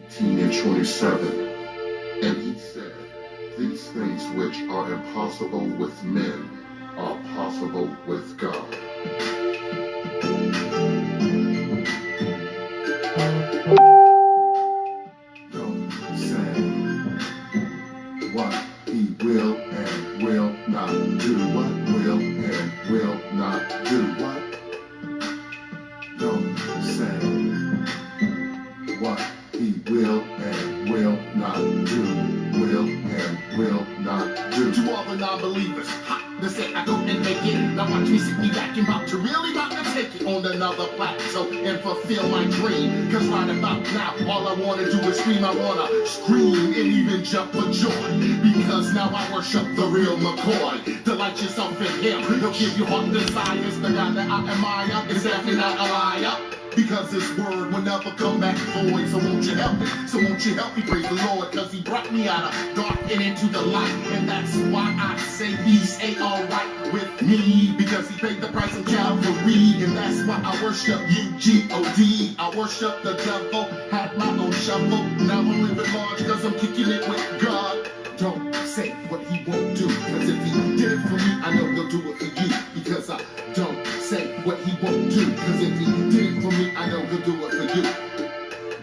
18 and 27. And he said, these things which are impossible with men are possible with God. Don't say what he will and will not do. What will and will not do. What? Don't say what he will and will not do. Will and will not do. To all the non-believers, they say I couldn't make it. Now watch me sit me back and about to take it on another plateau and fulfill my dream. Cause right about now, all I wanna do is scream. I wanna scream and even jump for joy. Because now I worship the real McCoy. Delight yourself in him. He'll give you heart desires. The God that I admire is definitely not a liar. Because his word will never come back void. So won't you help me? So won't you help me praise the Lord? Cause he brought me out of dark and into the light. And that's why I say he's alright with me. Because he paid the price on Calvary. And that's why I worship you, G-O-D. I worship the devil, had my own shovel. Now I'm living large cause I'm kicking it with God. Don't say what he won't do. Cause if he did it for me, I know he'll do it for you. Because I don't say what he won't do. Cause if he did it for me, I know he'll do it for you.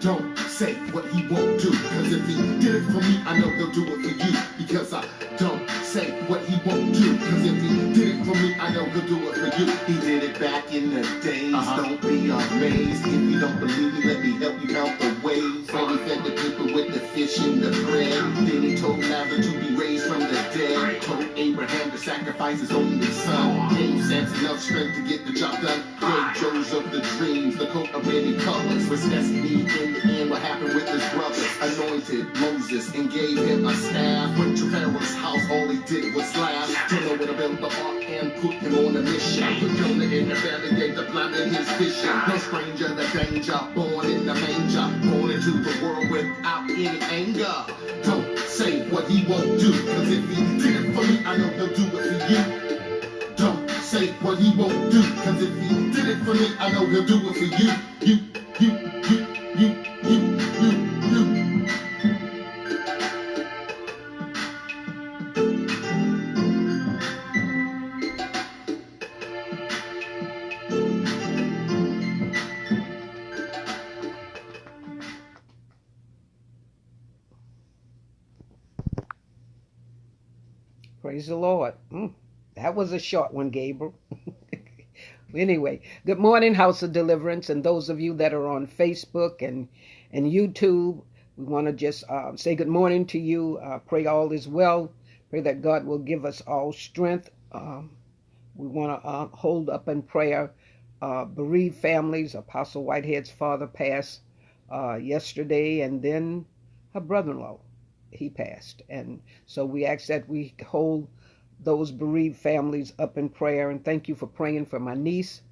Don't say what he won't do. Cause if he did it for me, I know he'll do it for you. Because I don't say what he won't do. Cause if he did it for me, I know he'll do it for you. He did it back in the days. Don't be amazed. If you don't believe me, let me help you count the ways. When he fed the people with the fish and the bread. Then he told Lazarus to be raised from the dead. Told Abraham to sacrifice his only son. Gave Samson enough strength to get the job done. Gave Joseph the dreams, the coat of many colors. Was destiny in the end what happened with his brothers. Anointed Moses and gave him a staff. Went to Pharaoh's house, all he did was laugh. Jonah would have built the ark and put him on a mission. Put Jonah in the belly, gave the blind in his vision. No stranger the danger, born in the manger. Born into the world without any anger. Don't say what he won't do. Cause if he did it for me, I know he'll do it for you. Don't say what he won't do. Cause if he did it for me, I know he'll do it for you. You. Praise the Lord. That was a short one, Gabriel. Anyway, good morning, House of Deliverance, and those of you that are on Facebook and YouTube. We want to just say good morning to you. Pray all is well. Pray that God will give us all strength. We want to hold up in prayer bereaved families. Apostle Whitehead's father passed yesterday, and then her brother-in-law, he passed. And so we ask that we hold those bereaved families up in prayer. And thank you for praying for my niece.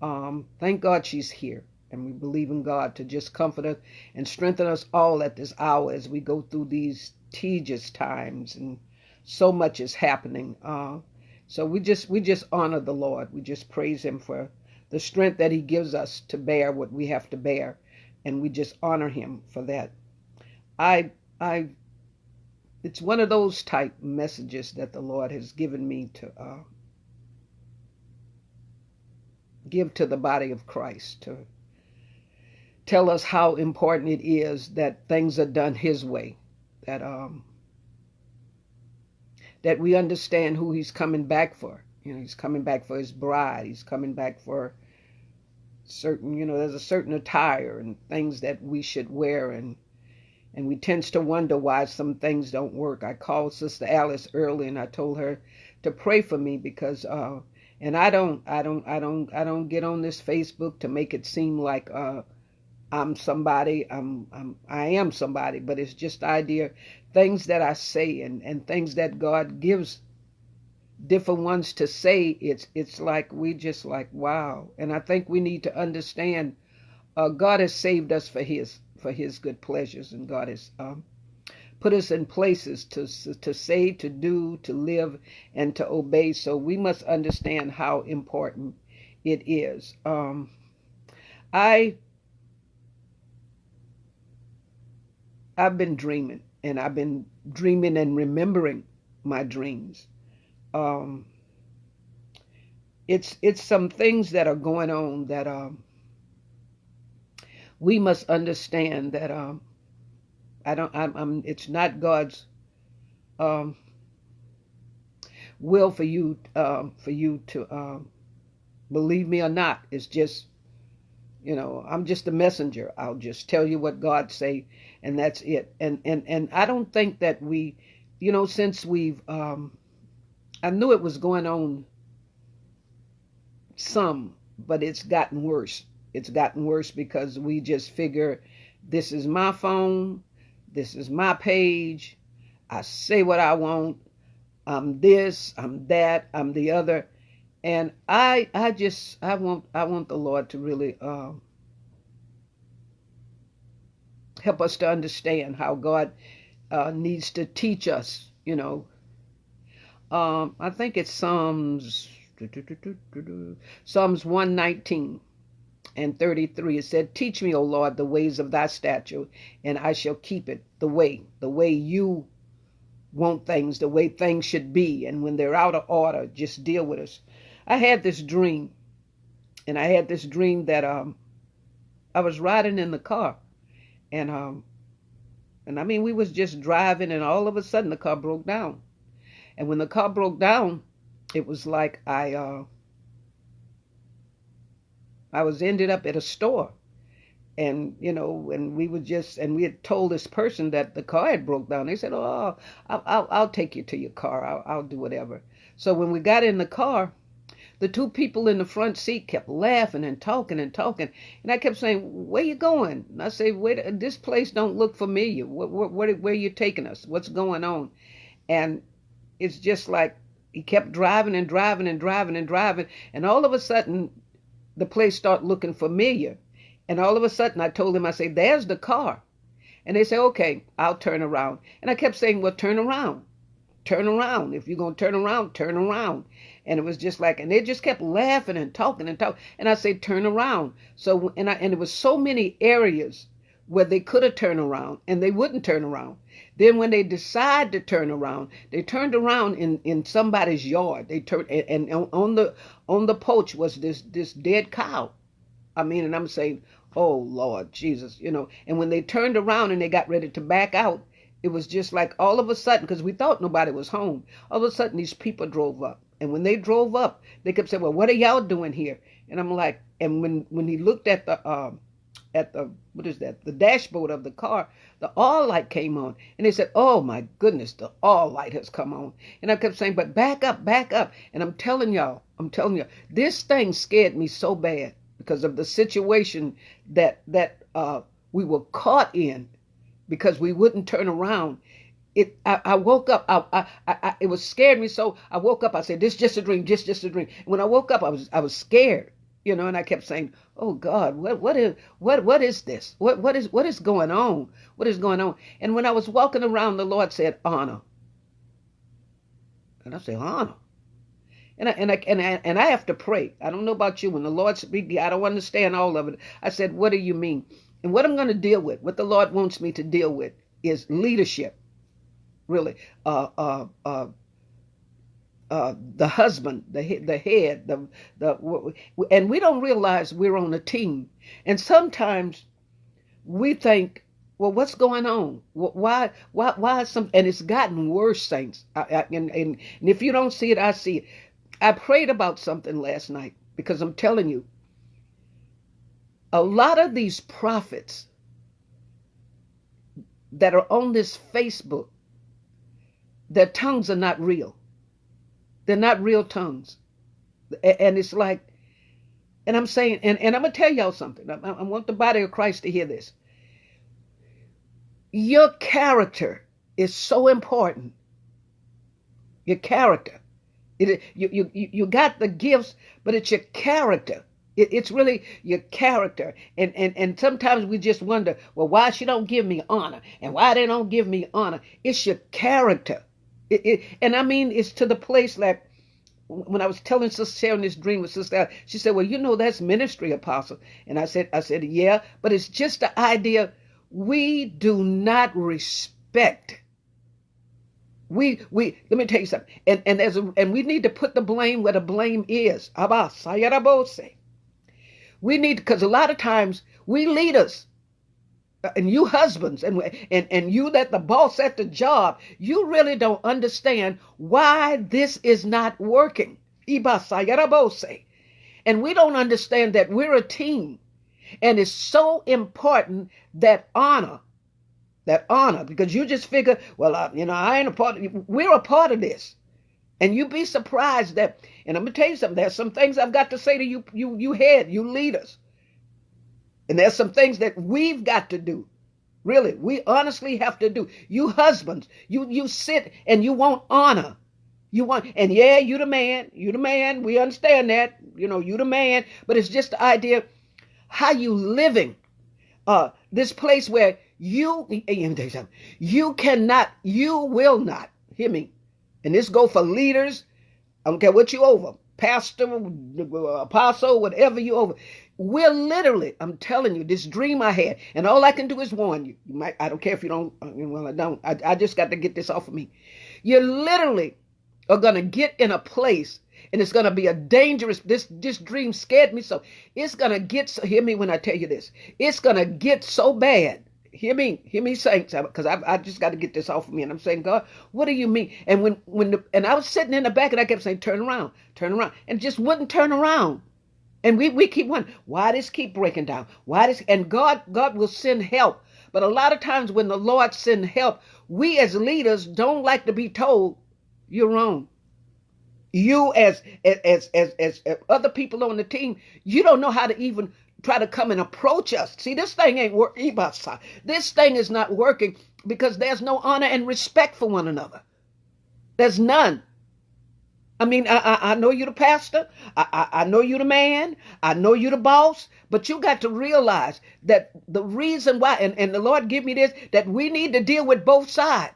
Thank God she's here. And we believe in God to just comfort us and strengthen us all at this hour as we go through these tedious times. And so much is happening. So we just honor the Lord. We just praise him for the strength that he gives us to bear what we have to bear. And we just honor him for that. It's one of those type messages that the Lord has given me to give to the body of Christ, to tell us how important it is that things are done his way, that we understand who he's coming back for. He's coming back for his bride. He's coming back for certain, there's a certain attire and things that we should wear, and we tend to wonder why some things don't work. I called Sister Alice early and I told her to pray for me because and I don't get on this Facebook to make it seem like I'm somebody. I am somebody, but it's just the idea, things that I say and things that God gives different ones to say. It's like we just like, wow. And I think we need to understand God has saved us for his good pleasures, and God has put us in places to say, to do, to live, and to obey. So we must understand how important it is. I I've been dreaming, and I've been dreaming and remembering my dreams. Um, it's some things that are going on that we must understand that I don't I'm it's not God's um, will for you to believe me or not. It's just, I'm just a messenger. I'll just tell you what God say, and that's it. And I don't think that we, since we've I knew it was going on some, but it's gotten worse. It's gotten worse because we just figure this is my phone, this is my page. I say what I want. I'm this, I'm that, I'm the other. And I want the Lord to really help us to understand how God needs to teach us. I think it's Psalms 119 and 33. It said, "Teach me, O Lord, the ways of thy statute, and I shall keep it, the way you want things, the way things should be. And when they're out of order, just deal with us." I had this dream, and I had this dream that I was riding in the car, and I mean, we was just driving, and all of a sudden the car broke down. And when the car broke down, it was like I was ended up at a store. And and we had told this person that the car had broke down. They said, "Oh, I'll take you to your car. I'll do whatever." So when we got in the car, the two people in the front seat kept laughing and talking and talking, and I kept saying, "Where you going?" And I said, "Wait, this place don't look familiar. Where you taking us? What's going on?" And it's just like he kept driving and driving and driving and driving, and all of a sudden, the place started looking familiar. And all of a sudden, I told him, I said, "There's the car." And they said, "Okay, I'll turn around." And I kept saying, "Well, turn around. Turn around. If you're going to turn around." And it was just like, and they just kept laughing and talking and talking. And I said, "Turn around." So, and it was so many areas where they could have turned around and they wouldn't turn around. Then when they decided to turn around, they turned around in somebody's yard. They turned, and on the porch was this dead cow. I mean, and I'm saying, "Oh Lord Jesus," And when they turned around and they got ready to back out, it was just like all of a sudden, because we thought nobody was home, all of a sudden these people drove up. And when they drove up, they kept saying, "Well, what are y'all doing here?" And I'm like, and when he looked at the what is that? The dashboard of the car, the all light came on, and they said, "Oh my goodness, the all light has come on." And I kept saying, "But back up, back up." And I'm telling you, this thing scared me so bad because of the situation that we were caught in, because we wouldn't turn around. I woke up. It was scared me so. I woke up. I said, "This is just a dream. Just a dream." When I woke up, I was scared, and I kept saying, "Oh God, what is this? What is going on? What is going on?" And when I was walking around, the Lord said, "Honor." And I said, "Honor." And I have to pray. I don't know about you. When the Lord speaks, I don't understand all of it. I said, "What do you mean?" And what I'm going to deal with, what the Lord wants me to deal with, is leadership. Really, the husband, the head, and we don't realize we're on a team. And sometimes we think, "Well, what's going on? Why some?" And it's gotten worse, saints. And if you don't see it, I see it. I prayed about something last night, because I'm telling you, a lot of these prophets that are on this Facebook, their tongues are not real. They're not real tongues. And it's like, and I'm saying, and I'm going to tell y'all something. I want the body of Christ to hear this. Your character is so important. Your character. You got the gifts, but it's your character. It's really your character. And sometimes we just wonder, well, why she don't give me honor, and why they don't give me honor. It's your character. And I mean, it's to the place like when I was telling Sister sharing this dream with Sister, she said, "Well, that's ministry, Apostle." And I said, "Yeah, but it's just the idea we do not respect. We let me tell you something. And we need to put the blame where the blame is. Abba, sayarabose. We need, because a lot of times we leaders, and you husbands, and you that the boss at the job, you really don't understand why this is not working. Iba sayarabose. And we don't understand that we're a team. And it's so important that honor, because you just figure, well, I ain't a part of, we're a part of this. And you'd be surprised that, and I'm going to tell you something, there's some things I've got to say to you leaders. And there's some things that we've got to do. Really, we honestly have to do. You husbands, you sit and you want honor. And yeah, you the man, we understand that, you the man, but it's just the idea, how you living, this place where you will not, hear me, and this go for leaders, I don't care what you over, pastor, apostle, whatever you over. We're literally, I'm telling you, this dream I had, and all I can do is warn you. I don't care if you don't, well, I don't, I just got to get this off of me. You literally are going to get in a place, and it's going to be a dangerous, this dream scared me so. It's going to get, hear me when I tell you this, it's going to get so bad. Hear me, saints, because I just got to get this off of me. And I'm saying, God, what do you mean? And and I was sitting in the back, and I kept saying, turn around, and just wouldn't turn around. And we keep wondering, why this keep breaking down? And God will send help. But a lot of times when the Lord send help, we as leaders don't like to be told, you're wrong. You as other people on the team, you don't know how to even try to come and approach us. See, this thing ain't working. This thing is not working because there's no honor and respect for one another. There's none. I mean, I know you're the pastor. I know you're the man. I know you're the boss. But you got to realize that the reason why, and the Lord give me this, that we need to deal with both sides.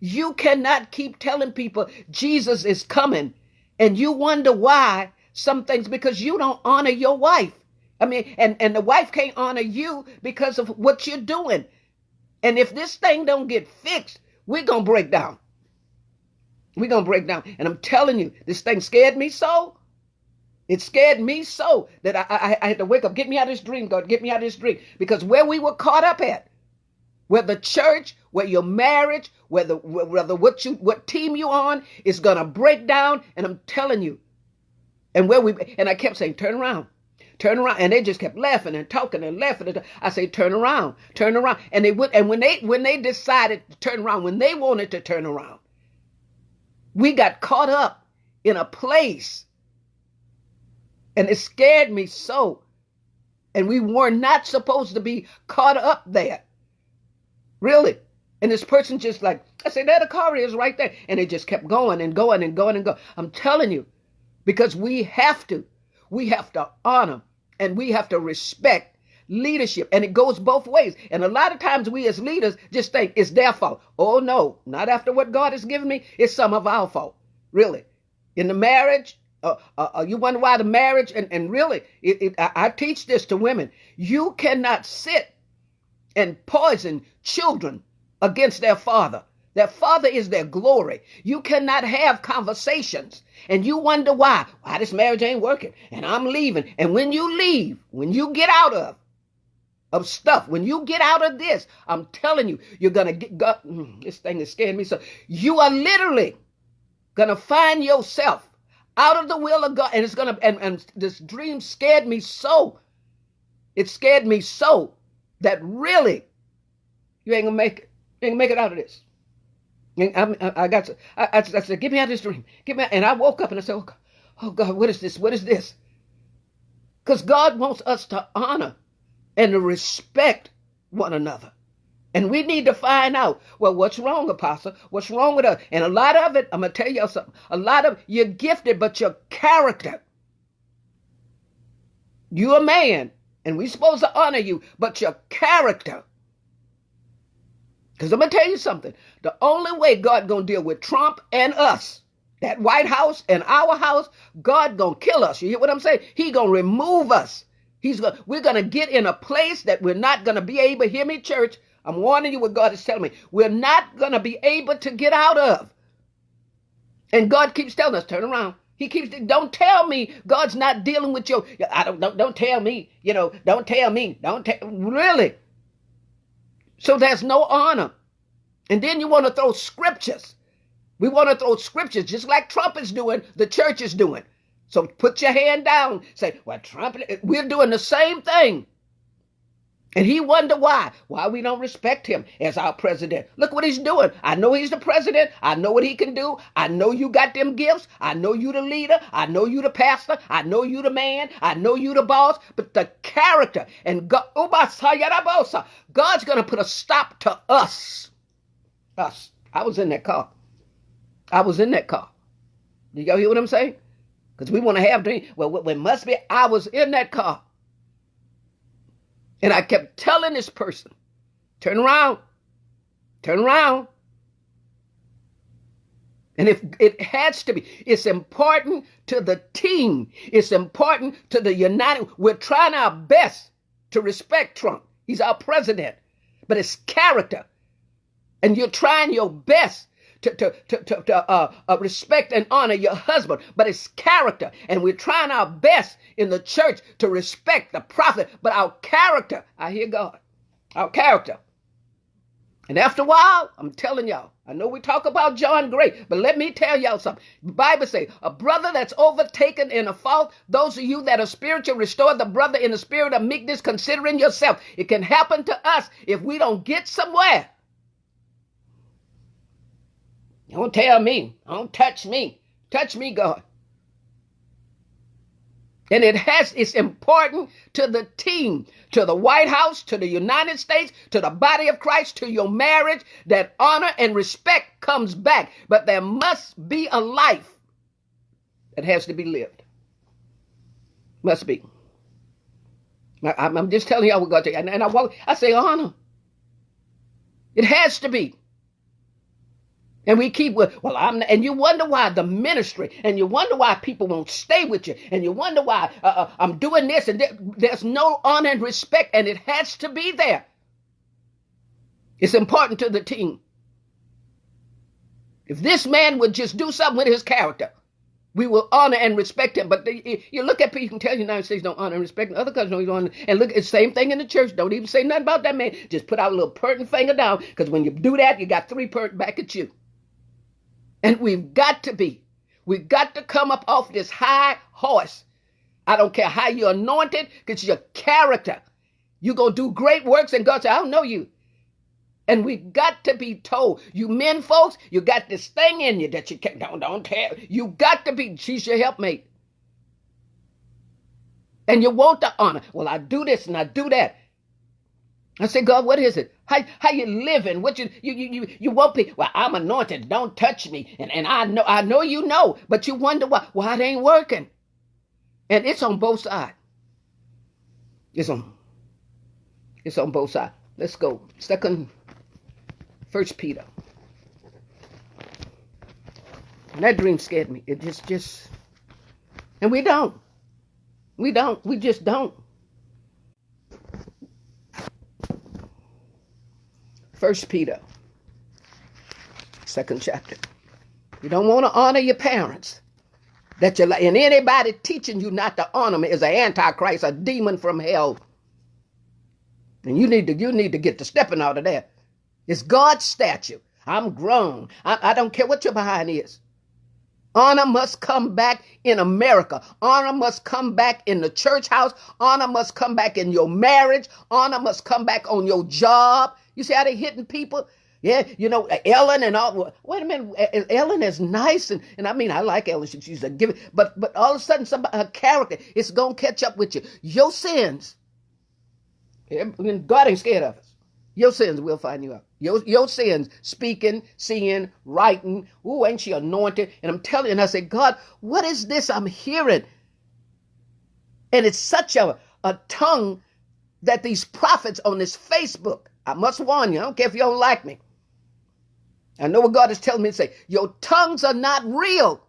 You cannot keep telling people Jesus is coming, and you wonder why some things, because you don't honor your wife. I mean, and the wife can't honor you because of what you're doing. And if this thing don't get fixed, we're going to break down. We're going to break down. And I'm telling you, this thing scared me so. It scared me so that I had to wake up. Get me out of this dream, God. Get me out of this dream. Because where we were caught up at, where the church, where your marriage, whether what team you on is going to break down. And I'm telling you, and I kept saying, turn around. And they just kept laughing and talking and laughing. I say, turn around. And they would. And when they decided to turn around, when they wanted to turn around, we got caught up in a place, and it scared me so. And we were not supposed to be caught up there. Really. And this person just like, I said, there the car is right there. And it just kept going and going and going and going. I'm telling you, because we have to honor and we have to respect leadership. And it goes both ways. And a lot of times we as leaders just think it's their fault. Oh, no, not after what God has given me. It's some of our fault. Really. In the marriage, you wonder why the marriage, and really, I teach this to women. You cannot sit and poison children against their father. Their father is their glory. You cannot have conversations and you wonder why this marriage ain't working and I'm leaving. And when you leave, when you get out of stuff, when you get out of this, I'm telling you, you're going to get, God, this thing is scaring me so. You are literally going to find yourself out of the will of God. And it's going to, and this dream scared me so. It scared me so that really you ain't going to make it. You ain't going to make it out of this. I said, get me out of this dream. And I woke up and I said, oh God, what is this? What is this? Because God wants us to honor and to respect one another. And we need to find out, well, what's wrong, Apostle? What's wrong with us? And a lot of it, I'm going to tell you something. A lot of you're gifted, but your character. You're a man, and we're supposed to honor you, but your character. Because I'm going to tell you something. The only way God going to deal with Trump and us, that White House and our house, God going to kill us. You hear what I'm saying? He going to remove us. We're going to get in a place that we're not going to be able, hear me, church. I'm warning you what God is telling me. We're not going to be able to get out of. And God keeps telling us, turn around. He keeps, don't tell me God's not dealing with don't tell me, don't tell me, really. So there's no honor. And then you want to throw scriptures. We want to throw scriptures just like Trump is doing, the church is doing. So put your hand down. Say, well, Trump, we're doing the same thing. And he wonder why we don't respect him as our president. Look what he's doing. I know he's the president. I know what he can do. I know you got them gifts. I know you the leader. I know you the pastor. I know you the man. I know you the boss. But the character and God, God's going to put a stop to us. Us. I was in that car. Did y'all hear what I'm saying? Because we want to have dreams. Well, it must be I was in that car. And I kept telling this person, turn around. And if it has to be, it's important to the team. It's important to the United. We're trying our best to respect Trump. He's our president, but it's character. And you're trying your best to respect and honor your husband, but it's character. And we're trying our best in the church to respect the prophet, but our character, I hear God, our character. And after a while, I'm telling y'all, I know we talk about John Gray, but let me tell y'all something. The Bible says, a brother that's overtaken in a fault, those of you that are spiritual, restore the brother in the spirit of meekness, considering yourself. It can happen to us if we don't get somewhere. Don't tell me. Don't touch me. Touch me, God. And it's important to the team, to the White House, to the United States, to the body of Christ, to your marriage, that honor and respect comes back. But there must be a life that has to be lived. Must be. I'm just telling y'all what God tell you. And I say honor. It has to be. And we keep, and you wonder why the ministry, and you wonder why people won't stay with you, and you wonder why I'm doing this, and there's no honor and respect, and it has to be there. It's important to the team. If this man would just do something with his character, we will honor and respect him. But you look at people, you can tell the United States don't honor and respect him. Other countries don't even honor. And look, it's the same thing in the church. Don't even say nothing about that man. Just put out a little pertinent finger down, because when you do that, you got 3 pertinent back at you. And we've got to come up off this high horse. I don't care how you're anointed, because your character. You're going to do great works, and God said, I don't know you. And we've got to be told, you men folks, you got this thing in you that you can't, don't tell. You got to be, she's your helpmate. And you want the honor. Well, I do this and I do that. I say, God, what is it? How you living? What you won't be? Well, I'm anointed. Don't touch me. And I know you know, but you wonder why it ain't working. And it's on both sides. It's on both sides. Let's go. First Peter. And that dream scared me. It just, and we just don't. First Peter, 2nd chapter. You don't want to honor your parents. And anybody teaching you not to honor me is an antichrist, a demon from hell. And you need to get the stepping out of there. It's God's statue. I'm grown. I don't care what your behind is. Honor must come back in America. Honor must come back in the church house. Honor must come back in your marriage. Honor must come back on your job. You see how they hitting people? Yeah, Ellen and all. Wait a minute, Ellen is nice, and I mean, I like Ellen. She's a giver, but all of a sudden, her character is gonna catch up with you. Your sins. God ain't scared of us. Your sins will find you out. Your sins, speaking, seeing, writing. Ooh, ain't she anointed? And I'm telling you, and I say, God, what is this I'm hearing? And it's such a tongue that these prophets on this Facebook, I must warn you, I don't care if you don't like me. I know what God is telling me to say. Your tongues are not real.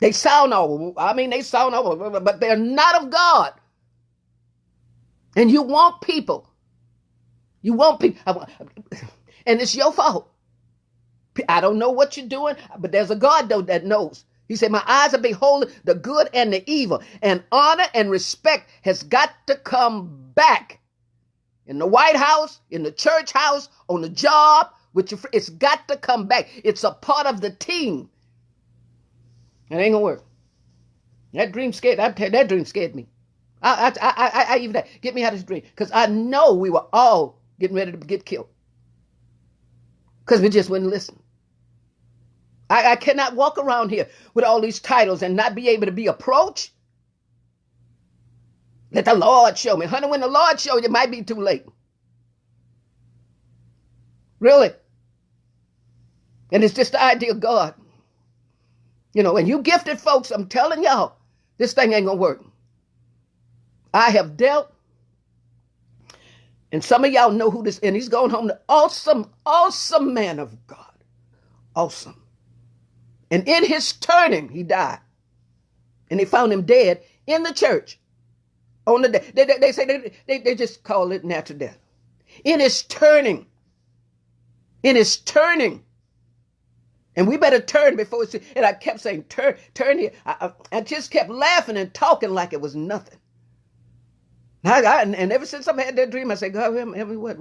They sound all, but they're not of God. And you want people. And it's your fault. I don't know what you're doing, but there's a God, though, that knows. He said, my eyes are beholding the good and the evil, and honor and respect has got to come back. In the White House, in the church house, on the job, with your friends. It's got to come back. It's a part of the team. It ain't gonna work. That dream scared me. I even get me out of this dream, because I know we were all getting ready to get killed because we just wouldn't listen. I cannot walk around here with all these titles and not be able to be approached. Let the Lord show me. Honey, when the Lord shows you, it might be too late. Really. And it's just the idea of God. You know, and you gifted folks, I'm telling y'all, this thing ain't going to work. I have dealt, and some of y'all know who this is, and he's going home, to awesome man of God. Awesome. And in his turning, he died. And they found him dead in the church. On the day. They say they just call it natural death. In his turning. And we better turn before it's, and I kept saying, turn here. I just kept laughing and talking like it was nothing. And ever since I've had that dream, I say, God, help me, what?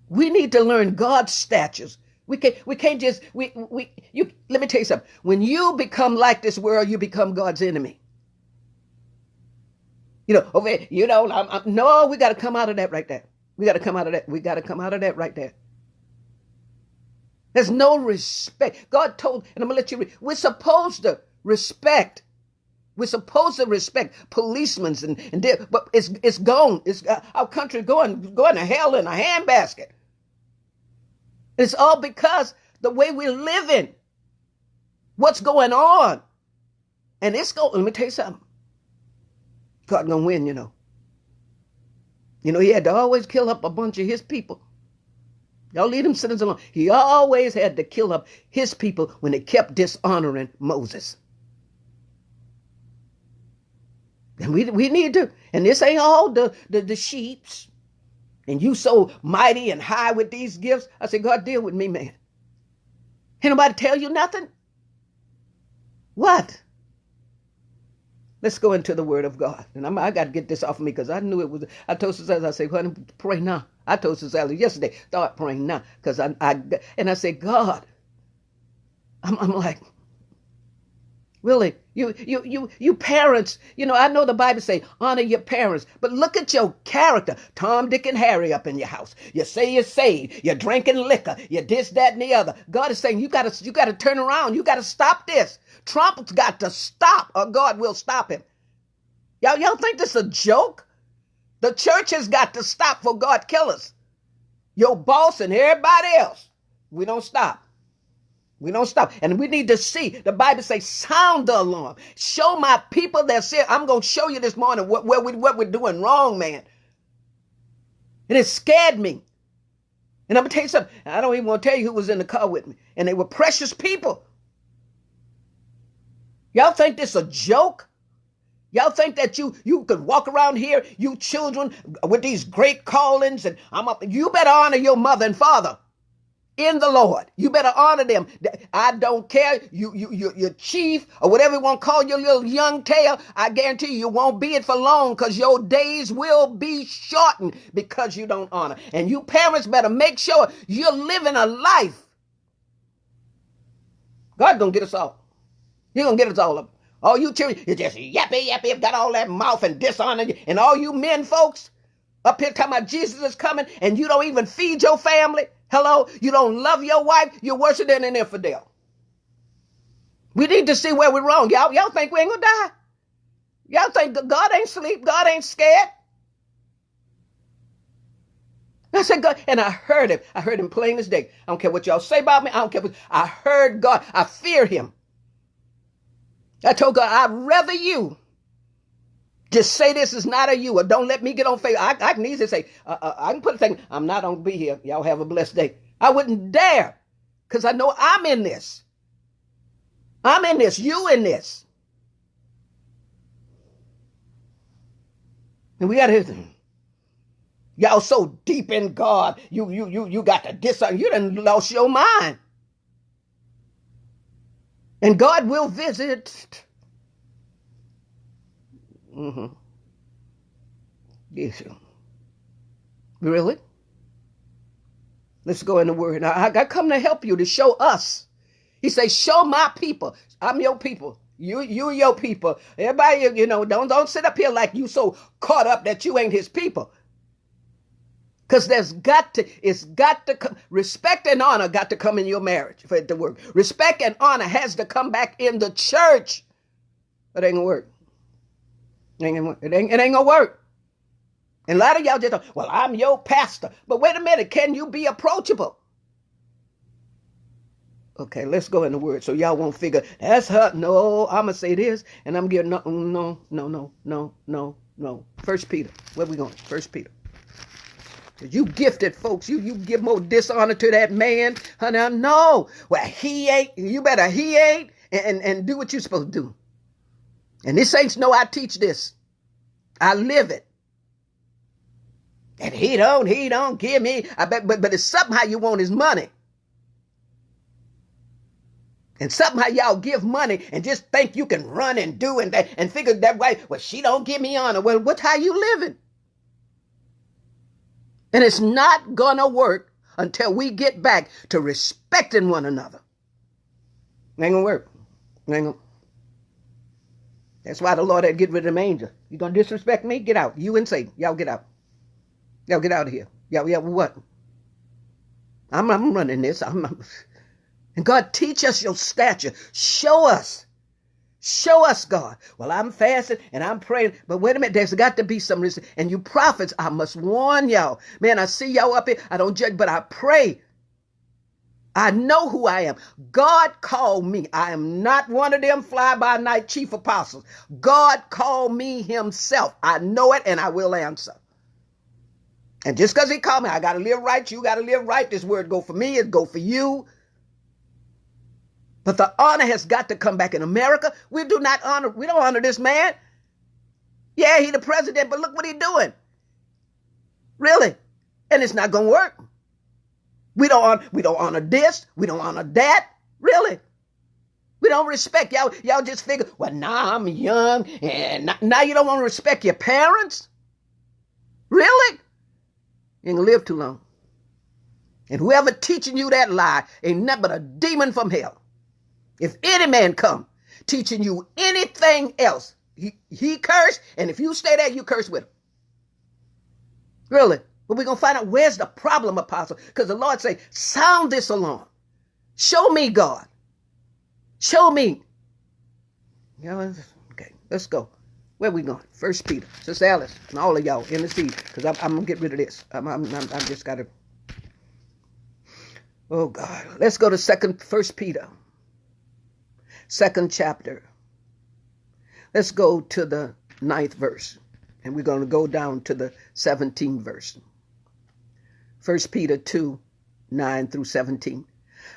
We need to learn God's statutes. We can't just, let me tell you something. When you become like this world, you become God's enemy. You know, no, we got to come out of that right there. We got to come out of that right there. There's no respect. God told, and I'm going to let you read, we're supposed to respect. We're supposed to respect policemen, but it's gone. Our country going to hell in a handbasket. It's all because the way we're living, what's going on. And let me tell you something. God gonna win, you know. You know, he had to always kill up a bunch of his people. Y'all leave them sinners alone. He always had to kill up his people when they kept dishonoring Moses. And we need to, and this ain't all the sheeps. And you so mighty and high with these gifts. I said, God, deal with me, man. Ain't nobody tell you nothing? What? Let's go into the word of God. And I got to get this off of me, because I knew it was. I told Sister, I said, honey, pray now. I told Sister yesterday, start praying now. Because I said, God, I'm like, really, you parents, you know, I know the Bible say honor your parents, but look at your character. Tom, Dick, and Harry up in your house. You say you're saved. You're drinking liquor. You're this, that, and the other. God is saying you got to turn around. You got to stop this. Trump's got to stop, or God will stop him. Y'all think this is a joke? The church has got to stop for God kill us. Your boss and everybody else. We don't stop. We don't stop. And we need to see. The Bible says, sound the alarm. Show my people their sin. I'm going to show you this morning what we're doing wrong, man. And it scared me. And I'm going to tell you something. I don't even want to tell you who was in the car with me. And they were precious people. Y'all think this a joke? Y'all think that you could walk around here, you children, with these great callings, and you better honor your mother and father in the Lord. You better honor them. I don't care. Your chief or whatever you want to call your little young tail. I guarantee you won't be it for long, because your days will be shortened because you don't honor. And you parents better make sure you're living a life. God's going to get us all. He's going to get us all up. All you children, you just yappy, got all that mouth and dishonor. And all you men folks up here talking about Jesus is coming, and you don't even feed your family. Hello? You don't love your wife. You're worse than an infidel. We need to see where we're wrong. Y'all think we ain't going to die? Y'all think God ain't asleep? God ain't scared? I said, God, and I heard him. I heard him plain as day. I don't care what y'all say about me. I don't care what. I heard God. I fear him. I told God, I'd rather you just say this is not a you, or don't let me get on Facebook. I can easily say, I can put a thing, I'm not going to be here. Y'all have a blessed day. I wouldn't dare, because I know I'm in this. I'm in this. You in this. And we got to, y'all so deep in God, you got to discern. You done lost your mind. And God will visit. Yes. Really? Let's go in the word. Now, I come to help you, to show us. He says, show my people. I'm your people. You your people. Everybody, don't sit up here like you so caught up that you ain't his people. Because it's got to come. Respect and honor got to come in your marriage for it to work. Respect and honor has to come back in the church. It ain't gonna work. It ain't gonna work. And a lot of y'all just, well, I'm your pastor. But wait a minute, can you be approachable? Okay, let's go in the word so y'all won't figure, that's her. No, I'm going to say this, and I'm giving, no. First Peter. Where we going? First Peter. You gifted folks. You give more dishonor to that man. Honey, no. Well, he ain't. You better he ain't and do what you're supposed to do. And this saints know I teach this. I live it. And he don't give me. I bet, but it's somehow you want his money. And somehow y'all give money and just think you can run and do and figure that way. Well, she don't give me honor. Well, what's how you living? And it's not gonna work until we get back to respecting one another. It ain't gonna work. It ain't gonna. That's why the Lord had to get rid of them angels. You gonna disrespect me? Get out. You and Satan. Y'all get out. Y'all get out of here. Y'all what? I'm running this. And God, teach us your stature. Show us. Show us, God. Well, I'm fasting and I'm praying. But wait a minute. There's got to be some reason. And you prophets, I must warn y'all. Man, I see y'all up here. I don't judge, but I pray. I know who I am. God called me. I am not one of them fly-by-night chief apostles. God called me himself. I know it and I will answer. And just because he called me, I got to live right. You got to live right. This word go for me. It go for you. But the honor has got to come back in America. We don't honor this man. Yeah, he the president, but look what he doing. Really. And it's not going to work. We don't honor this. We don't honor that. Really. We don't respect. Y'all just figure, well, now I'm young. And now you don't want to respect your parents? Really? You ain't going to live too long. And whoever teaching you that lie ain't nothing but a demon from hell. If any man come teaching you anything else, he cursed, and if you stay there, you curse with him. Really? But we're going to find out where's the problem, apostle. Because the Lord say, sound this alarm. Show me, God. Show me. Okay, let's go. Where we going? First Peter. Sister Alice and all of y'all in the seat. Because I'm going to get rid of this. I'm just got to. Oh, God. Let's go to First Peter. 2nd chapter. Let's go to the 9th verse. And we're going to go down to the 17th verse. 1 Peter 2, 9 through 17.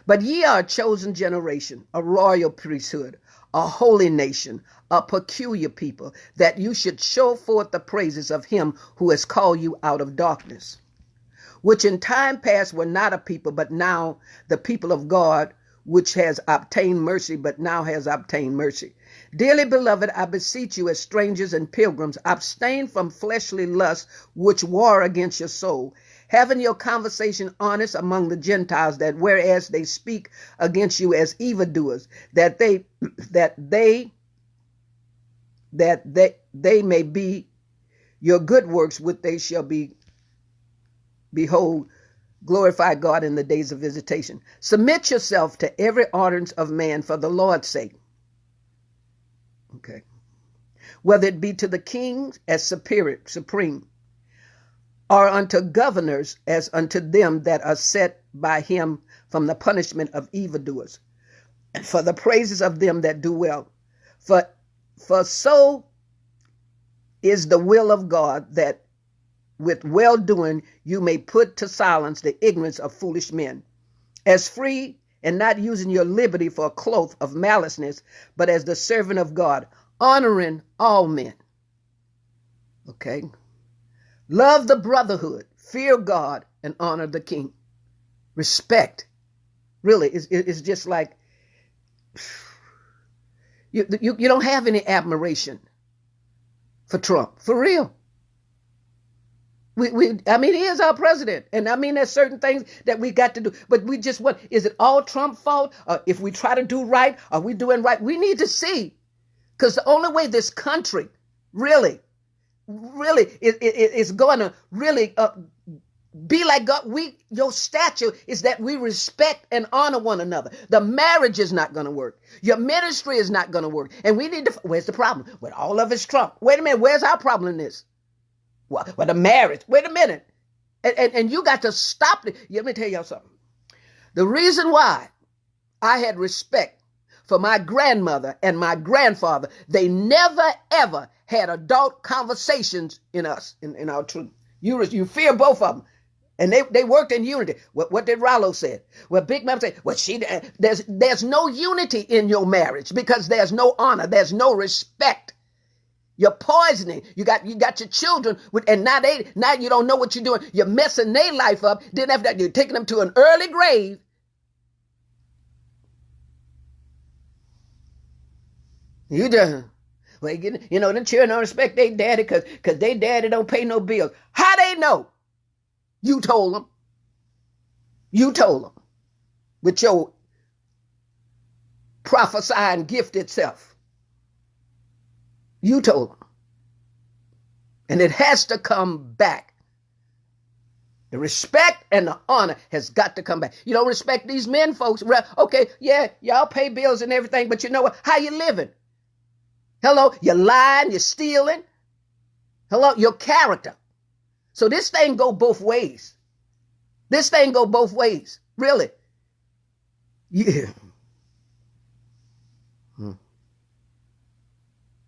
But ye are a chosen generation, a royal priesthood, a holy nation, a peculiar people, that you should show forth the praises of him who has called you out of darkness, which in time past were not a people, but now the people of God, which has obtained mercy, but now has obtained mercy. Dearly beloved, I beseech you as strangers and pilgrims, abstain from fleshly lusts which war against your soul, having your conversation honest among the Gentiles, that whereas they speak against you as evildoers, that they may be your good works, which they shall be, behold, glorify God in the days of visitation. Submit yourself to every ordinance of man for the Lord's sake. Okay. Whether it be to the kings as supreme, or unto governors as unto them that are set by him from the punishment of evildoers, and for the praises of them that do well. For so is the will of God, that with well-doing you may put to silence the ignorance of foolish men, as free and not using your liberty for a cloth of maliceness, but as the servant of God, honoring all men. Okay? Love the brotherhood, fear God, and honor the king. Respect. Really, it's just like you don't have any admiration for Trump, for real. I mean, he is our president. And I mean, there's certain things that we got to do. But we just want, is it all Trump's fault? If we try to do right, are we doing right? We need to see. Because the only way this country really is going to really be like God, your stature is that we respect and honor one another. The marriage is not going to work. Your ministry is not going to work. And we need to, where's the problem? With all of it's Trump. Wait a minute, where's our problem in this? Well, the marriage, wait a minute. And you got to stop it. Let me tell y'all something. The reason why I had respect for my grandmother and my grandfather, they never, ever had adult conversations in our truth. You fear both of them. And they worked in unity. What did Rollo say? Well, Big Mama said, well, there's no unity in your marriage because there's no honor. There's no respect. You're poisoning. You got your children and now you don't know what you're doing. You're messing their life up. Then after that, you're taking them to an early grave. You just, well, the children don't respect their daddy because their daddy don't pay no bills. How they know? You told them. You told them with your prophesying gift itself. You told them. And it has to come back. The respect and the honor has got to come back. You don't respect these men, folks. Okay, yeah, y'all pay bills and everything, but you know what? How you living? Hello, you're lying, you're stealing. Hello, your character. So this thing go both ways. This thing go both ways. Really. Yeah.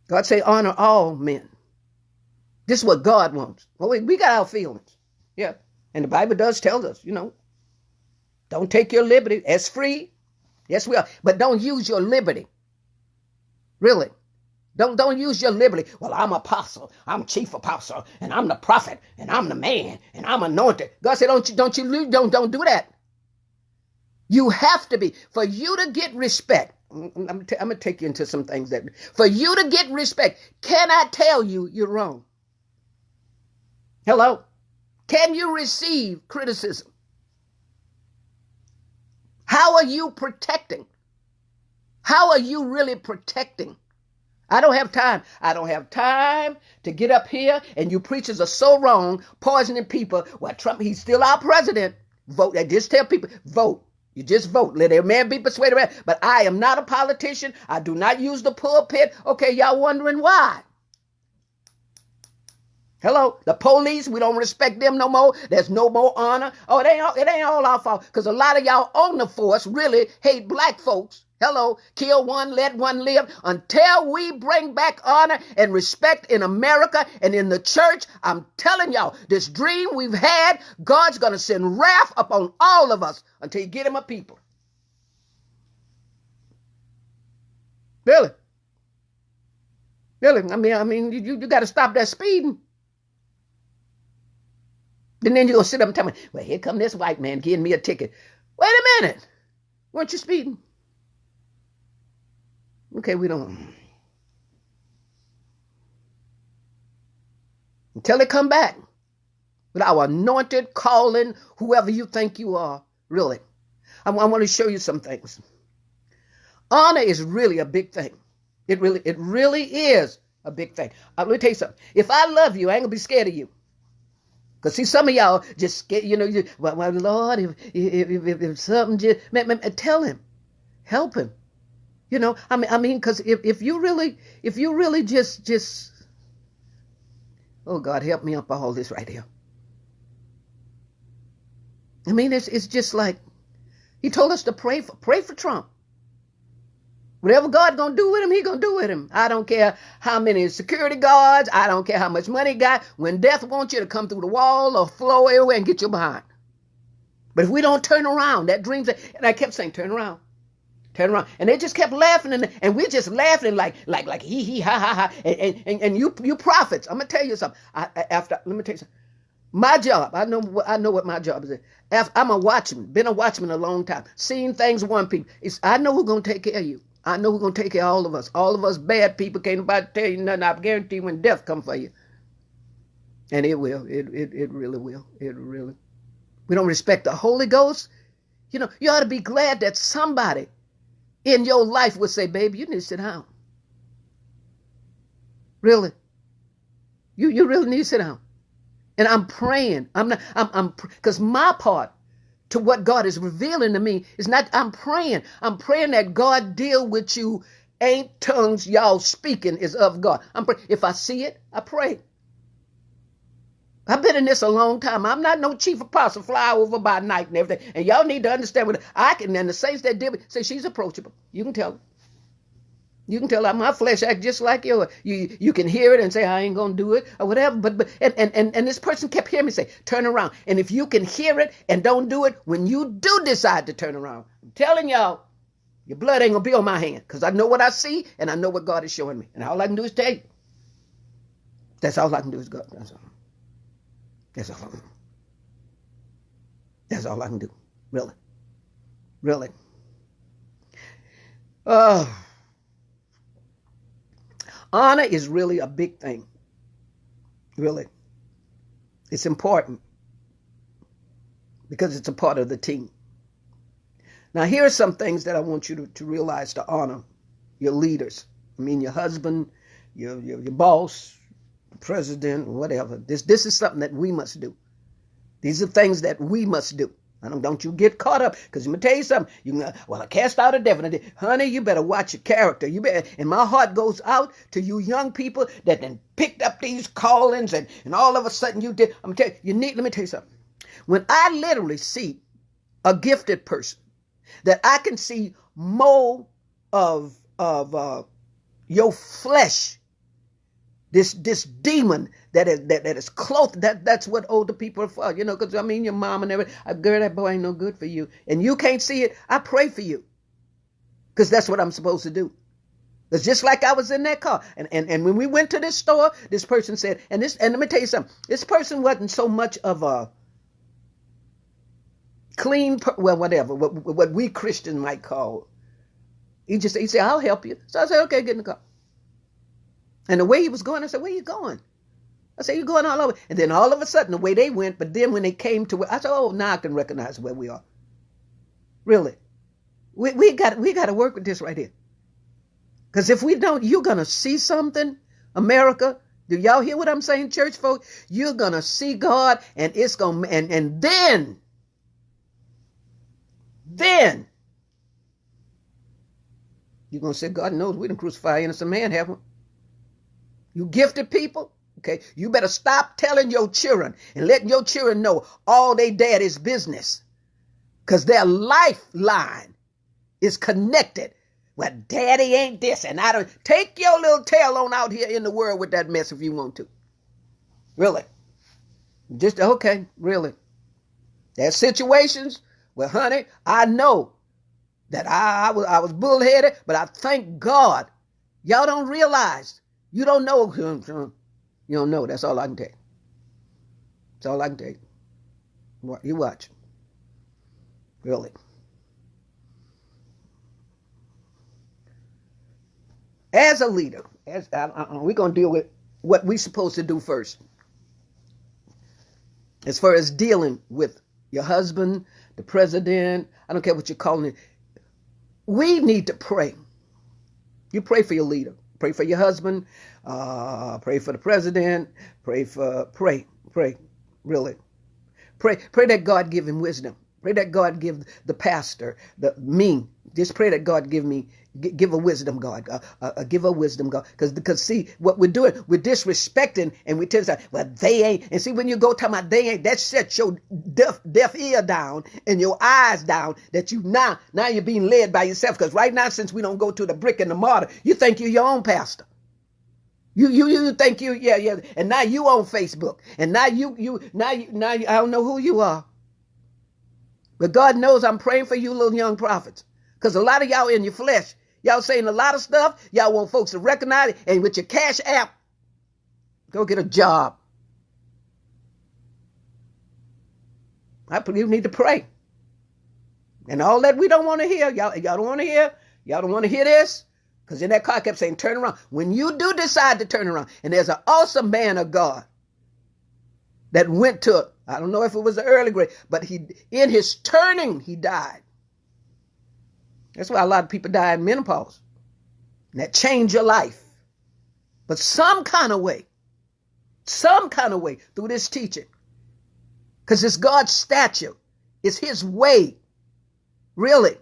God say honor all men. This is what God wants. Well, we got our feelings. Yeah. And the Bible does tell us, don't take your liberty as free. Yes, we are. But don't use your liberty. Really. Don't use your liberty. Well, I'm apostle. I'm chief apostle. And I'm the prophet. And I'm the man. And I'm anointed. God said, don't do that. You have to be. For you to get respect. I'm going to take you into some things that, for you to get respect, can I tell you you're wrong? Hello? Can you receive criticism? How are you protecting? How are you really protecting? I don't have time. I don't have time to get up here and you preachers are so wrong, poisoning people. Well, Trump, he's still our president. Vote. I just tell people, vote. You just vote. Let every man be persuaded. But I am not a politician. I do not use the pulpit. Okay, y'all wondering why? Hello? The police, we don't respect them no more. There's no more honor. Oh, it ain't all our fault. Because a lot of y'all on the force really hate black folks. Hello? Kill one, let one live. Until we bring back honor and respect in America and in the church, I'm telling y'all, this dream we've had, God's going to send wrath upon all of us until you get him a people. Really? Really? I mean, you got to stop that speeding. And then you're going to sit up and tell me, well, here come this white man giving me a ticket. Wait a minute. Weren't you speeding? Okay, we don't. Until they come back with our anointed calling, whoever you think you are, really. I want to show you some things. Honor is really a big thing. It really is a big thing. Let me tell you something. If I love you, I ain't going to be scared of you. Because see, some of y'all just get, well, Lord, if something just, man, tell him, help him. I mean, because if you really just, oh God, help me up all this right here. I mean, it's just like, he told us to pray for Trump. Whatever God gonna do with him, he gonna do with him. I don't care how many security guards. I don't care how much money he got. When death wants you to come through the wall or floor everywhere and get your behind. But if we don't turn around, that dreams, and I kept saying, turn around. Turn around. And they just kept laughing, and we're just laughing like hee hee ha ha ha. And you prophets, I'm gonna tell you something. Let me tell you something. My job, I know what my job is. I'm a watchman, been a watchman a long time, seen things warn people. I know who's gonna take care of you. I know who's gonna take care of all of us. All of us bad people can't nobody tell you nothing. I guarantee when death come for you. And it will. It really will. It really. We don't respect the Holy Ghost. You know, you ought to be glad that somebody in your life would say, baby, you need to sit down. Really. You really need to sit down. And I'm praying. Because my part to what God is revealing to me is not, I'm praying. I'm praying that God deal with you. Ain't tongues y'all speaking is of God. If I see it, I pray. I've been in this a long time. I'm not no chief apostle, fly over by night and everything. And y'all need to understand what I can, and the saints that did say she's approachable. You can tell her. You can tell her my flesh act just like yours. You can hear it and say, I ain't gonna do it or whatever. But this person kept hearing me say, turn around. And if you can hear it and don't do it, when you do decide to turn around, I'm telling y'all, your blood ain't gonna be on my hand. Because I know what I see and I know what God is showing me. And all I can do is tell you. That's all I can do is God. That's all. That's all. That's all I can do. Really. Really. Honor is really a big thing. Really. It's important because it's a part of the team. Now, here are some things that I want you to realize to honor your leaders. I mean, your husband, your boss, president, whatever. This is something that we must do. These are things that we must do. Don't you get caught up, because let me tell you something. I cast out a devil. Honey, you better watch your character. You better. And my heart goes out to you young people that then picked up these callings and all of a sudden you did. I'm telling you, let me tell you something. When I literally see a gifted person that I can see more of your flesh, this demon that is clothed, that's what older people are for, because I mean your mom and everything. Girl, that boy ain't no good for you, and you can't see it. I pray for you, because that's what I'm supposed to do. It's just like I was in that car, and when we went to this store, this person said, and let me tell you something. This person wasn't so much of a clean, whatever, what we Christians might call. He said, I'll help you. So I said, okay, get in the car. And the way he was going, I said, where you going? I said, you're going all over. And then all of a sudden, the way they went, but then when they came to it, I said, oh, now I can recognize where we are. Really. We got to work with this right here. Because if we don't, you're going to see something, America. Do y'all hear what I'm saying, church folk? You're going to see God, and it's going to, and then, you're going to say, God knows we didn't crucify innocent man, haven't we? You gifted people, okay? You better stop telling your children and letting your children know all they daddy's business, because their lifeline is connected. Well, daddy ain't this, and I don't. Take your little tail on out here in the world with that mess if you want to. Really. Just, okay, really. There's situations where, honey, I know that I was bullheaded, but I thank God. Y'all don't realize. You don't know. You don't know. That's all I can tell you. That's all I can tell you. You watch. Really. As a leader, we're going to deal with what we're supposed to do first. As far as dealing with your husband, the president, I don't care what you're calling it. We need to pray. You pray for your leader. Pray for your husband. Pray for the president. Pray, really. Pray that God give him wisdom. Pray that God give the pastor, me. Just pray that God give a wisdom, God. Give a wisdom, God. Because see, what we're doing, we're disrespecting, and we tell us, well, they ain't. And see, when you go talking about they ain't, that sets your deaf ear down and your eyes down, that you now you're being led by yourself. Because right now, since we don't go to the brick and the mortar, you think you're your own pastor. You think yeah. And now you on Facebook. And now you I don't know who you are. But God knows I'm praying for you little young prophets. Because a lot of y'all in your flesh, y'all saying a lot of stuff. Y'all want folks to recognize it. And with your Cash App, go get a job. You need to pray. And all that we don't want to hear. Y'all don't want to hear. Y'all don't want to hear this. Because in that car I kept saying, turn around. When you do decide to turn around, and there's an awesome man of God that went to, I don't know if it was the early grade, but in his turning, he died. That's why a lot of people die in menopause. And that changed your life. But some kind of way, through this teaching, because it's God's statute, it's his way, really.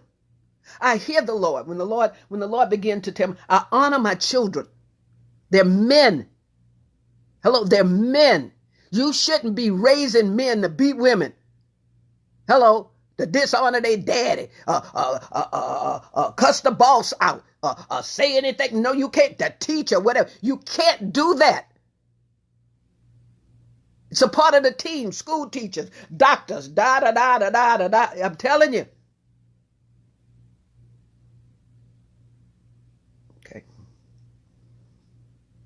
I hear the Lord. When the Lord began to tell me, I honor my children. They're men. Hello, they're men. You shouldn't be raising men to beat women. Hello, to dishonor their daddy, cuss the boss out, say anything. No, you can't. The teacher, whatever. You can't do that. It's a part of the team. School teachers, doctors, da da da da da da da. I'm telling you. Okay.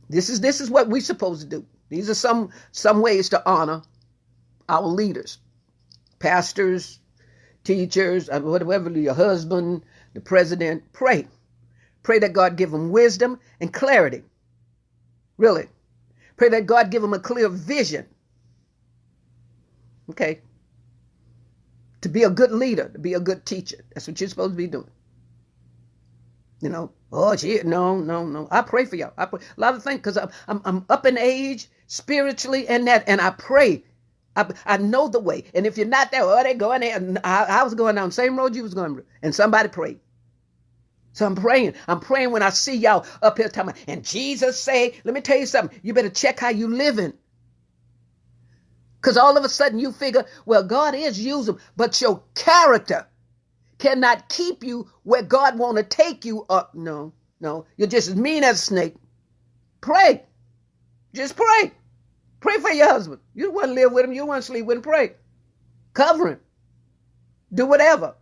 This is what we're supposed to do. These are some ways to honor our leaders, pastors, teachers, whatever, your husband, the president. Pray that God give them wisdom and clarity. Really, pray that God give them a clear vision. Okay, to be a good leader, to be a good teacher. That's what you're supposed to be doing. You know, no. I pray for y'all. I pray a lot of things because I'm up in age spiritually and that, and I pray. I know the way. And if you're not there, they going there. And I was going down the same road you was going, and somebody prayed. So I'm praying. I'm praying when I see y'all up here talking. And Jesus say, let me tell you something. You better check how you living. Because all of a sudden you figure, well, God is using, but your character cannot keep you where God want to take you up. No. You're just as mean as a snake. Pray. Just pray. Pray for your husband. You don't want to live with him. You don't want to sleep with him. Pray. Cover him. Do whatever.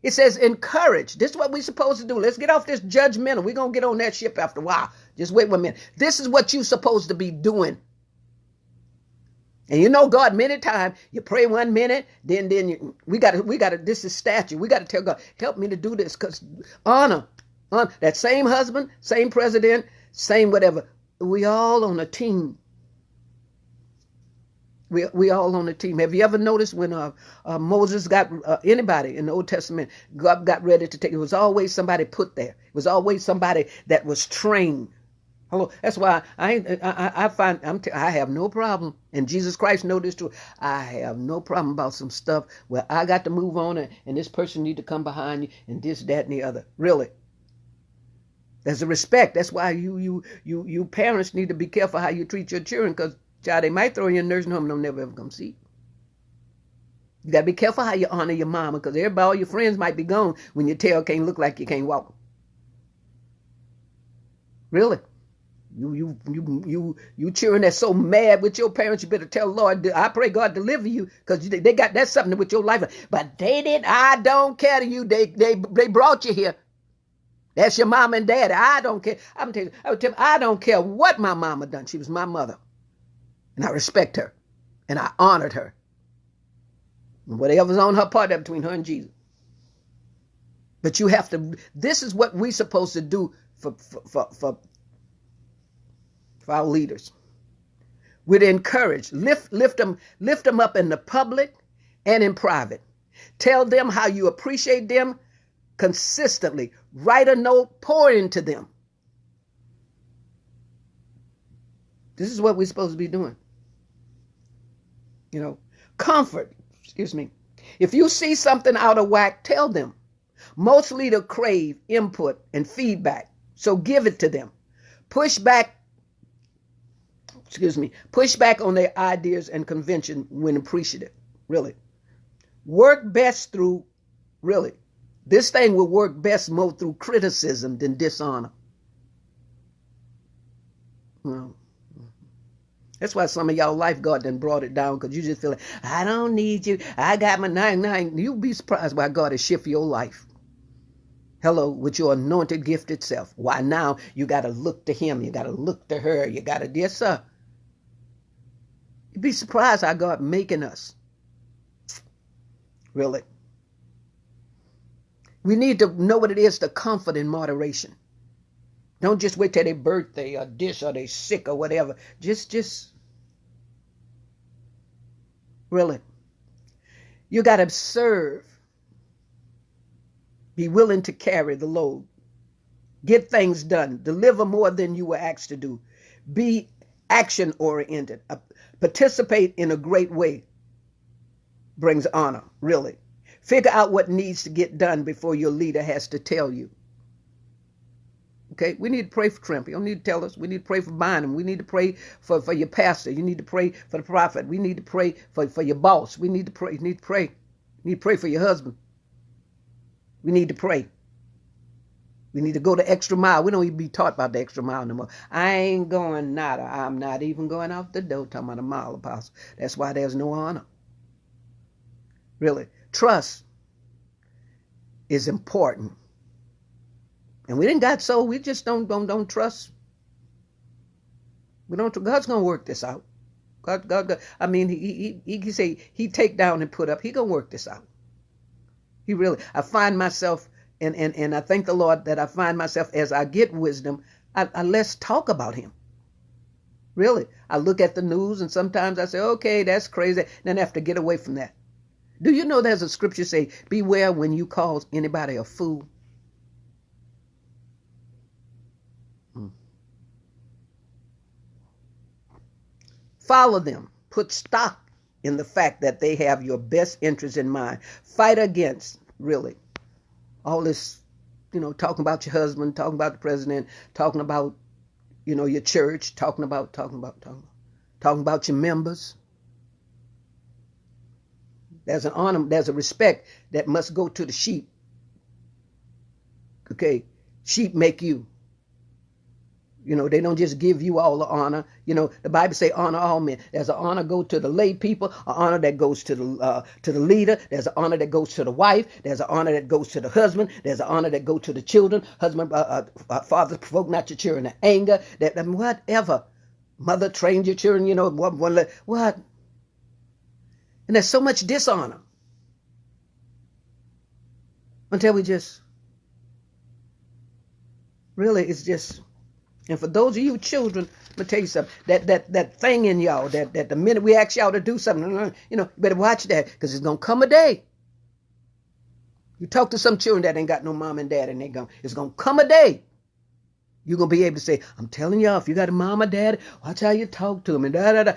It says encourage. This is what we're supposed to do. Let's get off this judgmental. We're going to get on that ship after a while. Just wait 1 minute. This is what you're supposed to be doing. And you know God, many times you pray 1 minute, then we got to, this is statute. We got to tell God, help me to do this, because honor that same husband, same president, same whatever. We all on a team. We all on a team. Have you ever noticed when Moses got anybody in the Old Testament, God got ready to take, it was always somebody put there. It was always somebody that was trained. Hello. That's why I have no problem, and Jesus Christ knows this too. I have no problem about some stuff where I got to move on, and this person need to come behind you, and this, that, and the other. Really, there's a respect. That's why you parents need to be careful how you treat your children, because child, they might throw you in a nursing home and they'll never ever come see you. You got to be careful how you honor your mama, because everybody, all your friends might be gone when your tail can't look like you can't walk. Really. You children that's so mad with your parents, you better tell the Lord, I pray God deliver you, because they got that's something with your life. But they did, I don't care to you. They brought you here. That's your mom and daddy. I don't care. I would tell you, I don't care what my mama done. She was my mother. And I respect her. And I honored her. And whatever's on her part, that between her and Jesus. But you have to, this is what we're supposed to do for our leaders. We'd encourage, lift them up in the public and in private. Tell them how you appreciate them consistently. Write a note, pour into them. This is what we're supposed to be doing. You know, comfort, If you see something out of whack, tell them. Most leaders crave input and feedback, so give it to them. Push back on their ideas and convention when appreciative. Really. Work best through, this thing will work best more through criticism than dishonor. Well, That's why some of y'all lifeguard done brought it down, because you just feel like, I don't need you. I got my 99. You'll be surprised why God has shifted your life. Hello, with your anointed, gifted self. Why now you got to look to him. You got to look to her. You got to, yes, sir. You'd be surprised how God making us. Really. We need to know what it is to comfort in moderation. Don't just wait till their birthday or this or they sick or whatever. Just really. You got to serve. Be willing to carry the load. Get things done. Deliver more than you were asked to do. Be action oriented. Participate in a great way. Brings honor, really. Figure out what needs to get done before your leader has to tell you. Okay, we need to pray for Trump. You don't need to tell us. We need to pray for Biden. We need to pray for your pastor. You need to pray for the prophet. We need to pray for your boss. We need to pray. You need to pray. You need to pray for your husband. We need to pray. We need to go the extra mile. We don't even be taught about the extra mile no more. I ain't going nada. I'm not even going out the door talking about a mile, apostle. That's why there's no honor. Really. Trust is important. And we didn't got so we just don't trust. We don't. God's gonna work this out. God. I mean, he say he take down and put up. He gonna work this out. He really. I find myself, and I thank the Lord that I find myself as I get wisdom. I less talk about him. Really, I look at the news and sometimes I say, okay, that's crazy. Then I have to get away from that. Do you know there's a scripture say, beware when you call anybody a fool? Follow them. Put stock in the fact that they have your best interest in mind. Fight against, really, all this, talking about your husband, talking about the president, talking about, your church, talking about your members. There's an honor, there's a respect that must go to the sheep. Okay, sheep make you. They don't just give you all the honor. The Bible say honor all men. There's an honor go to the lay people, an honor that goes to the leader. There's an honor that goes to the wife. There's an honor that goes to the husband. There's an honor that goes to the children. Husband, father, provoke not your children to anger. That whatever. Mother trained your children. What? And there's so much dishonor until we just really it's just. And for those of you children, let me tell you something. That thing in y'all, that the minute we ask y'all to do something, you better watch that, because it's gonna come a day. You talk to some children that ain't got no mom and dad, and it's gonna come a day. You're gonna be able to say, I'm telling y'all, if you got a mom or dad, watch how you talk to them, and da da da.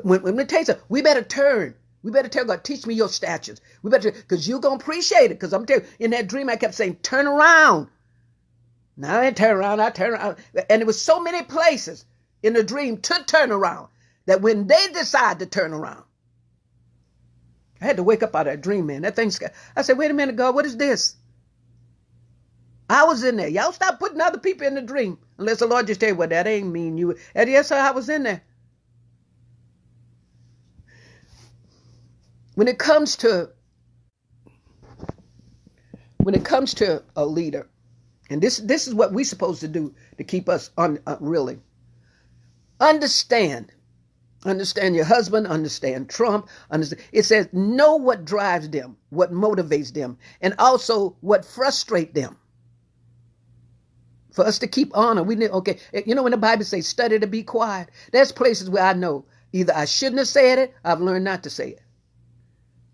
When it takes we better turn. We better tell God, teach me your statutes. We better, because you're gonna appreciate it. Because I'm telling you, in that dream, I kept saying, turn around. Now I turn around, and it was so many places in the dream to turn around that when they decide to turn around, I had to wake up out of that dream, man. That thing's, I said, wait a minute, God, what is this? I was in there. Y'all stop putting other people in the dream, unless the Lord just tell you, well, that ain't mean you. And yes, sir, I was in there. When it comes to a leader, and this is what we're supposed to do to keep us really. Understand your husband, understand Trump. It says, know what drives them, what motivates them, and also what frustrates them. For us to keep honor, we need, okay, when the Bible says study to be quiet, there's places where I know either I shouldn't have said it, I've learned not to say it.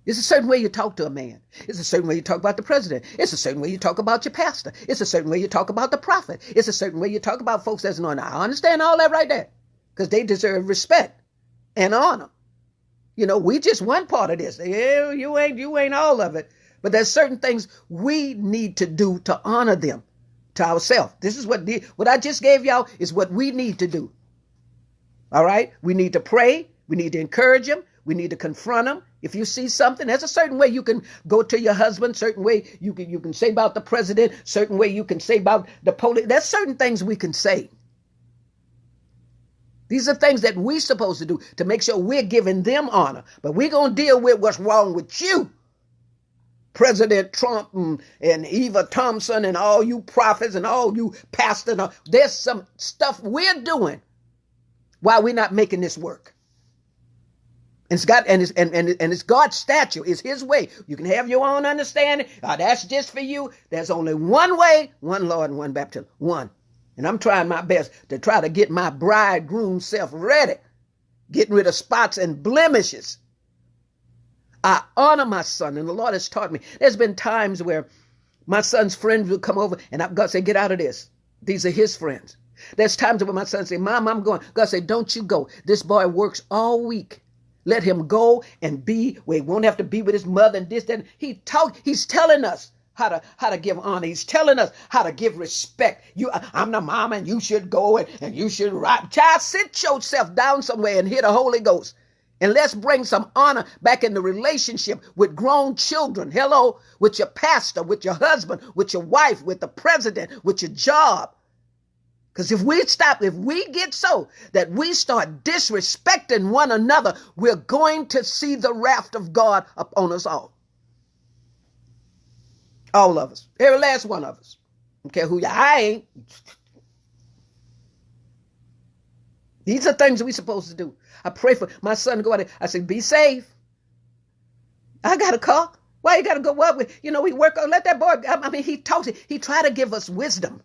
It's a certain way you talk to a man. It's a certain way you talk about the president. It's a certain way you talk about your pastor. It's a certain way you talk about the prophet. It's a certain way you talk about folks that's anointed. I understand all that right there, because they deserve respect and honor. We just one part of this. Yeah, you ain't all of it. But there's certain things we need to do to honor them to ourselves. This is what I just gave y'all is what we need to do. All right? We need to pray. We need to encourage them. We need to confront them. If you see something, there's a certain way you can go to your husband, certain way you can say about the president, certain way you can say about the police. There's certain things we can say. These are things that we're supposed to do to make sure we're giving them honor. But we're going to deal with what's wrong with you, President Trump and Eva Thompson and all you prophets and all you pastors. There's some stuff we're doing while we're not making this work. It's God's statute. It's his way. You can have your own understanding. That's just for you. There's only one way, one Lord, and one baptism. One. And I'm trying my best to try to get my bridegroom self ready, getting rid of spots and blemishes. I honor my son, and the Lord has taught me. There's been times where my son's friends would come over, and God say, get out of this. These are his friends. There's times when my son say, Mom, I'm going. God say, don't you go. This boy works all week. Let him go and be where he won't have to be with his mother and this, that. He's telling us how to give honor. He's telling us how to give respect. I'm the mama and you should go and you should ride. Child, sit yourself down somewhere and hear the Holy Ghost. And let's bring some honor back in the relationship with grown children. Hello, with your pastor, with your husband, with your wife, with the president, with your job. Because if we get so that we start disrespecting one another, we're going to see the wrath of God upon us all. All of us. Every last one of us. Don't care who you are. I ain't. These are things we're supposed to do. I pray for my son to go out there. I say, be safe. I got a car. Why you got to go up with? We work on, let that boy, he talks. He try to give us wisdom.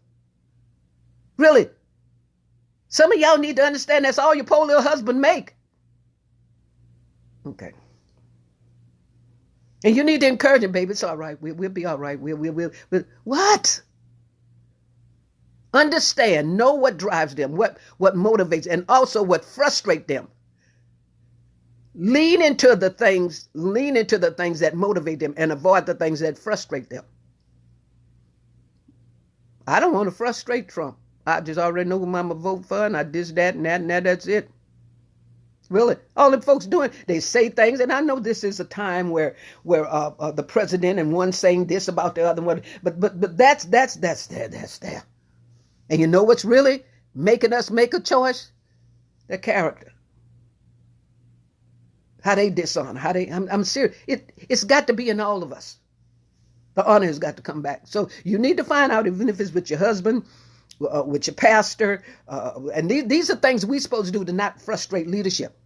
Really. Some of y'all need to understand that's all your poor little husband make. Okay. And you need to encourage him, baby. It's all right. We'll be all right. We'll. What? Understand. Know what drives them, what motivates, and also what frustrates them. Lean into the things that motivate them and avoid the things that frustrate them. I don't want to frustrate Trump. I just already know who I'm going to vote for, and I this, that, and that, and that's it. Really. All the folks doing, they say things, and I know this is a time where the president and one saying this about the other one, but that's there. And you know what's really making us make a choice? Their character. How they dishonor, I'm serious. It's got to be in all of us. The honor has got to come back. So you need to find out, even if it's with your husband, with your pastor, and these are things we're supposed to do to not frustrate leadership.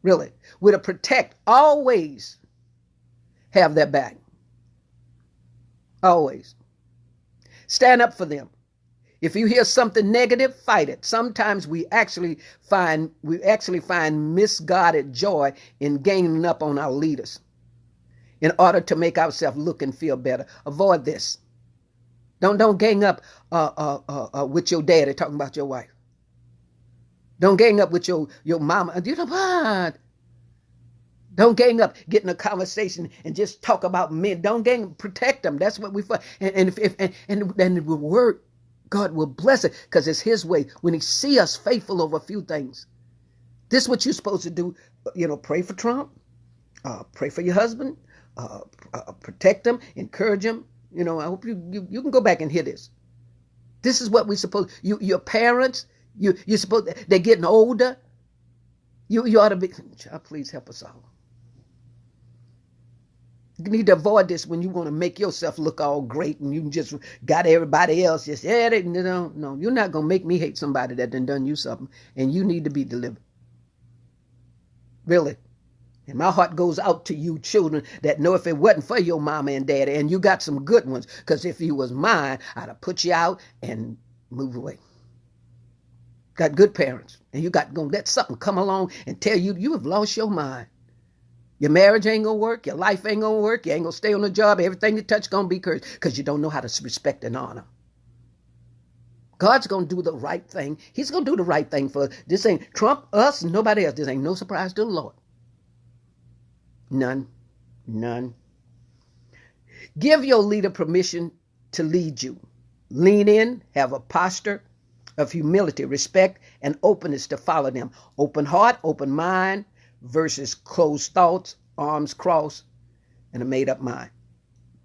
Really. We're to protect, always have their back. Always. Stand up for them. If you hear something negative, fight it. Sometimes we actually find misguided joy in ganging up on our leaders in order to make ourselves look and feel better. Avoid this. Don't gang up with your daddy talking about your wife. Don't gang up with your mama. You know what? Don't gang up, get in a conversation and just talk about men. Don't gang, protect them. That's what we fight. And it will work. God will bless it because it's his way. When he see us faithful over a few things, this is what you're supposed to do. Pray for Trump. Pray for your husband. Protect them. Encourage them. I hope you can go back and hear this. This is what we supposed. Your parents. You're supposed. They're getting older. You ought to be. Child, please help us all. You need to avoid this when you want to make yourself look all great and you just got everybody else just, no, you're not going to make me hate somebody that done you something, and you need to be delivered. Really. And my heart goes out to you children that know if it wasn't for your mama and daddy, and you got some good ones, because if you was mine, I'd have put you out and move away. Got good parents, and you got going to let something come along and tell you you have lost your mind. Your marriage ain't going to work. Your life ain't going to work. You ain't going to stay on the job. Everything you touch going to be cursed because you don't know how to respect and honor. God's going to do the right thing. He's going to do the right thing for us. This ain't Trump, us, nobody else. This ain't no surprise to the Lord. None. Give your leader permission to lead you. Lean in, have a posture of humility, respect, and openness to follow them. Open heart, open mind, versus closed thoughts, arms crossed, and a made up mind.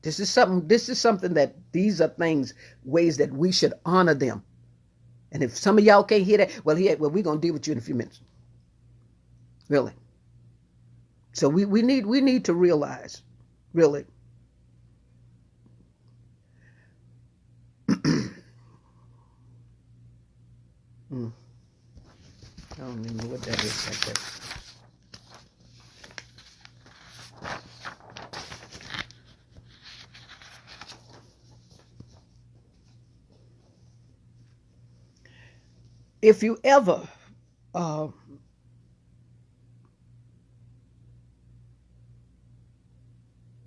This is something that these are ways that we should honor them And if some of y'all can't hear that, well, we're going to deal with you in a few minutes. Really. So we need to realize, really. I don't even know what that is like that. If you ever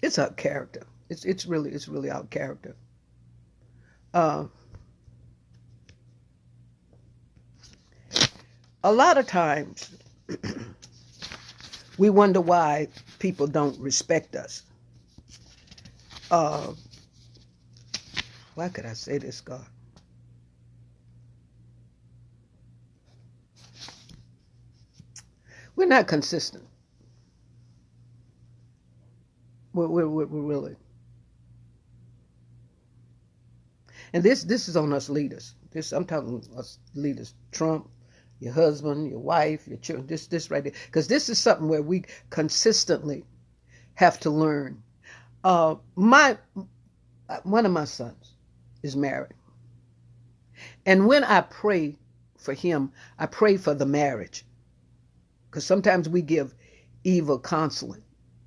it's our character. It's really our character. A lot of times we wonder why people don't respect us. Why could I say this, God? We're not consistent. We're really. And this is on us leaders. I'm talking us leaders. Trump, your husband, your wife, your children. This right there. Because this is something where we consistently have to learn. One of my sons is married. And when I pray for him, I pray for the marriage. Because sometimes we give evil counseling.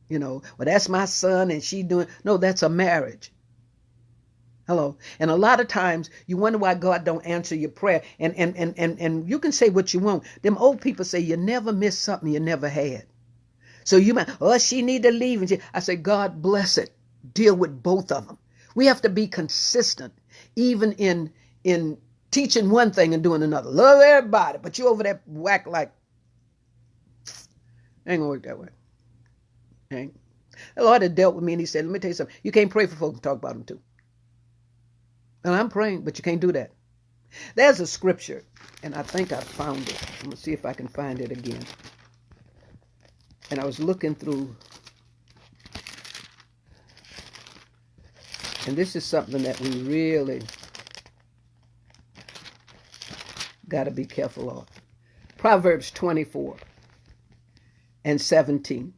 Well, that's my son and she doing. No, that's a marriage. Hello. And a lot of times you wonder why God don't answer your prayer. And you can say what you want. Them old people say you never miss something you never had. So you might, she need to leave. And I say, God bless it. Deal with both of them. We have to be consistent, even in teaching one thing and doing another. Love everybody, but you over there whack like, ain't gonna work that way. Ain't. The Lord had dealt with me and he said, let me tell you something. You can't pray for folks and talk about them too. And I'm praying, but you can't do that. There's a scripture, and I think I found it. I'm going to see if I can find it again. And I was looking through, and this is something that we really got to be careful of. Proverbs 24:17.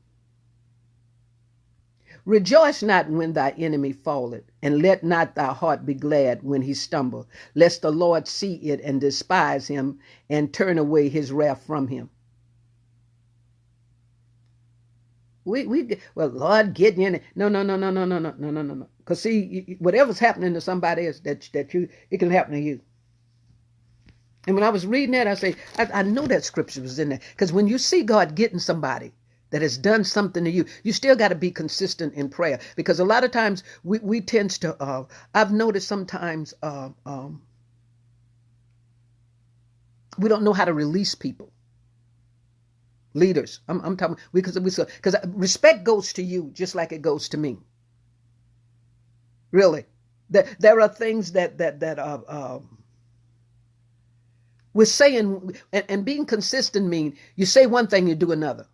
Rejoice not when thy enemy falleth, and let not thy heart be glad when he stumble, lest the Lord see it and despise him and turn away his wrath from him. Lord, get in it. No. Because see, whatever's happening to somebody else, it can happen to you. And when I was reading that, I say, I know that scripture was in there. Because when you see God getting somebody that has done something to you, you still got to be consistent in prayer. Because a lot of times we tend to, I've noticed sometimes we don't know how to release people. Leaders, I'm talking, because respect goes to you just like it goes to me. Really. There are things that we're saying, and being consistent mean you say one thing, you do another.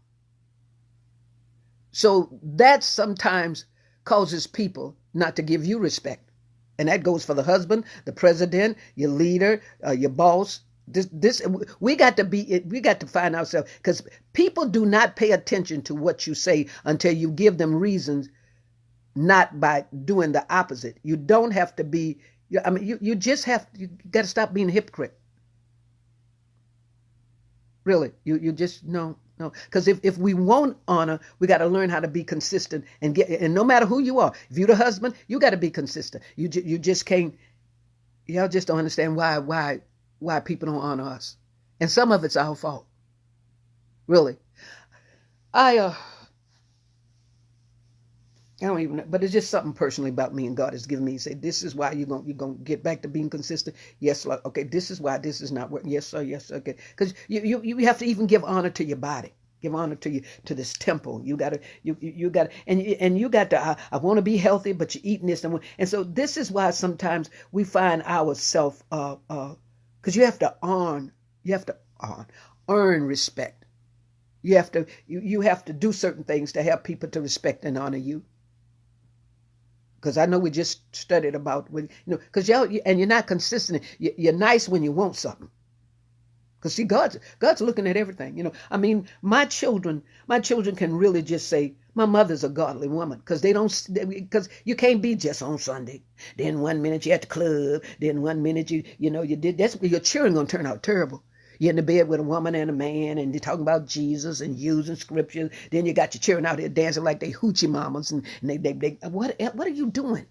So that sometimes causes people not to give you respect. And that goes for the husband, the president, your leader, your boss. We got to find ourselves, because people do not pay attention to what you say until you give them reasons, not by doing the opposite. You don't have to be, you got to stop being a hypocrite. Really, you just, no. Because if we want honor, we got to learn how to be consistent and no matter who you are, if you're the husband, you got to be consistent. You just can't, y'all just don't understand why people don't honor us. And some of it's our fault. Really. I don't even know, but it's just something personally about me and God has given me. He said, this is why you're going to get back to being consistent. Yes, Lord. Okay, this is why this is not working. Yes, sir. Yes, sir. Okay. Because you have to even give honor to your body. Give honor to this temple. You got to, and you got to, I want to be healthy, but you're eating this. And so this is why sometimes we find ourselves, because you have to earn respect. You have to do certain things to help people to respect and honor you. Because I know we just studied about when, because y'all, and you're not consistent. You're nice when you want something. Because see, God's looking at everything. I mean, my children can really just say, my mother's a godly woman, because because you can't be just on Sunday. Then 1 minute you're at the club, then 1 minute you did that's your children gonna turn out terrible. You're in the bed with a woman and a man, and they're talking about Jesus and using scriptures. Then you got your children out here dancing like they hoochie mamas, and they what are you doing?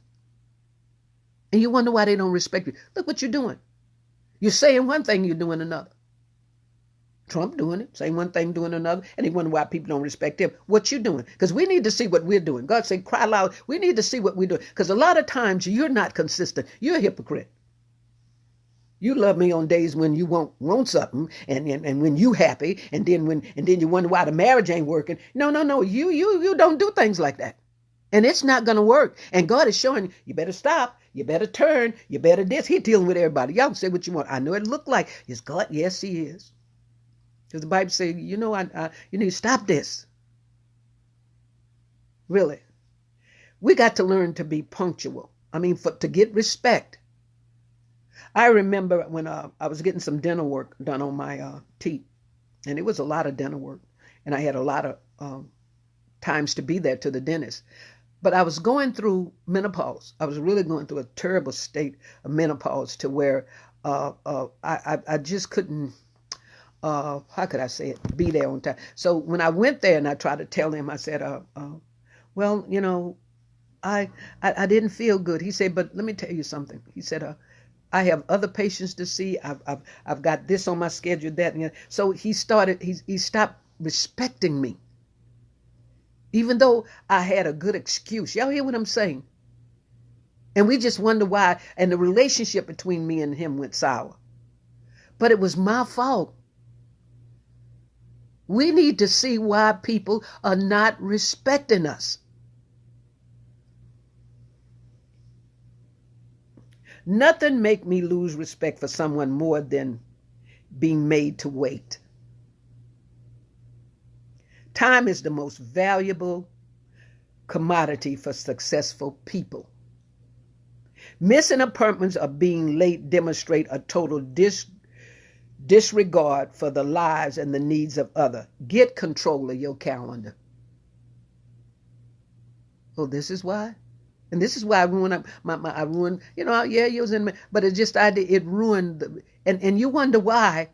And you wonder why they don't respect you. Look what you're doing. You're saying one thing, you're doing another. Trump doing it, saying one thing, doing another, and they wonder why people don't respect him. What you doing? Because we need to see what we're doing. God said, cry loud. We need to see what we're doing. Because a lot of times you're not consistent. You're a hypocrite. You love me on days when you want something, and when you happy, and then you wonder why the marriage ain't working. No. You don't do things like that. And it's not going to work. And God is showing you better stop. You better turn. You better this. He's dealing with everybody. Y'all can say what you want. I know it looked like, is God? Yes, he is. Because the Bible says, you need to stop this. Really. We got to learn to be punctual. I mean, to get respect. I remember when I was getting some dental work done on my teeth. And it was a lot of dental work. And I had a lot of times to be there to the dentist. But I was going through menopause. I was really going through a terrible state of menopause to where I just couldn't, how could I say it, be there on time. So when I went there and I tried to tell him, I said, well, I didn't feel good. He said, but let me tell you something. He said, I have other patients to see. I've got this on my schedule, that. And so he stopped respecting me. Even though I had a good excuse. Y'all hear what I'm saying? And we just wonder why. And the relationship between me and him went sour. But it was my fault. We need to see why people are not respecting us. Nothing make me lose respect for someone more than being made to wait. Time is the most valuable commodity for successful people. Missing appointments or being late demonstrate a total disregard for the lives and the needs of others. Get control of your calendar. Oh, this is why? And this is why I ruined I ruined, you was in, but it ruined, and you wonder why.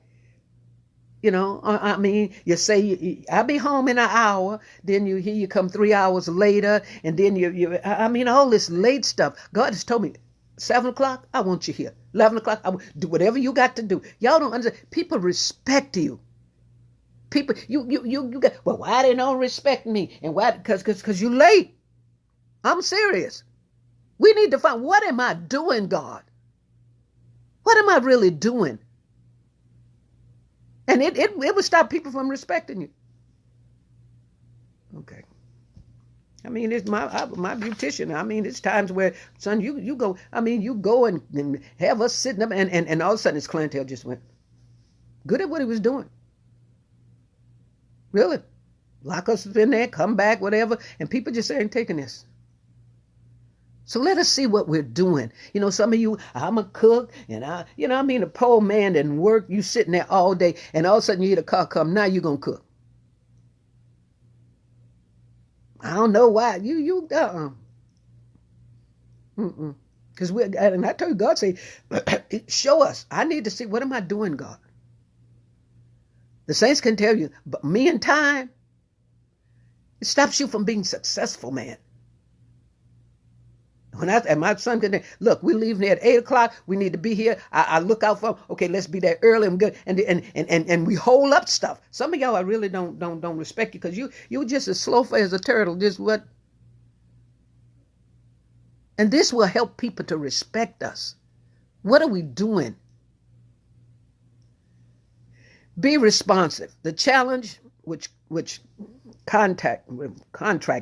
I mean, you say, I'll be home in an hour, then you come 3 hours later, and then all this late stuff. God has told me, 7 o'clock, I want you here. 11 o'clock, I want, do whatever you got to do. Y'all don't understand. People respect you. People, you got, well, why they don't respect me? And why? Because you late. I'm serious. We need to find, what am I doing, God? What am I really doing? And it would stop people from respecting you. Okay. I mean, it's my beautician. I mean, it's times where, son, you go, you go and have us sitting up, and all of a sudden his clientele just went good at what he was doing. Really. Lock us in there, come back, whatever. And people just ain't taking this. So let us see what we're doing. Some of you, I'm a cook, and a poor man didn't work. You sitting there all day, and all of a sudden you hear the car come. Now you're going to cook. I don't know why. Because and I told you, God say, show us. I need to see, what am I doing, God? The saints can tell you, but me and time, it stops you from being successful, man. And my son could, look, we're leaving here at 8 o'clock. We need to be here. I look out for, okay, let's be there early. I'm good. And we hold up stuff. Some of y'all, I really don't respect you, because you just as slow as a turtle. Just what? And this will help people to respect us. What are we doing? Be responsive. The challenge which contract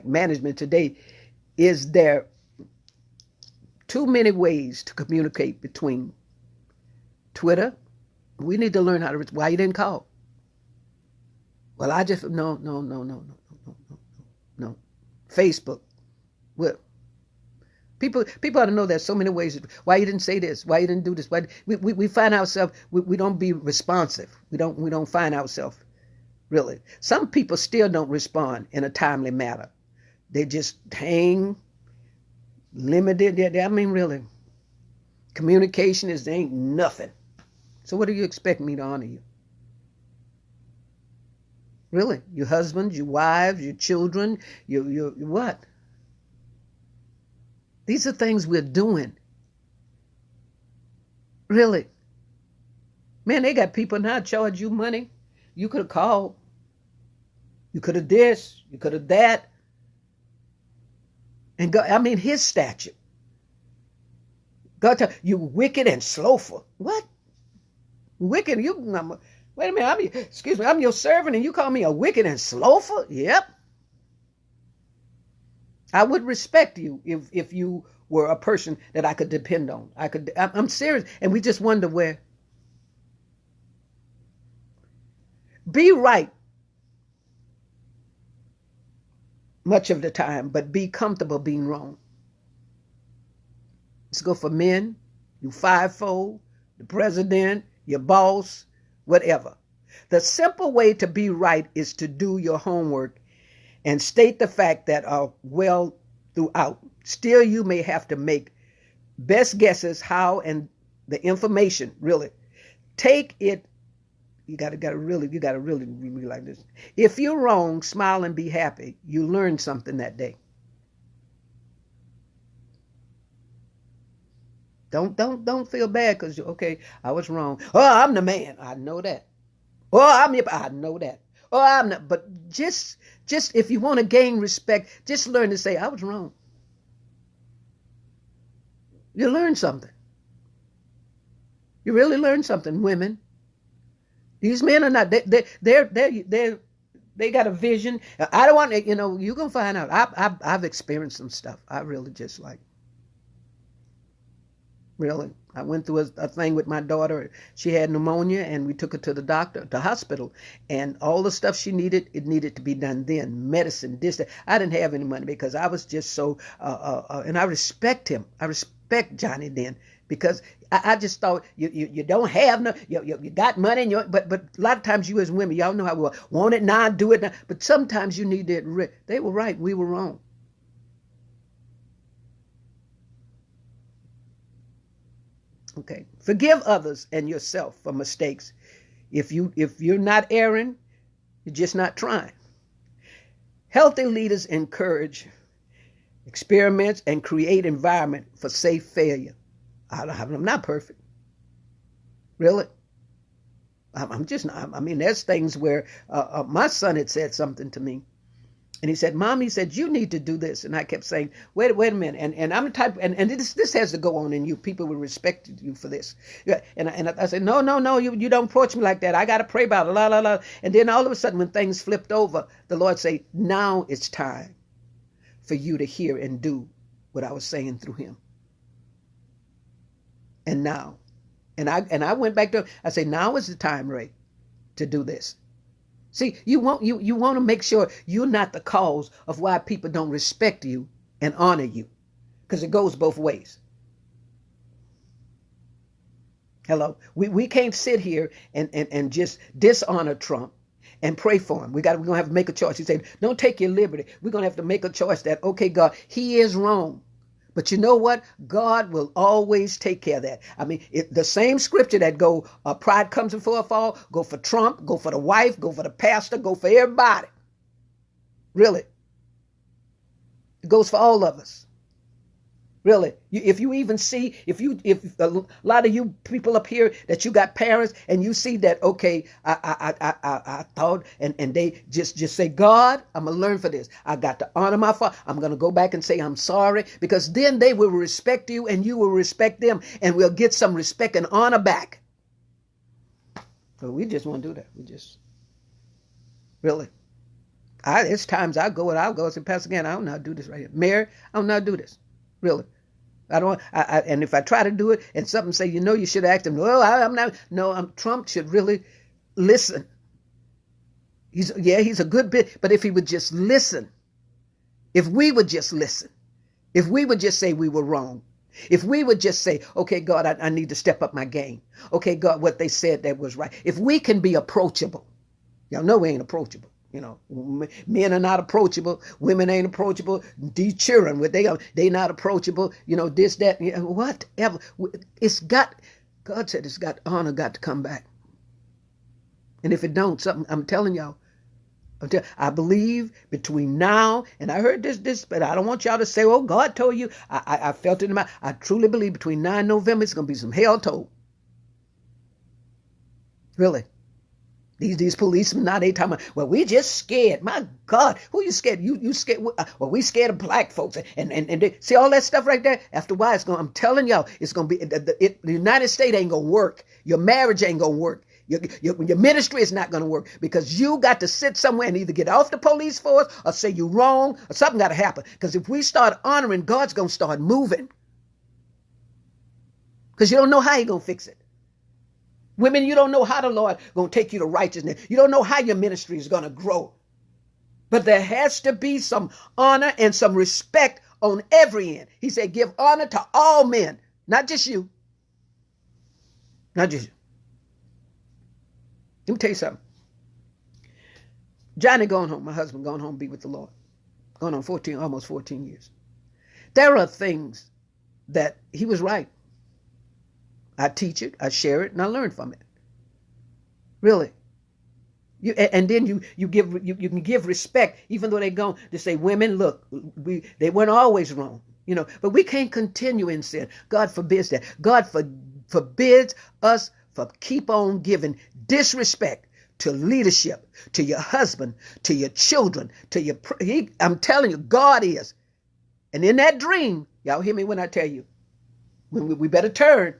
management today is there too many ways to communicate between Twitter. We need to learn how to, why you didn't call? Well, I just, no. Facebook. Well, People ought to know there's so many ways. Why you didn't say this? Why you didn't do this? Why we find ourselves, we don't be responsive. We don't find ourselves, really. Some people still don't respond in a timely manner. They just hang limited. I mean, really, communication ain't nothing. So what do you expect me to honor you? Really, your husbands, your wives, your children, your what? These are things we're doing. Really. Man, they got people now charge you money. You could have called. You could have this. You could have that. And God, I mean, his statute. God tell you wicked and slothful. What? Wicked? Wait a minute. I'm your servant and you call me a wicked and slothful? Yep. I would respect you if you were a person that I could depend on. I'm serious. And we just wonder where. Be right much of the time, but be comfortable being wrong. Let's go for men, you fivefold, the president, your boss, whatever. The simple way to be right is to do your homework and state the fact that are well throughout. Still, you may have to make best guesses how and the information, really. Take it, you gotta really like this. If you're wrong, smile and be happy. You learned something that day. Don't feel bad because, okay, I was wrong. Oh, I'm the man. I know that. Oh, I know that. Oh, I'm not. But just if you want to gain respect, just learn to say, I was wrong. You learn something. You really learn something, women. These men are not. They got a vision. I don't want to. You're gonna find out. I've experienced some stuff. I really just like. Really, I went through a thing with my daughter. She had pneumonia, and we took her to the hospital, and all the stuff she needed, it needed to be done then. Medicine, this, that. I didn't have any money because I was just so. And I respect him. I respect Johnny then because I just thought you don't have no. You got money, but a lot of times you as women, y'all know how we want it now, do it now. But sometimes you need that. They were right. We were wrong. Okay. Forgive others and yourself for mistakes. If you're not erring, you're just not trying. Healthy leaders encourage experiments and create environment for safe failure. I'm not perfect. Really. I'm just not. I mean, there's things where my son had said something to me. And he said, Mom, he said, you need to do this. And I kept saying, wait a minute. And I'm the type, and this has to go on in you. People will respect you for this. And I said, no, you don't approach me like that. I got to pray about it, la, la, la. And then all of a sudden, when things flipped over, the Lord said, now it's time for you to hear and do what I was saying through him. And now, and I went back to, I said, now is the time, Ray, to do this. See, you want to make sure you're not the cause of why people don't respect you and honor you, because it goes both ways. Hello, we can't sit here and just dishonor Trump and pray for him. We're gonna have to make a choice. He said, don't take your liberty. We're gonna have to make a choice that, okay, God, he is wrong. But you know what? God will always take care of that. I mean, the same scripture that go, pride comes before a fall, go for Trump, go for the wife, go for the pastor, go for everybody. Really. It goes for all of us. Really. If you even see, if a lot of you people up here that you got parents and you see that, okay, I thought, and they just say, God, I'm going to learn for this. I got to honor my father. I'm going to go back and say, I'm sorry, because then they will respect you and you will respect them and we'll get some respect and honor back. So we just won't do that. We just, really. It's times I'll go and say, Pastor, again, I don't know how to do this right here. Mary, I don't know how to do this. Really. And if I try to do it and something say, you should ask him, well, I'm not. No, Trump should really listen. He's a good bit, but if he would just listen, if we would just listen, If we would just say we were wrong, if we would just say, okay, God, I need to step up my game. Okay, God, what they said that was right. If we can be approachable, y'all know we ain't approachable. Men are not approachable. Women ain't approachable. These children, they not approachable. This, that, whatever. God said honor got to come back. And if it don't, I'm telling y'all, I believe between now, and I heard this, but I don't want y'all to say, oh, God told you. I felt it in my, I truly believe between now and November, it's going to be some hell told. Really. These policemen now, they talking about, well, we just scared. My God, who you scared? You scared? Well, we scared of black folks. And they, see all that stuff right there? After a while, I'm telling y'all, it's going to be, the United States ain't going to work. Your marriage ain't going to work. Your ministry is not going to work because you got to sit somewhere and either get off the police force or say you're wrong or something got to happen. Because if we start honoring, God's going to start moving. Because you don't know how He's going to fix it. Women, you don't know how the Lord going to take you to righteousness. You don't know how your ministry is going to grow. But there has to be some honor and some respect on every end. He said, give honor to all men, not just you. Not just you. Let me tell you something. Johnny going home, my husband going home, be with the Lord. Going on almost 14 years. There are things that he was right. I teach it, I share it, and I learn from it. Really. And then you can give respect, even though they're going to say, women, look, they weren't always wrong, but we can't continue in sin. God forbids that. God forbids us from keep on giving disrespect to leadership, to your husband, to your children, I'm telling you, God is. And in that dream, y'all hear me when I tell you, when we better turn.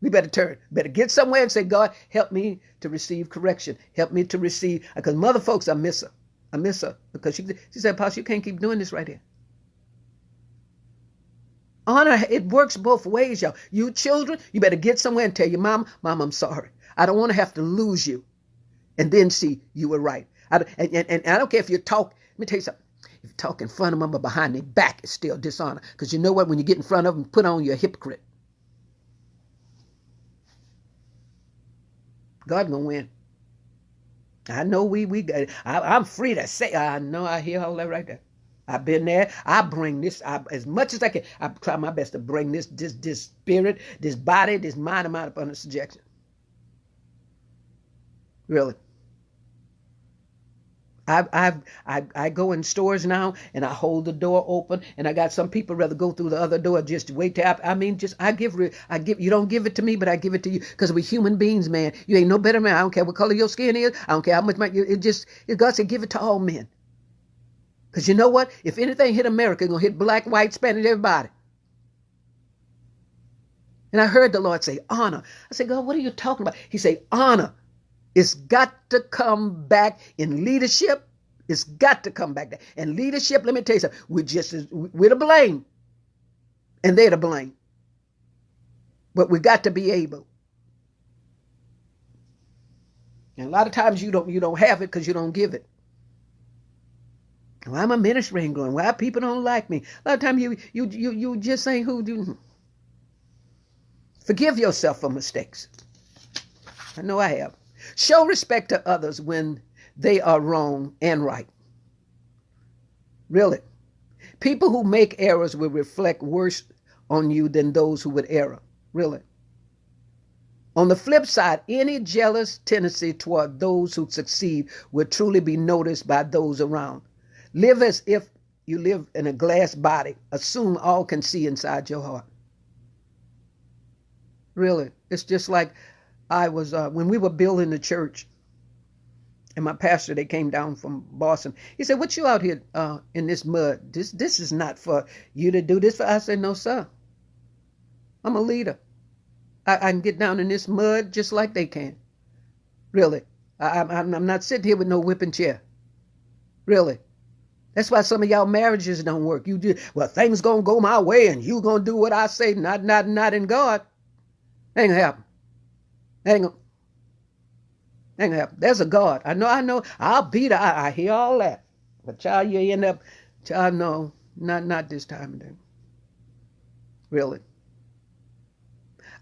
We better turn. Better get somewhere and say, God, help me to receive correction. Help me to receive, because mother folks, I miss her. I miss her because she said, Pastor, you can't keep doing this right here. Honor, it works both ways, y'all. You children, you better get somewhere and tell your mom, I'm sorry. I don't want to have to lose you. And then see, you were right. And I don't care if you talk. Let me tell you something. If you talk in front of them or behind their back, it's still dishonor. Because you know what? When you get in front of them, put on your hypocrite. God gonna win. I know I'm free to say, I know I hear all that right there. I've been there. I bring this, as much as I can, I try my best to bring this spirit, this body, this mind of mine up under subjection. Really. I go in stores now and I hold the door open, and I got some people rather go through the other door just to wait to I give you don't give it to me, but I give it to you because we're human beings, man. You ain't no better man. I don't care what color your skin is. I don't care how much God said give it to all men. Because you know what? If anything hit America, it's gonna hit black, white, Spanish, everybody. And I heard the Lord say, honor. I said, God, what are you talking about? He said, honor. It's got to come back in leadership. It's got to come back there. And leadership, let me tell you something, we're to blame. And they're to blame. But we got to be able. And a lot of times you don't have it because you don't give it. Why my ministry ain't going? Why people don't like me? A lot of times you just ain't who do. Forgive yourself for mistakes. I know I have. Show respect to others when they are wrong and right. Really. People who make errors will reflect worse on you than those who would err. Really. On the flip side, any jealous tendency toward those who succeed will truly be noticed by those around. Live as if you live in a glass body. Assume all can see inside your heart. Really. It's just like I was, when we were building the church, and my pastor, they came down from Boston. He said, what you out here in this mud? This is not for you to do this for. I said, no, sir. I'm a leader. I can get down in this mud just like they can. Really. I'm not sitting here with no whipping chair. Really. That's why some of y'all marriages don't work. You do, well, things gonna go my way and you gonna do what I say. Not in God. Ain't gonna happen. Ain't gonna happen. There's a God. I know. I'll be there. I hear all that. But child, you end up, child, no, not this time of day. really.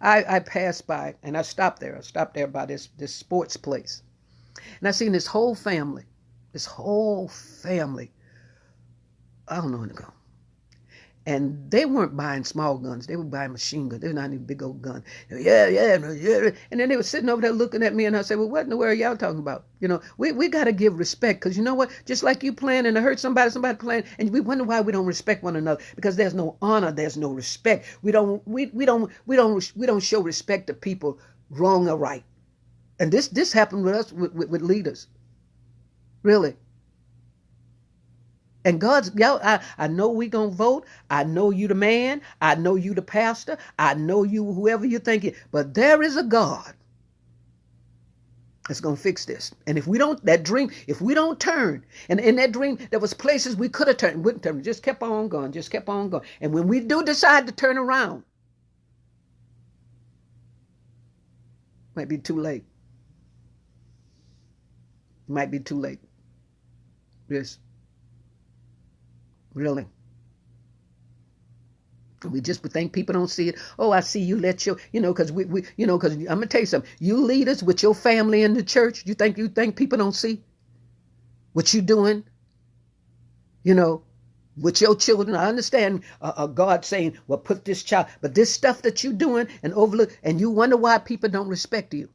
I passed by and I stopped there. I stopped there by this sports place. And I seen this whole family. I don't know where to go. And they weren't buying small guns. They were buying machine guns. They were not even big old guns. Yeah. And then they were sitting over there looking at me, and I said, well, what in the world are y'all talking about? We got to give respect, because you know what? Just like you planning to hurt somebody planning, and we wonder why we don't respect one another, because there's no honor, there's no respect. We don't show respect to people, wrong or right. And this happened with us, with leaders. Really. And I know we gonna vote. I know you the man. I know you the pastor. I know you whoever you think it. But there is a God that's gonna fix this. And if we don't turn, and in that dream there was places we could have turned, wouldn't turn, just kept on going. And when we do decide to turn around, might be too late. Might be too late. Yes. Really. We just think people don't see it. Oh, I see you let your, because because I'm going to tell you something. You leaders with your family in the church, you think people don't see what you doing, with your children. I understand God saying, well, put this child, but this stuff that you doing and overlook, and you wonder why people don't respect you.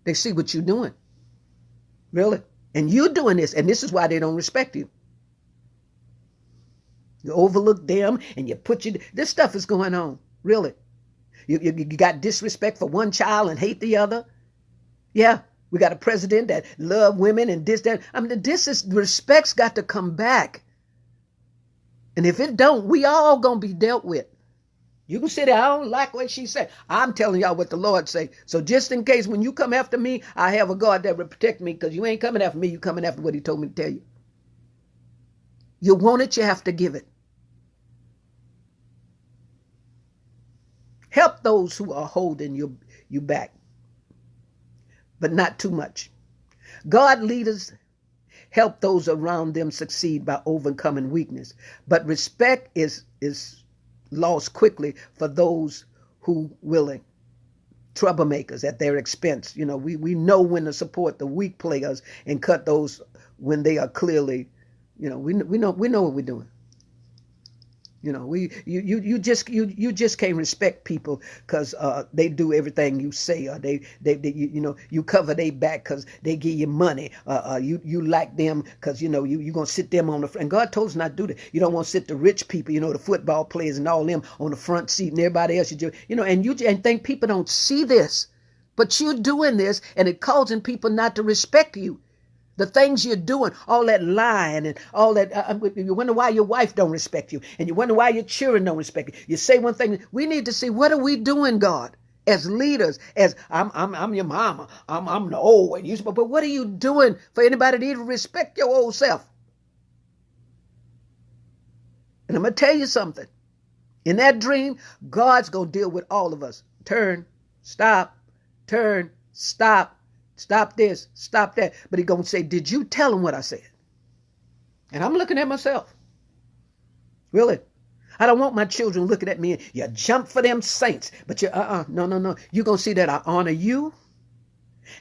They see what you're doing. Really. And you're doing this, and this is why they don't respect you. You overlook them and this stuff is going on, really. You got disrespect for one child and hate the other. Yeah, we got a president that love women and this, that. Respect's got to come back. And if it don't, we all going to be dealt with. You can say that I don't like what she said. I'm telling y'all what the Lord say. So just in case when you come after me, I have a God that will protect me, because you ain't coming after me. You coming after what he told me to tell you. You want it, you have to give it. Help those who are holding you back, but not too much. God leaders help those around them succeed by overcoming weakness. But respect is lost quickly for those who willing. Troublemakers at their expense. We know when to support the weak players and cut those when they are clearly, we know what we're doing. You just can't respect people because they do everything you say, or they you cover their back because they give you money. You like them because you gonna sit them on the front. And God told us not to do that. You don't want to sit the rich people, the football players and all them on the front seat, and everybody else and think people don't see this, but you're doing this, and it causing people not to respect you. The things you're doing, all that lying and all that, you wonder why your wife don't respect you, and you wonder why your children don't respect you. You say one thing. We need to see, what are we doing, God, as leaders? As I'm your mama, I'm the old one. But what are you doing for anybody to even respect your old self? And I'm gonna tell you something. In that dream, God's gonna deal with all of us. Turn, stop, turn, stop. Stop this, stop that. But he's going to say, did you tell him what I said? And I'm looking at myself. Really? I don't want my children looking at me and you jump for them saints. But no. You're going to see that I honor you.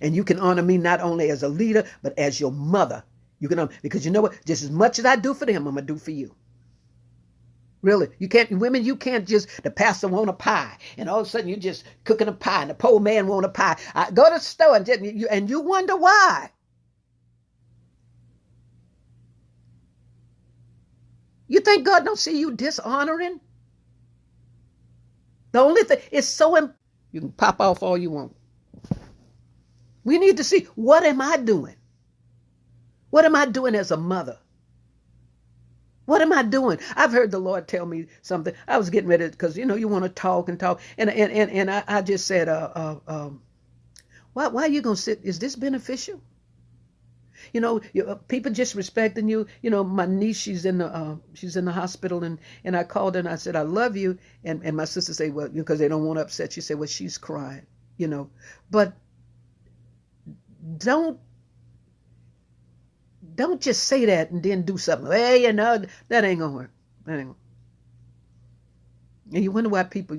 And you can honor me not only as a leader, but as your mother. Because you know what? Just as much as I do for them, I'm going to do for you. Really, you can't just, the pastor want a pie, and all of a sudden you're just cooking a pie, and the poor man want a pie. I go to the store and you wonder why. You think God don't see you dishonoring? The only thing is you can pop off all you want. We need to see, what am I doing? What am I doing as a mother? What am I doing? I've heard the Lord tell me something. I was getting ready because, you want to talk and talk. And I just said, why are you going to sit? Is this beneficial? People just respecting you. My niece, she's in the hospital, and I called her and I said, I love you. And my sister said, well, because they don't want to upset. She said, well, she's crying, but don't just say that and then do something. Hey, that ain't gonna work. And you wonder why people,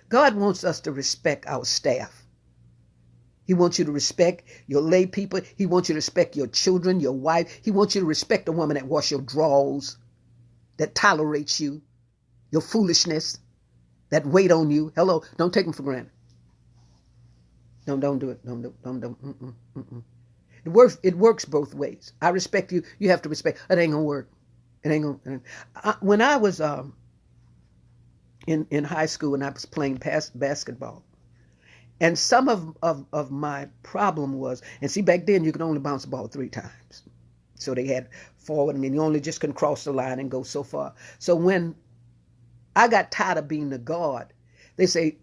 God wants us to respect our staff. He wants you to respect your lay people. He wants you to respect your children, your wife. He wants you to respect the woman that washes your drawers, that tolerates you, your foolishness, that wait on you. Hello, don't take them for granted. Don't do it. Don't. It works both ways. I respect you. You have to respect. It ain't gonna work. It ain't gonna. When I was in high school and I was playing basketball, and some of my problem was, and see, back then you could only bounce the ball 3 times. So they had forward, and you only just can cross the line and go so far. So when I got tired of being the guard, they say,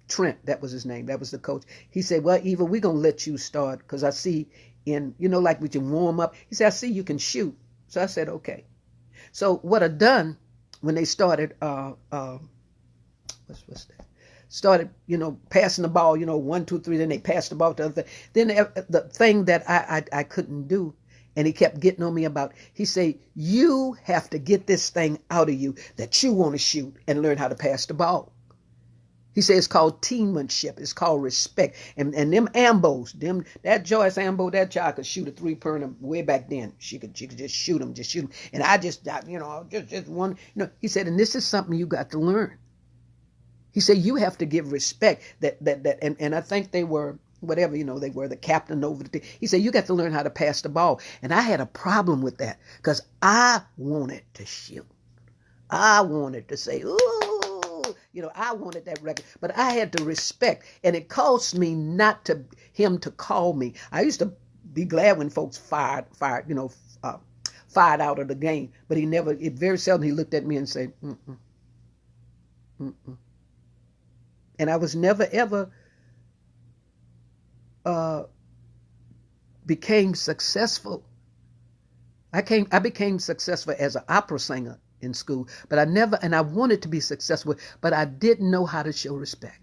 Trent, that was his name, that was the coach. He said, well, Eva, we're going to let you start because I see like we can warm up. He said, I see you can shoot. So I said, okay. So what I done when they started, what's that? Started, passing the ball, 1, 2, 3, then they passed the ball to the other thing. Then the thing that I couldn't do, and he kept getting on me about, he said, you have to get this thing out of you that you want to shoot and learn how to pass the ball. He said it's called teammanship. It's called respect. And them Ambos, that Joyce Ambo, that child could shoot a 3-pointer way back then. She could just shoot them. And I just one, he said, and this is something you got to learn. He said, you have to give respect and I think they were, whatever, they were the captain over the thing. He said, you got to learn how to pass the ball. And I had a problem with that because I wanted to shoot. I wanted to say, ooh, I wanted that record, but I had to respect, and it cost me him to call me. I used to be glad when folks fired out of the game, but very seldom he looked at me and said, And I was never ever became successful. I became successful as an opera singer in school, but I wanted to be successful, but I didn't know how to show respect.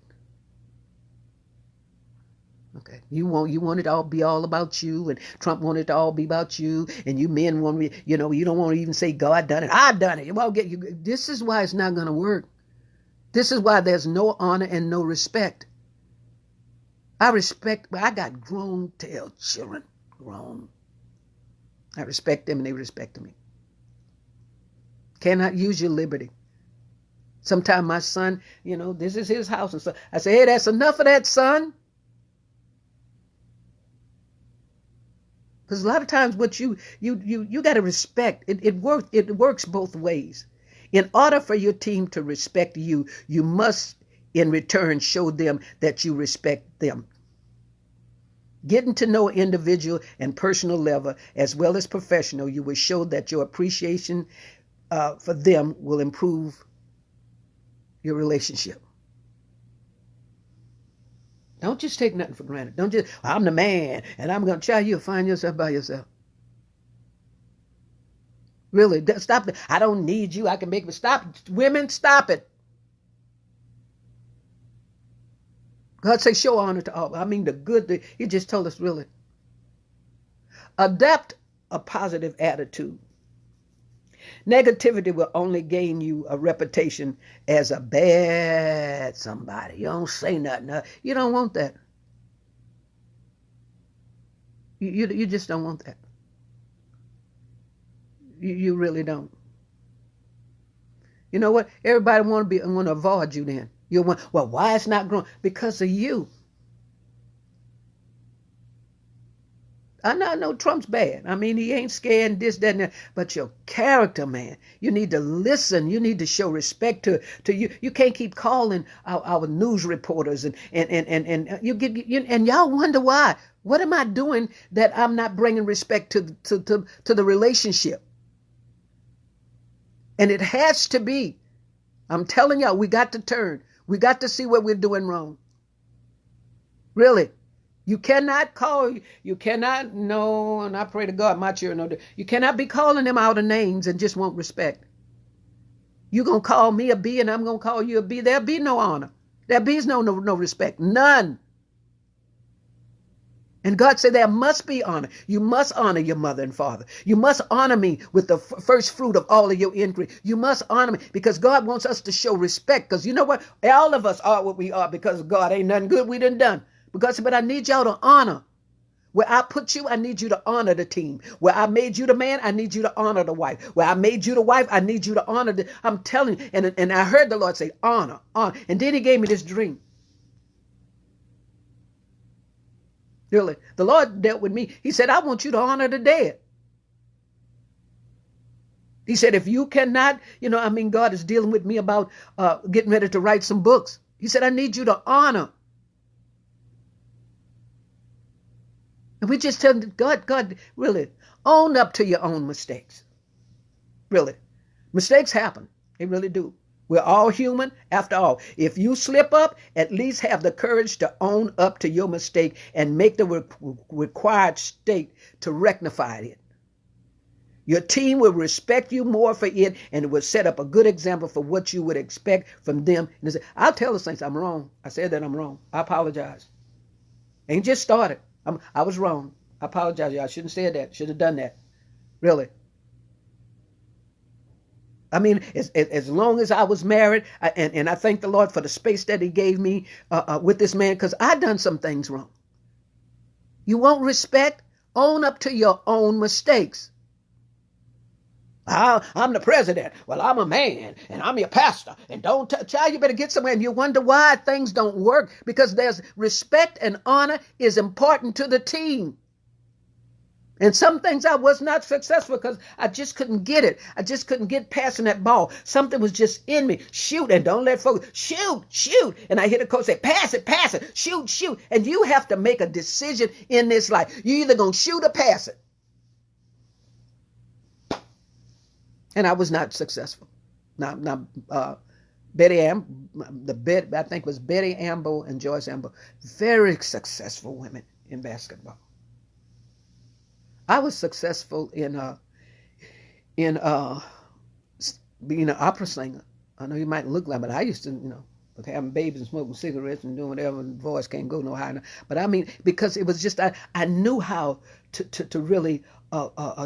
Okay, you want it to all be all about you, and Trump wanted it to all be about you, and you men want me, you don't want to even say God done it. I've done it. Well, this is why it's not going to work. This is why there's no honor and no respect. I got grown tail children, grown. I respect them and they respect me. Cannot use your liberty. Sometimes my son, this is his house. And so I say, hey, that's enough of that, son. Because a lot of times what you got to respect, it works both ways. In order for your team to respect you, you must in return show them that you respect them. Getting to know an individual and personal level as well as professional, you will show that your appreciation for them will improve your relationship. Don't just take nothing for granted. Don't just, I'm the man and I'm going to try you to find yourself by yourself. Really, stop it. I don't need you. I can make it. Stop. Women, stop it. God say, show honor to all. I mean, the good, he just told us, really. Adapt a positive attitude. Negativity will only gain you a reputation as a bad somebody. You don't say nothing. You don't want that. You just don't want that. You really don't. You know what? Everybody want to avoid you then. You want, well, why it's not growing? Because of you. I know Trump's bad. I mean, he ain't scared this, that, and that. But your character, man, you need to listen. You need to show respect to you. You can't keep calling our news reporters and y'all wonder why. What am I doing that I'm not bringing respect to the relationship? And it has to be. I'm telling y'all, we got to turn. We got to see what we're doing wrong. Really. You cannot no, and I pray to God, my children know. You cannot be calling them out of names and just want respect. You're going to call me a B and I'm going to call you a B. There'll be no honor. There be no respect. None. And God said there must be honor. You must honor your mother and father. You must honor me with the first fruit of all of your increase. You must honor me because God wants us to show respect. Because you know what? All of us are what we are because God ain't nothing good we done. But I need y'all to honor. Where I put you, I need you to honor the team. Where I made you the man, I need you to honor the wife. Where I made you the wife, I need you to honor I'm telling you. And I heard the Lord say, honor, honor. And then he gave me this dream. Really, the Lord dealt with me. He said, I want you to honor the dead. He said, if you cannot, God is dealing with me about getting ready to write some books. He said, I need you to honor. And we just tell God, really, own up to your own mistakes. Really. Mistakes happen. They really do. We're all human after all. If you slip up, at least have the courage to own up to your mistake and make the required state to rectify it. Your team will respect you more for it, and it will set up a good example for what you would expect from them. And say, I'll tell the saints I'm wrong. I said that I'm wrong. I apologize. Ain't just started. I was wrong. I apologize. Y'all shouldn't have said that. Should have done that. Really. I mean, as long as I was married, and I thank the Lord for the space that he gave me with this man, because I done some things wrong. You want respect? Own up to your own mistakes. I'm the president. Well, I'm a man, and I'm your pastor. And child, you better get somewhere. And you wonder why things don't work, because there's respect and honor is important to the team. And some things I was not successful because I just couldn't get it. I just couldn't get passing that ball. Something was just in me. Shoot, and don't let folks shoot. And I hear the coach say, pass it, shoot. And you have to make a decision in this life. You either going to shoot or pass it. And I was not successful. Now, Betty Amble, I think it was Betty Amble and Joyce Amble, very successful women in basketball. I was successful in being an opera singer. I know you might look like, but I used to, having babies and smoking cigarettes and doing whatever, and the voice can't go no higher. But I mean, because it was just, I knew how to really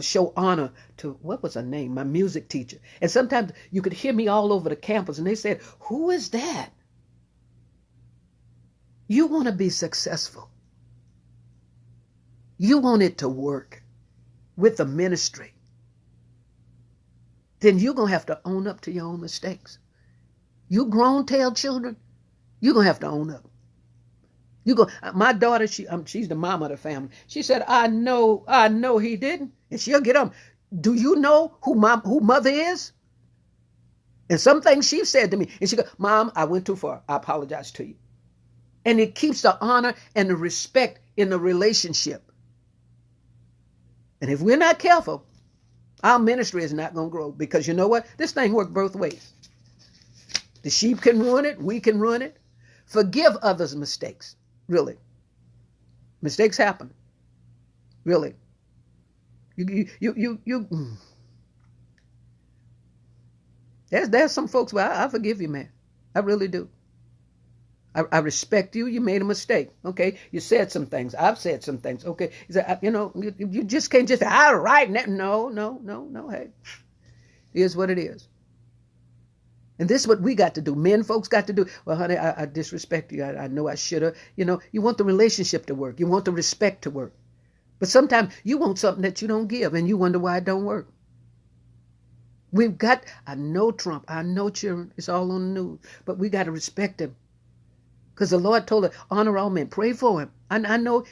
show honor to, what was her name? My music teacher. And sometimes you could hear me all over the campus and they said, who is that? You want to be successful. You want it to work with the ministry. Then you're going to have to own up to your own mistakes. You grown tail children, you're going to have to own up. My daughter, she's the mama of the family. She said, I know he didn't. And she'll get on. Do you know who mother is? And some things she said to me. And she goes, Mom, I went too far. I apologize to you. And it keeps the honor and the respect in the relationship. And if we're not careful, our ministry is not going to grow. Because you know what? This thing works both ways. The sheep can ruin it. We can ruin it. Forgive others' mistakes. Really. Mistakes happen. Really. There's some folks where I forgive you, man. I really do. I respect you. You made a mistake. Okay. You said some things. I've said some things. Okay. You just can't just say, all right. No. Hey, it is what it is. And this is what we got to do. Men folks got to do. Well, honey, I disrespect you. I know I should have. You want the relationship to work. You want the respect to work. But sometimes you want something that you don't give and you wonder why it don't work. I know Trump. I know children. It's all on the news. But we got to respect him. Because the Lord told us, honor all men. Pray for him. I know,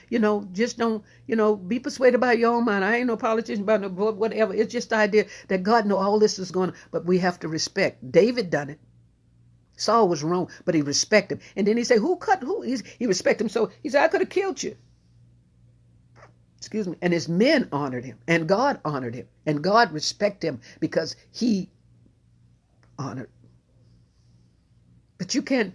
just don't, be persuaded by your own mind. I ain't no politician about no whatever. It's just the idea that God know all this is going on. But we have to respect. David done it. Saul was wrong, but he respected him. And then he said, who? He respected him. So he said, I could have killed you. Excuse me. And his men honored him. And God honored him. And God respected him because he honored. But you can't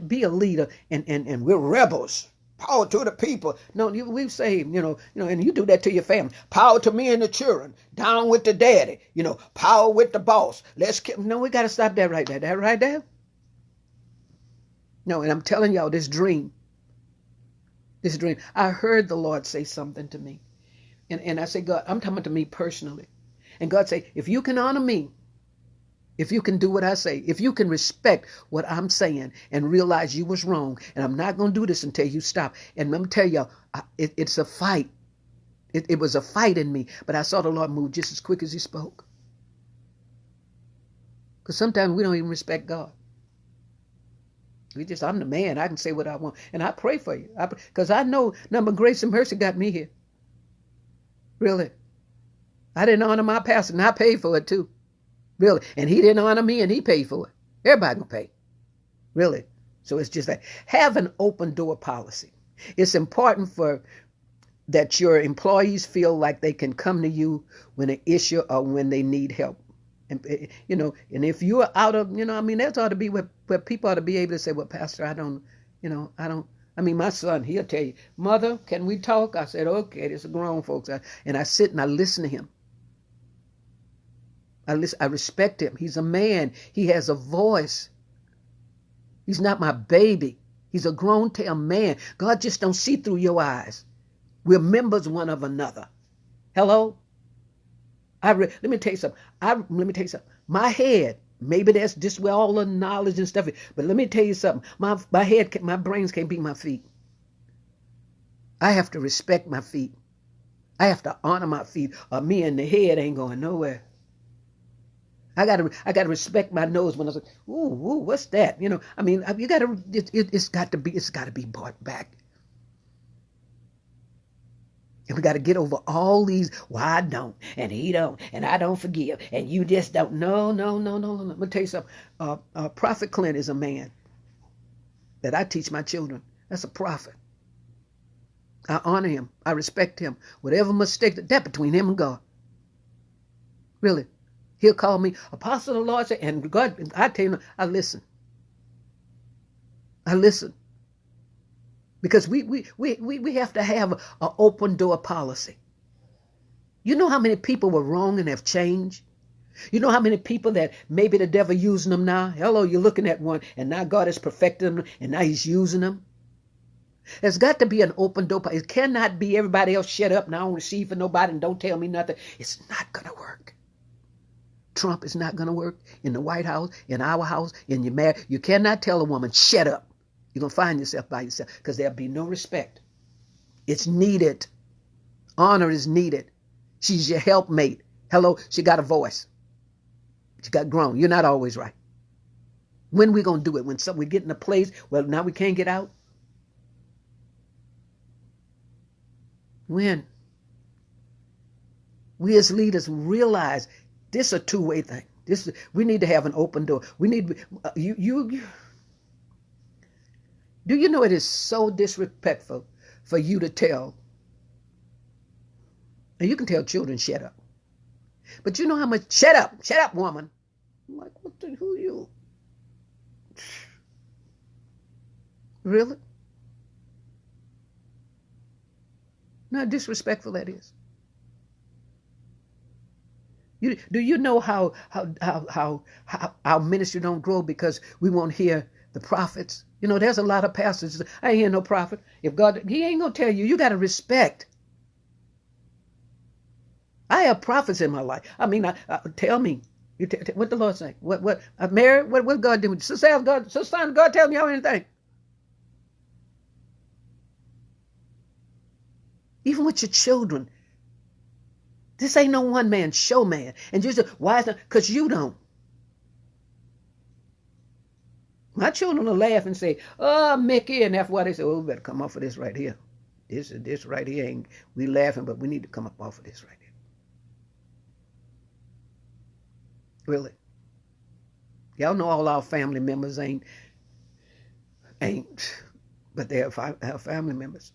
be a leader and we're rebels. Power to the people. No, we say, and you do that to your family. Power to me and the children. Down with the daddy. Power with the boss. We got to stop that right there. That right there. No, and I'm telling y'all this dream. This dream. I heard the Lord say something to me. And I say, God, I'm talking to me personally. And God say, if you can honor me, if you can do what I say, if you can respect what I'm saying and realize you was wrong, and I'm not going to do this until you stop. And let me tell y'all, it's a fight. It was a fight in me, but I saw the Lord move just as quick as he spoke. Because sometimes we don't even respect God. I'm the man. I can say what I want. And I pray for you. Because I know number grace and mercy got me here. Really. I didn't honor my pastor, and I paid for it too. Really. And he didn't honor me, and he paid for it. Everybody gonna pay. Really. So it's just that. Have an open door policy. It's important that your employees feel like they can come to you when an issue or when they need help. And, and if you're out of, that ought to be where people ought to be able to say, well, Pastor, my son, he'll tell you, Mother, can we talk? I said, okay, this is grown folks. And I sit and I listen to him. I respect him. He's a man. He has a voice. He's not my baby. He's a grown tail man. God just don't see through your eyes. We're members one of another. Hello? Let me tell you something. My head, maybe that's just where all the knowledge and stuff is. But let me tell you something. My head, my brains can't be my feet. I have to respect my feet. I have to honor my feet, or me and the head ain't going nowhere. I gotta respect my nose when I say, ooh, what's that? You gotta. It's got to be brought back. And we got to get over all these, well, I don't, and he don't, and I don't forgive, and you just don't. No. Let me tell you something. Prophet Clint is a man that I teach my children. That's a prophet. I honor him. I respect him. Whatever mistake, that between him and God. Really. He'll call me Apostle of the Lord, and God, I tell you, I listen. Because we have to have an open door policy. You know how many people were wrong and have changed? You know how many people that maybe the devil using them now? Hello, you're looking at one, and now God has perfected them, and now he's using them. There's got to be an open door. It cannot be everybody else shut up and I don't receive for nobody and don't tell me nothing. It's not going to work. Trump is not going to work in the White House, in our house, in your marriage. You cannot tell a woman, shut up. You're going to find yourself by yourself because there'll be no respect. It's needed. Honor is needed. She's your helpmate. Hello, she got a voice. She got grown. You're not always right. When we going to do it? When we get in a place where now we can't get out? When? We as leaders realize this is a two-way thing. We need to have an open door. We need Do you know it is so disrespectful for you to tell, and you can tell children, shut up. But you know how much, shut up, woman. I'm like, who are you? Really? How disrespectful that is. Do you know how our ministry don't grow because we won't hear the prophets? There's a lot of pastors. I ain't hear no prophet. If God, he ain't gonna tell you. You gotta respect. I have prophets in my life. Tell me. What the Lord say? What? Mary? What God do? Sister God tell me anything. Even with your children. This ain't no one man show man. And just why is that? Because you don't. My children will laugh and say, oh, Mickey, and that's why they say, oh, we better come off of this right here. This right here ain't, we laughing, but we need to come up off of this right here. Really. Y'all know all our family members ain't, but they have family members.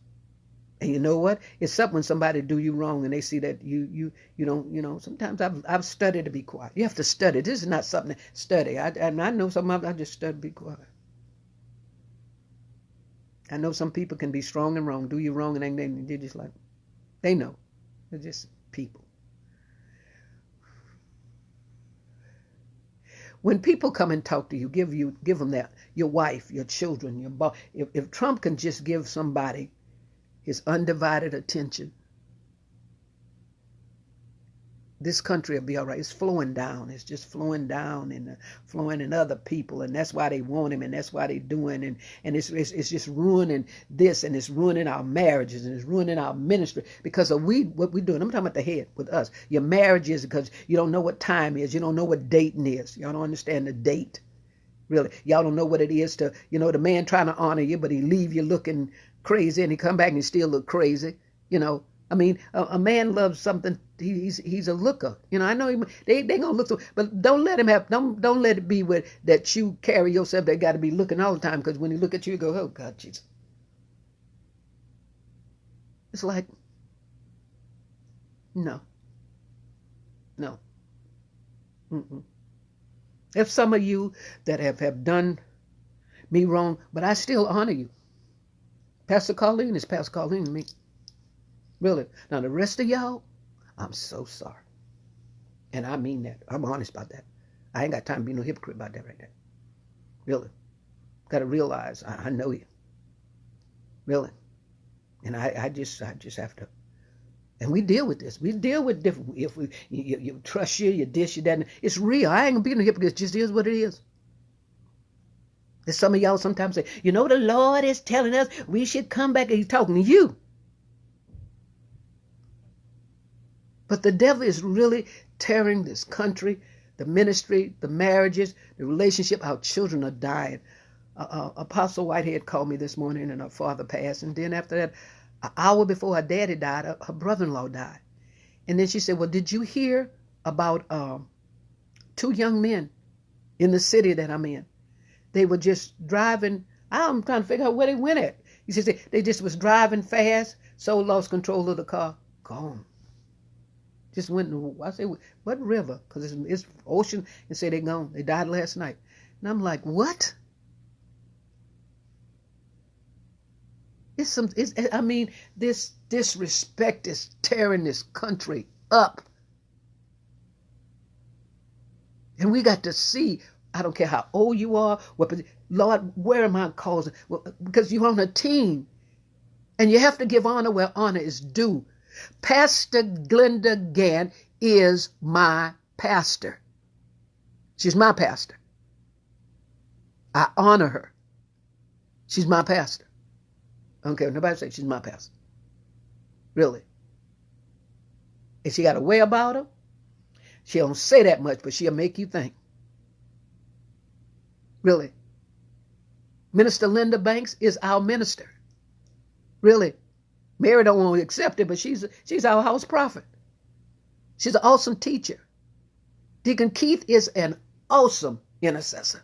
And you know what? It's something when somebody do you wrong and they see that you don't, sometimes I've studied to be quiet. You have to study. This is not something to study. I know some of them, I just study to be quiet. I know some people can be strong and wrong, do you wrong, and they're just like, they know. They're just people. When people come and talk to you, give them that, your wife, your children, your boss. If Trump can just give somebody his undivided attention, this country will be all right. It's flowing down. It's just flowing down and flowing in other people. And that's why they want him. And that's why they're doing. And it's just ruining this. And it's ruining our marriages. And it's ruining our ministry because of what we're doing. I'm talking about the head with us. Your marriage is because you don't know what time is. You don't know what dating is. Y'all don't understand the date. Really. Y'all don't know what it is to, the man trying to honor you, but he leave you looking crazy. And he come back and he still look crazy. I mean, a man loves something. He's a looker. I know they gonna look so, but don't let him have. Don't let it be with that you carry yourself. They got to be looking all the time because when he look at you, you go, oh God, Jesus. It's like, no. Mm-mm. If some of you that have done me wrong, but I still honor you. Pastor Colleen is Pastor Colleen to me. Really. Now, the rest of y'all, I'm so sorry. And I mean that. I'm honest about that. I ain't got time to be no hypocrite about that right there. Really. Got to realize I know you. Really. And I just have to. And we deal with this. We deal with different. If you trust you this, you that. It's real. I ain't going to be no hypocrite. It just is what it is. And some of y'all sometimes say, the Lord is telling us we should come back. And he's talking to you. But the devil is really tearing this country, the ministry, the marriages, the relationship. Our children are dying. Apostle Whitehead called me this morning and her father passed. And then after that, an hour before her daddy died, her brother-in-law died. And then she said, well, did you hear about 2 young men in the city that I'm in? They were just driving. I'm trying to figure out where they went at. He said they just was driving fast, so lost control of the car. Gone. Just went to, I say, what river? Because it's ocean, and say they're gone. They died last night. And I'm like, what? This disrespect is tearing this country up. And we got to see, I don't care how old you are, Lord, where am I causing? Well, because you're on a team. And you have to give honor where honor is due. Pastor Glenda Gann is my pastor. She's my pastor. I honor her. She's my pastor. I don't care what nobody says, she's my pastor. Really. And she got a way about her. She don't say that much, but she'll make you think. Really. Minister Linda Banks is our minister. Really. Mary don't want to accept it, but she's our house prophet. She's an awesome teacher. Deacon Keith is an awesome intercessor.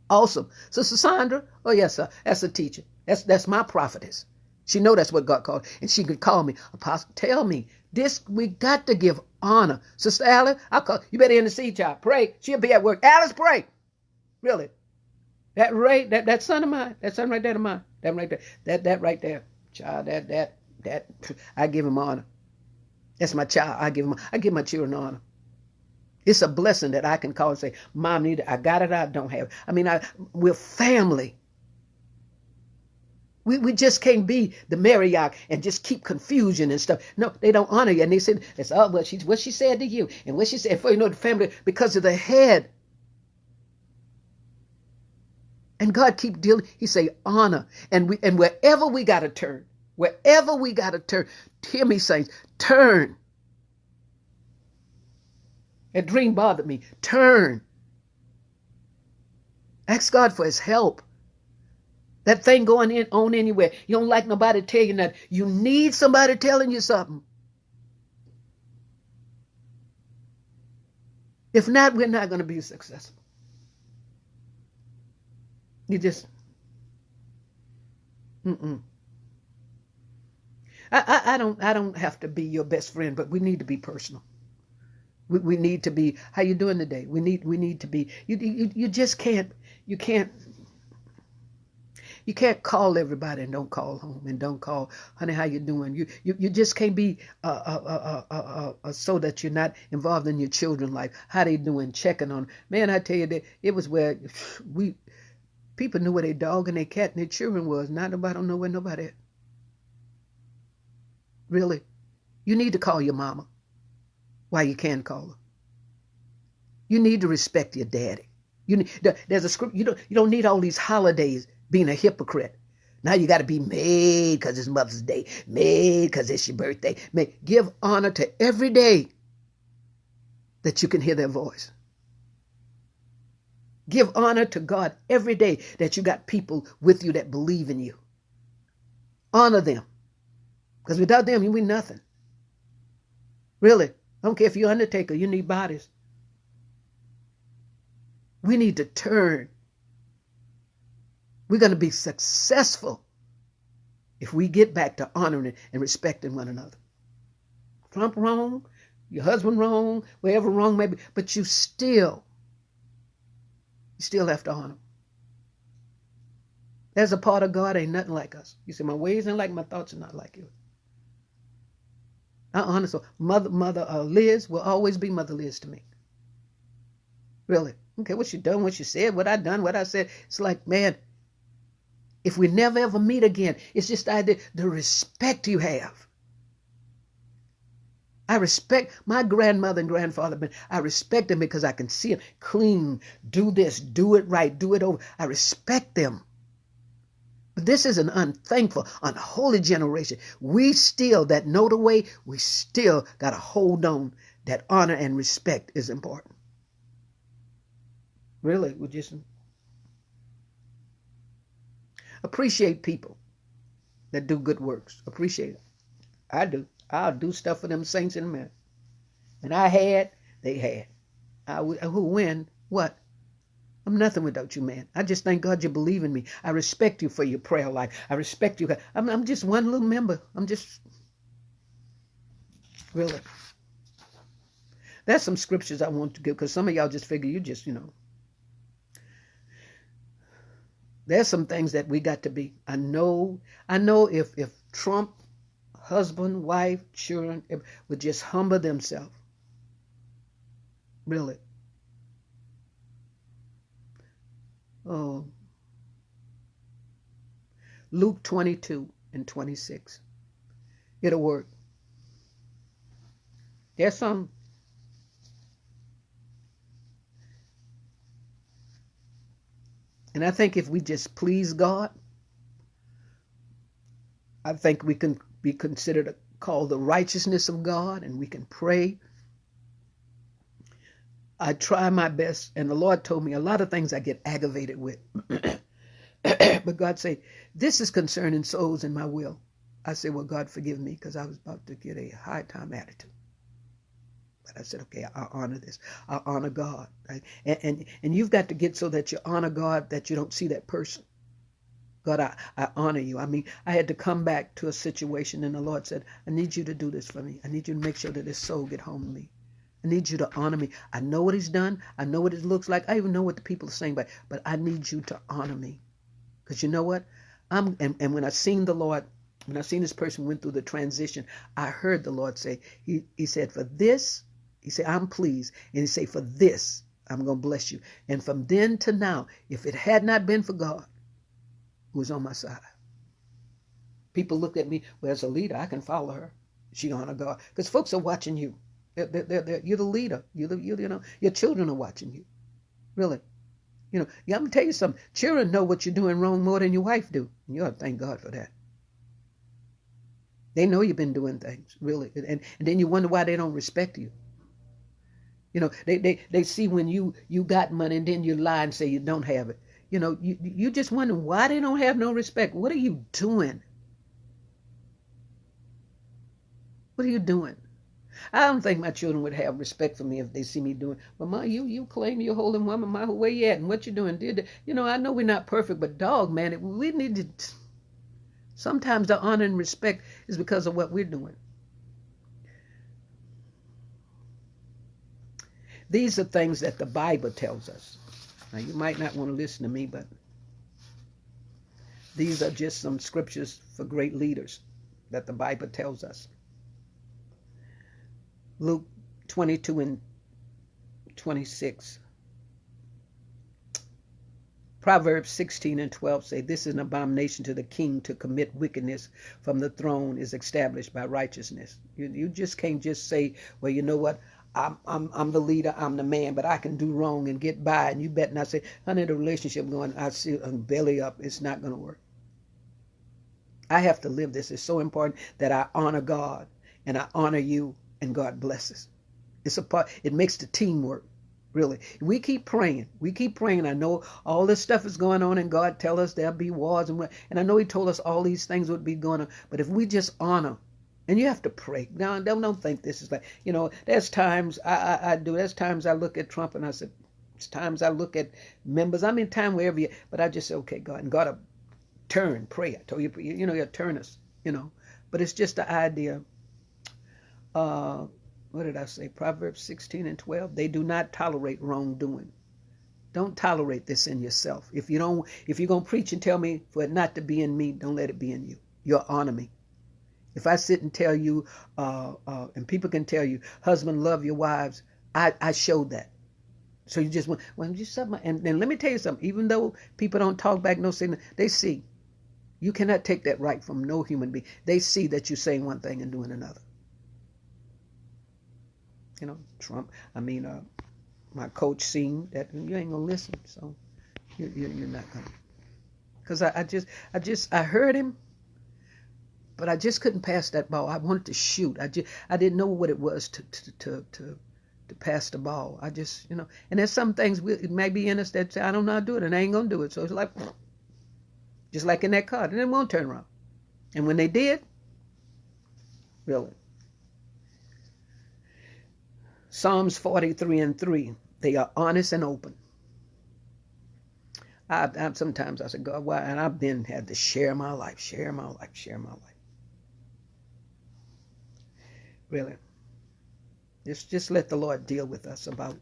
Awesome. Sister Sandra, oh yes, sir, that's a teacher. That's my prophetess. She know that's what God called, and she could call me, Apostle, tell me this. We got to give honor. Sister Alice, I'll call you. Better intercede, child. Pray. She'll be at work. Alice, pray. Really. That Ray, that son of mine, that son right there of mine, that right there, that right there. Child, that I give him honor. That's my child. I give my children honor. It's a blessing that I can call and say, Mom, I got it, I don't have it. We're family. We just can't be the Marriott and just keep confusion and stuff. No, they don't honor you. And they said, what she said to you and what she said for the family because of the head. And God keep dealing. He say honor. And wherever we got to turn, hear me, saints, turn. That dream bothered me. Turn. Ask God for his help. That thing going on anywhere. You don't like nobody tell you nothing. You need somebody telling you something. If not, we're not going to be successful. You just, I don't have to be your best friend, but we need to be personal. We need to be, how you doing today? We need to be, you just can't, you can't call everybody and don't call home and don't call, honey, how you doing? You just can't be so that you're not involved in your children's life. How they doing? Checking on. Man, I tell you that it was where people knew where their dog and their cat and their children was. Not nobody don't know where nobody at. Really? You need to call your mama while you can call her. You need to respect your daddy. There's a script. You don't need all these holidays being a hypocrite. Now you got to be made because it's Mother's Day, made because it's your birthday. Give honor to every day that you can hear their voice. Give honor to God every day that you got people with you that believe in you. Honor them. Because without them, you ain't nothing. Really. I don't care if you're undertaker, you need bodies. We need to turn. We're going to be successful if we get back to honoring and respecting one another. Trump wrong, your husband wrong, wherever wrong may be, but you still have to honor. There's a part of God ain't nothing like us. You say, my ways ain't like my thoughts are not like you. I honor. So Mother Liz will always be Mother Liz to me. Really. Okay, what she done, what she said, what I done, what I said. It's like, man, if we never ever meet again, it's just the respect you have. I respect my grandmother and grandfather, but I respect them because I can see them clean, do this, do it right, do it over. I respect them. But this is an unthankful, unholy generation. We still, that know the way, we still got to hold on that honor and respect is important. Really, we just appreciate people that do good works. Appreciate it. I do. I'll do stuff for them saints in a minute. And I had, they had. Who win? What? I'm nothing without you, man. I just thank God you believe in me. I respect you for your prayer life. I respect you. I'm just one little member. I'm just, really. There's some scriptures I want to give because some of y'all just figure you just, There's some things that we got to be. I know if Trump, husband, wife, children would just humble themselves. Really. Oh. Luke 22:26. It'll work. There's some. And I think if we just please God, I think we can be considered called the righteousness of God, and we can pray. I try my best, and the Lord told me a lot of things I get aggravated with. But God said, this is concerning souls in my will. I said, well, God, forgive me, because I was about to get a high time attitude. But I said, okay, I honor this. I honor God. Right? And you've got to get so that you honor God, that you don't see that person. God, I honor you. I mean, I had to come back to a situation, and the Lord said, I need you to do this for me. I need you to make sure that this soul get home to me. I need you to honor me. I know what he's done. I know what it looks like. I even know what the people are saying, but I need you to honor me. Because you know what? And when I seen the Lord, when I seen this person went through the transition, I heard the Lord say, he said, for this, he said, I'm pleased. And he said, for this, I'm going to bless you. And from then to now, if it had not been for God who was on my side, people look at me, well, as a leader, I can follow her. She honor God. Because folks are watching you. You're the leader. Your children are watching you. Really. I'm going to tell you something. Children know what you're doing wrong more than your wife do. And you ought to thank God for that. They know you've been doing things, really. And then you wonder why they don't respect you. They see when you got money and then you lie and say you don't have it. You just wonder why they don't have no respect. What are you doing? What are you doing? I don't think my children would have respect for me if they see me doing, well, Ma, you claim you're a holy woman, Ma, where you at and what you doing? I know we're not perfect, but dog, man, we need to, sometimes the honor and respect is because of what we're doing. These are things that the Bible tells us. Now, you might not want to listen to me, but these are just some scriptures for great leaders that the Bible tells us. Luke 22:26. Proverbs 16:12 say, this is an abomination to the king to commit wickedness from the throne is established by righteousness. You just can't just say, well, you know what? I'm the leader, I'm the man, but I can do wrong and get by. And you better not say, honey, the relationship going, I see belly up. It's not going to work. I have to live this. It's so important that I honor God and I honor you, and God blesses. It's a part. It makes the team work. Really, we keep praying. We keep praying. I know all this stuff is going on, and God tell us there'll be wars, and I know He told us all these things would be going on. But if we just honor, and you have to pray. Now, don't think this is like, there's times I do. There's times I look at Trump and I said, it's times I look at members. I'm in time wherever you, but I just say, okay, God, and God will turn, pray. I told you, He'll turn us, But it's just the idea. What did I say? Proverbs 16:12. They do not tolerate wrongdoing. Don't tolerate this in yourself. If you're going to preach and tell me for it not to be in me, don't let it be in you. You'll honor me. If I sit and tell you, and people can tell you, husband, love your wives, I showed that. So you just want, well, just something. And let me tell you something. Even though people don't talk back, no saying, they see. You cannot take that right from no human being. They see that you're saying one thing and doing another. Trump, my coach seen that you ain't gonna listen, so you're not gonna. Because I heard him, but I just couldn't pass that ball. I wanted to shoot. I didn't know what it was to pass the ball. I just, and there's some things it may be in us that say, I don't know how to do it, and I ain't gonna do it. So it's like, just like in that car, and it won't turn around. And when they did, really. Psalms 43:3, they are honest and open. Sometimes I say, God, why? And I've had to share my life. Really. Just let the Lord deal with us about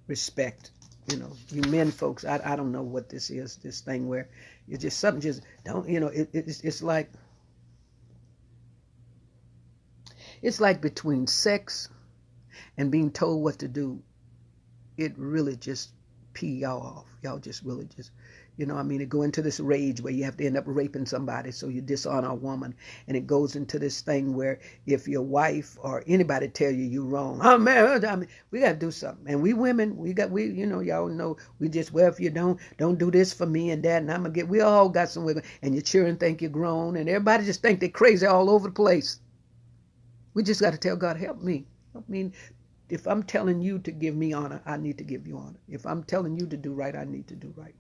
respect. You men folks, I don't know what this is, this thing where you just, something just don't, it's like between sex and being told what to do, it really just pee y'all off. Y'all just really just, it go into this rage where you have to end up raping somebody, so you dishonor a woman. And it goes into this thing where if your wife or anybody tell you you're wrong, oh man, we got to do something. And we women, y'all know, we just, well, if you don't do this for me and that, and we all got some wiggle. And your children think you're grown, and everybody just think they're crazy all over the place. We just got to tell God, help me. If I'm telling you to give me honor, I need to give you honor. If I'm telling you to do right, I need to do right.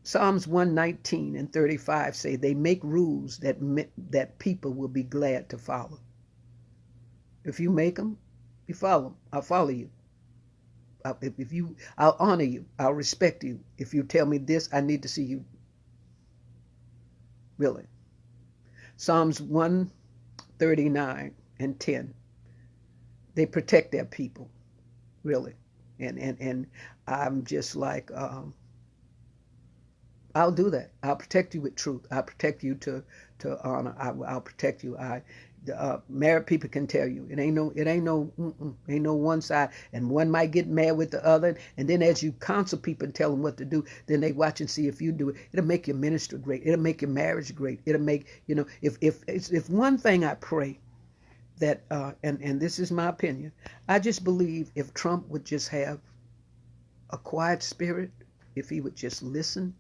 Psalms 119:35 say they make rules that people will be glad to follow. If you make them, you follow them. I'll follow you. I'll honor you. I'll respect you. If you tell me this, I need to see you. Really. Psalms 139:10. They protect their people, really, and I'm just like, I'll do that. I'll protect you with truth. I'll protect you to honor. I'll protect you. Married people can tell you it ain't no one side, and one might get mad with the other, and then as you counsel people and tell them what to do, then they watch and see if you do it. It'll make your ministry great. It'll make your marriage great. It'll make, if one thing I pray that, and this is my opinion, I just believe if Trump would just have a quiet spirit, if he would just listen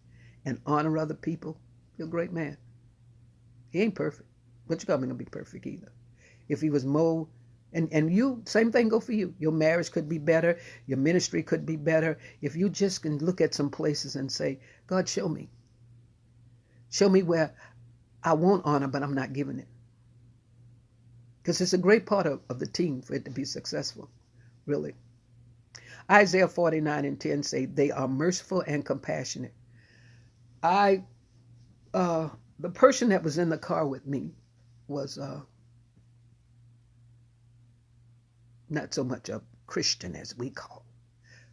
and honor other people, he's a great man. He ain't perfect, but you're not going to be perfect either. If he was more, and you, same thing go for you. Your marriage could be better. Your ministry could be better. If you just can look at some places and say, God, show me. Show me where I want honor, but I'm not giving it. Because it's a great part of the team for it to be successful, really. Isaiah 49:10 say, they are merciful and compassionate. The person that was in the car with me was not so much a Christian as we call,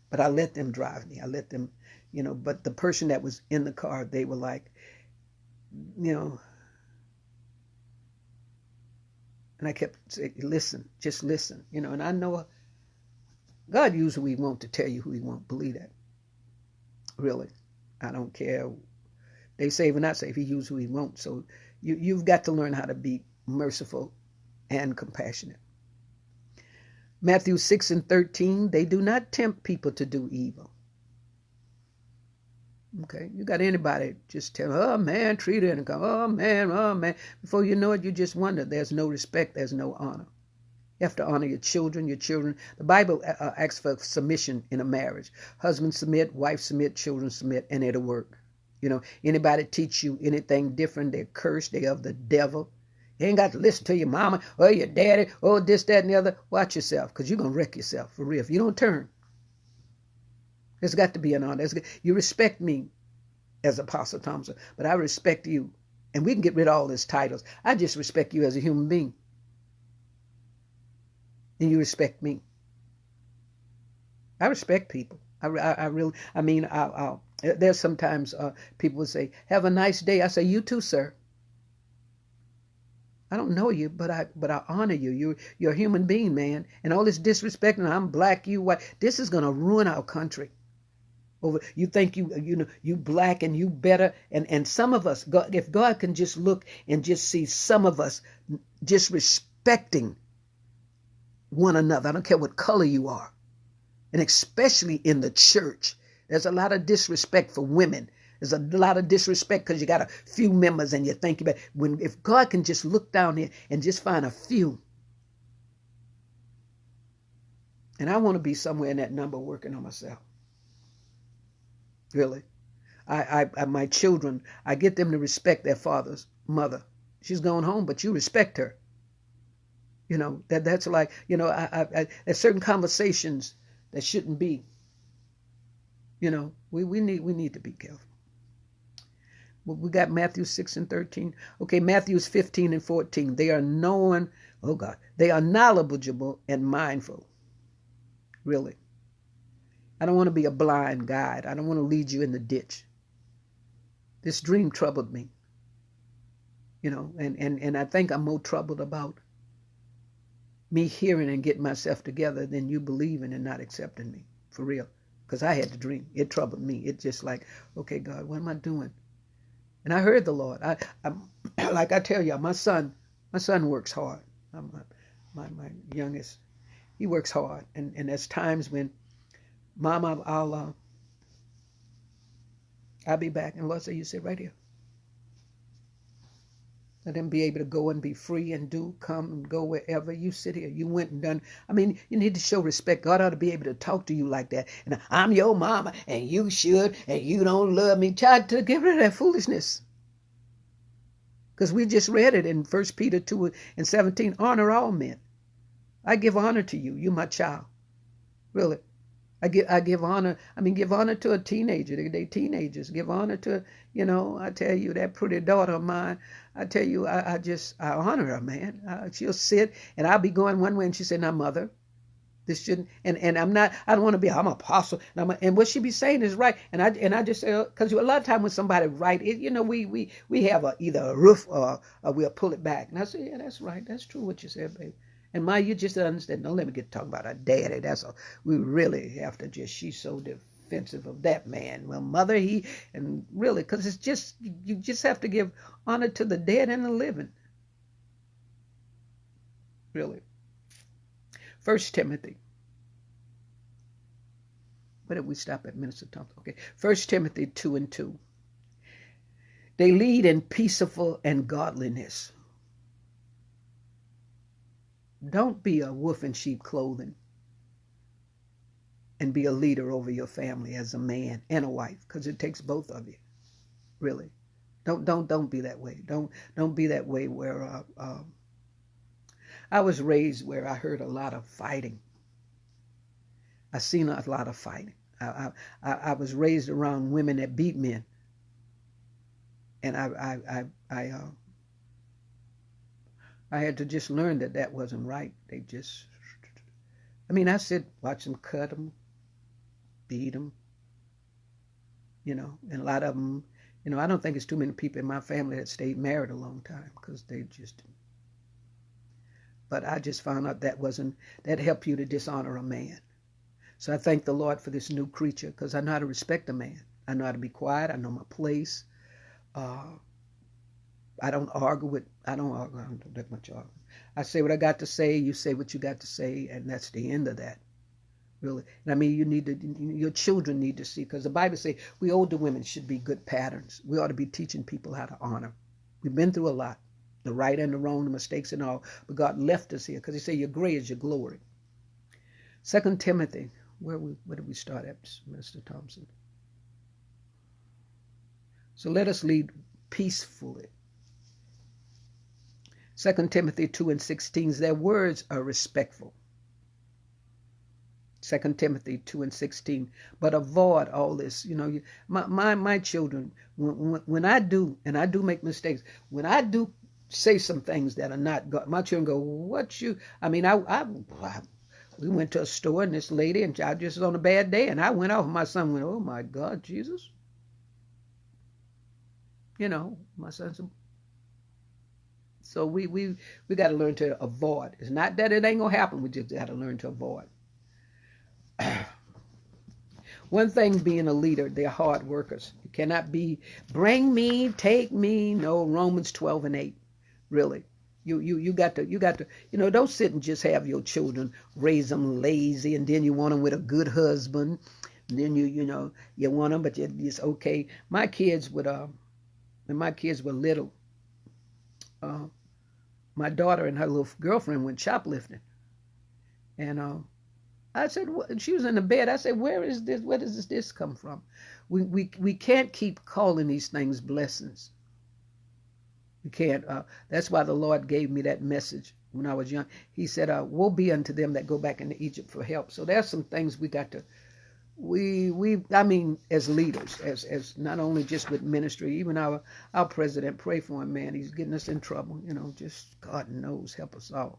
but I let them drive me. I let them, but the person that was in the car, they were like, and I kept saying, listen, just listen, and I know God uses who he wants to tell you who he wants. Believe that. Really. I don't care. They save or not save. He uses who he wants. So you've got to learn how to be merciful and compassionate. Matthew 6:13, they do not tempt people to do evil. Okay, you got anybody just tell, oh man, treat it, and go, oh man. Before you know it, you just wonder. There's no respect, there's no honor. You have to honor your children. The Bible asks for submission in a marriage. Husband submit, wife submit, children submit, and it'll work. Anybody teach you anything different, they're cursed, they're of the devil. You ain't got to listen to your mama or your daddy or this, that, and the other. Watch yourself, because you're going to wreck yourself, for real. If you don't turn, there's got to be an honor. You respect me as Apostle Thompson, but I respect you. And we can get rid of all these titles. I just respect you as a human being. And you respect me. I respect people. There's sometimes people will say, have a nice day. I say, you too, sir. I don't know you, but I honor you. You're a human being, man. And all this disrespect, and I'm black, you white, this is going to ruin our country. You think you black and you better, and some of us, if God can just look and just see some of us just respecting one another. I don't care what color you are, and especially in the church, there's a lot of disrespect for women. There's a lot of disrespect because you got a few members, and you think about if God can just look down here and just find a few. And I want to be somewhere in that number working on myself. Really. My children, I get them to respect their father's mother. She's gone home, but you respect her. That's like, there's certain conversations that shouldn't be. We need to be careful. We got Matthew 6:13. Okay, Matthews 15:14. They are knowledgeable and mindful. Really. I don't want to be a blind guide. I don't want to lead you in the ditch. This dream troubled me. And I think I'm more troubled about me hearing and getting myself together than you believing and not accepting me. For real. Because I had the dream. It troubled me. It's just like, okay, God, what am I doing? And I heard the Lord. I'm like I tell you, my son works hard. My youngest, he works hard. And there's times when, Mama, I'll be back. And the Lord said, you sit right here. Let him be able to go and be free and come and go wherever. You sit here. You went and done. You need to show respect. God ought to be able to talk to you like that. And I'm your mama, and you should, and you don't love me. Try to get rid of that foolishness. Because we just read it in 1 Peter 2:17. Honor all men. I give honor to you. You my child. Really. I give honor. Give honor to a teenager. They teenagers. Give honor to, I tell you, that pretty daughter of mine. I tell you, I honor her, man. She'll sit, and I'll be going one way, and she said, "Now, mother, this shouldn't." And I'm not. I don't want to be. I'm an apostle, and what she be saying is right. And I just say, because a lot of time when somebody write it, we have either a roof or we'll pull it back. And I say, yeah, that's right. That's true what you said, baby. And you just understand. Don't let me talking about her daddy. We really have to she's so defensive of that man. Well, mother, because it's just, you just have to give honor to the dead and the living. Really. 1 Timothy. Where did we stop at, Minister Thompson? Okay. 1 Timothy 2:2. They lead in peaceable and godliness. Don't be a wolf in sheep clothing and be a leader over your family as a man and a wife, because it takes both of you. Really. Don't be that way. Don't be that way where I was raised where I heard a lot of fighting. I seen a lot of fighting. I was raised around women that beat men. And I had to just learn that wasn't right. I sit, watch them cut them, beat them, and a lot of them, I don't think it's too many people in my family that stayed married a long time because they just, but I just found out that helped you to dishonor a man. So I thank the Lord for this new creature because I know how to respect a man. I know how to be quiet. I know my place. I don't argue. I don't do that much arguing. I say what I got to say. You say what you got to say. And that's the end of that. Really. And I mean, your children need to see, because the Bible says we older women should be good patterns. We ought to be teaching people how to honor. We've been through a lot, the right and the wrong, the mistakes and all, but God left us here because he said your gray is your glory. 2 Timothy, where did we start at, Mr. Thompson? So let us lead peacefully. 2 Timothy 2:16, their words are respectful. 2 Timothy 2:16, but avoid all this. My children, when I do, and I do make mistakes, when I do say some things that are not God, my children go, what you, I mean, we went to a store and this lady, and I just was on a bad day, and I went off, and my son went, oh my God, Jesus. My son said, so we got to learn to avoid. It's not that it ain't going to happen. We just got to learn to avoid. One thing being a leader, they're hard workers. You cannot be, bring me, take me. No, Romans 12:8. Really. You got to, don't sit and just have your children, raise them lazy, and then you want them with a good husband. And then you want them, but it's okay. My kids would, when my kids were little, my daughter and her little girlfriend went shoplifting. And I said, she was in the bed. I said, where does this come from? We can't keep calling these things blessings. We can't. That's why the Lord gave me that message when I was young. He said, woe be unto them that go back into Egypt for help. So there's some things we got to, I mean, as leaders, as not only just with ministry, even our president, pray for him, man. He's getting us in trouble. Just God knows, help us all.